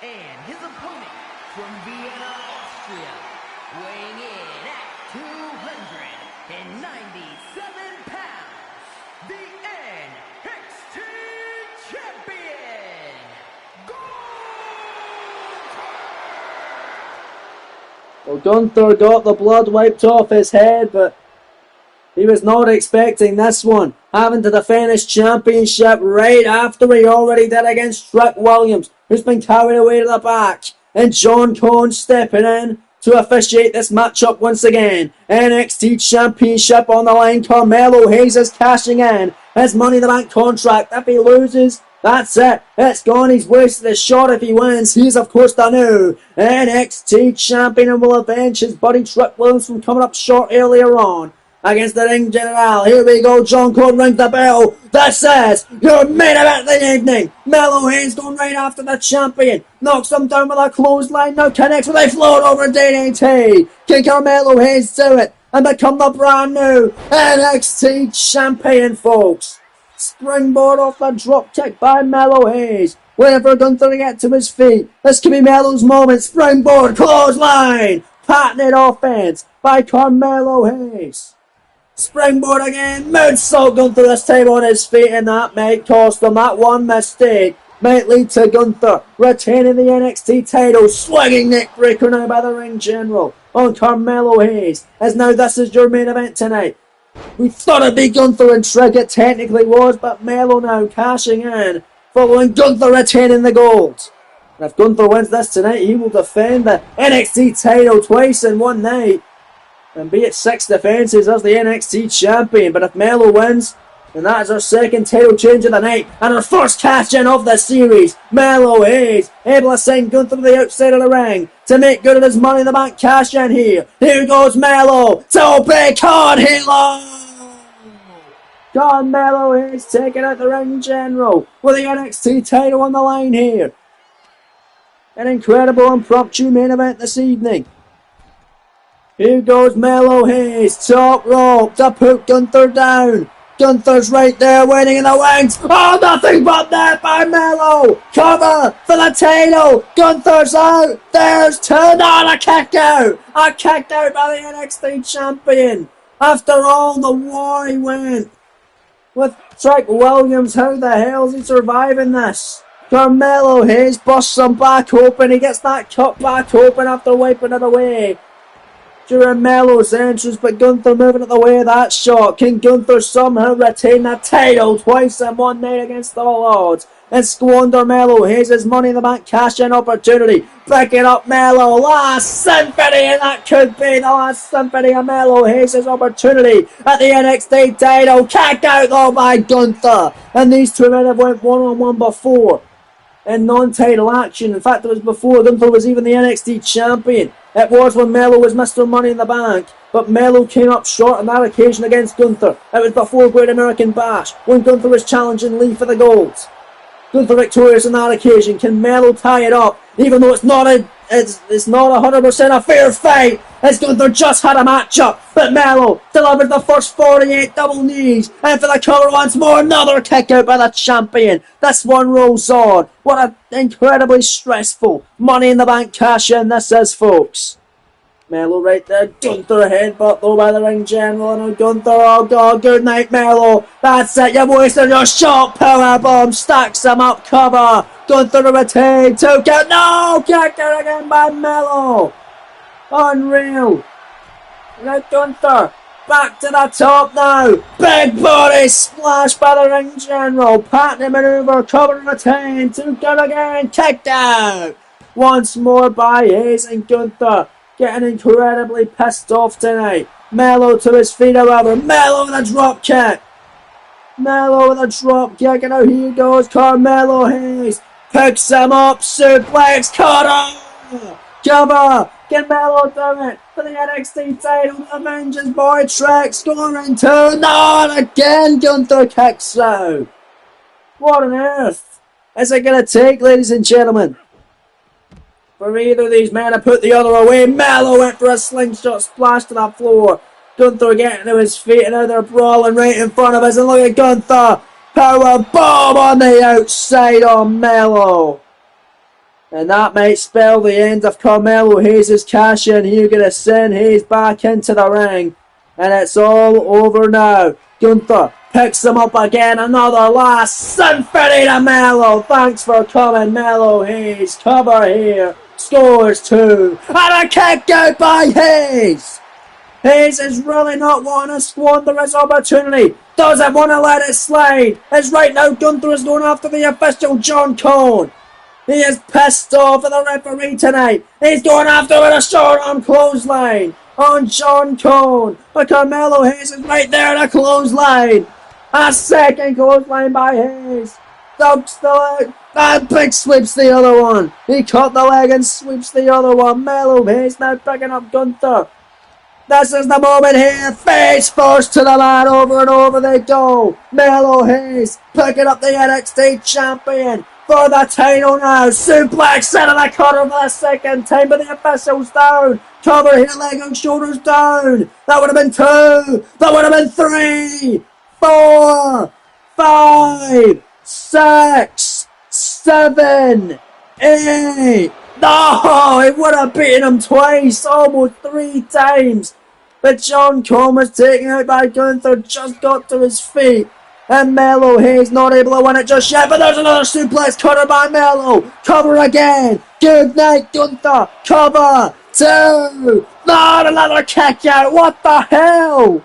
Hayes. And his opponent from Vienna, Austria, weighing in at 297 pounds, the NXT Champion, Gunther! Well, Gunther got the blood wiped off his head, but he was not expecting this one, having to defend his championship right after he already did against Trick Williams, who's been carried away to the back, and John Cone stepping in to officiate this matchup once again. NXT Championship on the line. Carmelo Hayes is cashing in his Money in the Bank contract. If he loses, that's it. It's gone. He's wasted his shot. If he wins, he's of course the new NXT Champion and will avenge his buddy Trick Williams from coming up short earlier on against the Ring General. Here we go. John Cone rings the bell. That says your main event of the evening. Melo Hayes going right after the champion. Knocks him down with a clothesline. Now connects with a float over DDT. Can Carmelo Hayes do it and become the brand new NXT champion, folks? Springboard off the drop kick by Melo Hayes. Waiting for Gunther to get to his feet. This could be Melo's moment. Springboard clothesline. Patented offense by Carmelo Hayes. Springboard again, moonsault Gunther this time on his feet, and that might cost him. That one mistake might lead to Gunther retaining the NXT title. Swinging neckbreaker now by the Ring General on Carmelo Hayes, as now this is your main event tonight. We thought it'd be Gunther and Trick, it technically was, but Melo now cashing in, following Gunther retaining the gold. And if Gunther wins this tonight, he will defend the NXT title twice in one night, and be it 6 defences as the NXT champion. But if Melo wins, then that is our second title change of the night and our first cash in of the series. Melo Hayes able to send Gunther to the outside of the ring to make good of his Money in the Bank cash in here. Here goes Melo to big on Halo. Carmelo Hayes taking out the Ring General with the NXT title on the line here. An incredible impromptu main event this evening. Here goes Melo Hayes, top rope to put Gunther down. Gunther's right there waiting in the wings. Oh, nothing but that by Melo. Cover for the title. Gunther's out. There's two. Not a kick out. A kick out by the NXT champion. After all the war he went with Trick Williams. How the hell is he surviving this? Carmelo Hayes busts him back open. He gets that cut back open after wiping it away during Melo's entrance, but Gunther moving out the way of that shot. Can Gunther somehow retain the title twice in one night against all odds and squander Melo Hayes' Money in the Bank cash-in opportunity? Picking up Melo, last symphony, and that could be the last symphony of Melo Hayes' opportunity at the NXT title. Kicked out though by Gunther, and these two men have went one-on-one before in non-title action. In fact, it was before Gunther was even the NXT champion. It was when Melo was Mr. Money in the Bank, but Melo came up short on that occasion against Gunther. It was before Great American Bash, when Gunther was challenging Lee for the gold. Gunther victorious on that occasion. Can Melo tie it up? Even though it's not 100% a fair fight, as Gunther just had a matchup, but Melo delivers the first 48 double knees, and for the cover once more, another kick out by the champion. This one rolls on. What an incredibly stressful Money in the Bank cash-in this is, folks. Melo right there, Gunther headbutt though by the ring general, and Gunther, oh god, good night Melo, that's it, you've wasted your shot, powerbomb, stacks him up, cover, Gunther to retain, 2 count, no, kicked out again by Melo, unreal, now Gunther, back to the top now, big body splash by the ring general, patented maneuver, cover to retain, 2 count again, kicked out, once more by Hayes and Gunther. Getting incredibly pissed off tonight. Melo to his feet, however. Melo with a drop kick. Melo with a drop kick, and now here goes Carmelo Hayes. Picks him up, suplex, cutter. Cover. Can Melo do it for the NXT title? Avengers boy Trick scoring 2. Not again. Gunther kicks out. What on earth is it going to take, ladies and gentlemen, for either of these men to put the other away? Melo went for a slingshot splash to the floor. Gunther getting to his feet, and now they're brawling right in front of us. And look at Gunther. Power bomb on the outside on Melo. And that might spell the end of Carmelo Hayes' cash-in. Here gonna send Hayes back into the ring. And it's all over now. Gunther picks him up again. Another last symphony to Melo. Thanks for coming, Melo Hayes. Cover here. Scores 2. And a kick out by Hayes. Hayes is really not wanting to squander his opportunity. Doesn't want to let it slide. As right now Gunther is going after the official John Cone. He is pissed off at the referee tonight. He's going after with a short arm clothesline on John Cone. But Carmelo Hayes is right there at a clothesline. A second clothesline by Hayes. Dumps the leg. And big sweeps the other one. He caught the leg and sweeps the other one. Melo Hayes now picking up Gunther. This is the moment here. Face first to the mat. Over and over they go. Melo Hayes picking up the NXT champion for the title now. Suplex into the cutter for the second time, but the official's down. Cover here, leg and shoulders down. That would have been 2. That would have been 3, 4, 5, 6, 7, 8. No, it would have beaten him twice, almost 3 times. But John Cone was taken out by Gunther, just got to his feet. And Melo Hayes not able to win it just yet, but there's another suplex cutter by Melo. Cover again. Good night, Gunther. Cover. 2. Not another kick out. What the hell?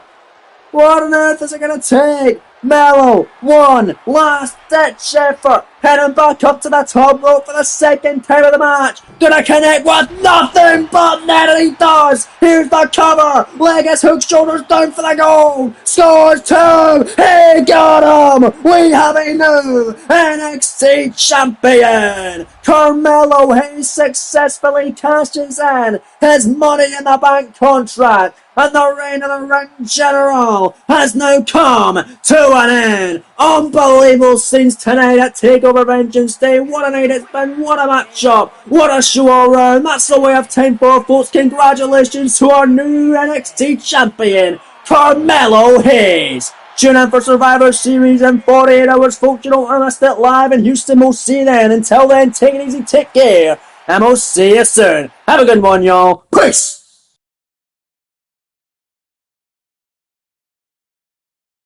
What on earth is it going to take? Melo, 1 last ditch effort, heading back up to the top rope for the second time of the match. Gonna connect with nothing but net, and he does. Here's the cover, leg is hooked, shoulders down for the goal. Scores 2. He got him. We have a new NXT champion. Carmelo Hayes successfully cashes in his Money in the Bank contract, and the reign of the ring general has now come to an end. Unbelievable scenes tonight at Takeover Vengeance Day. What a night it's been, what a matchup, what a show all round. That's the way of time for folks. Congratulations to our new NXT champion, Carmelo Hayes. Tune in for Survivor Series in 48 hours, folks. You don't want to miss it live in Houston. We'll see you then. Until then, take it easy, take care, and we'll see you soon. Have a good one, y'all. Peace!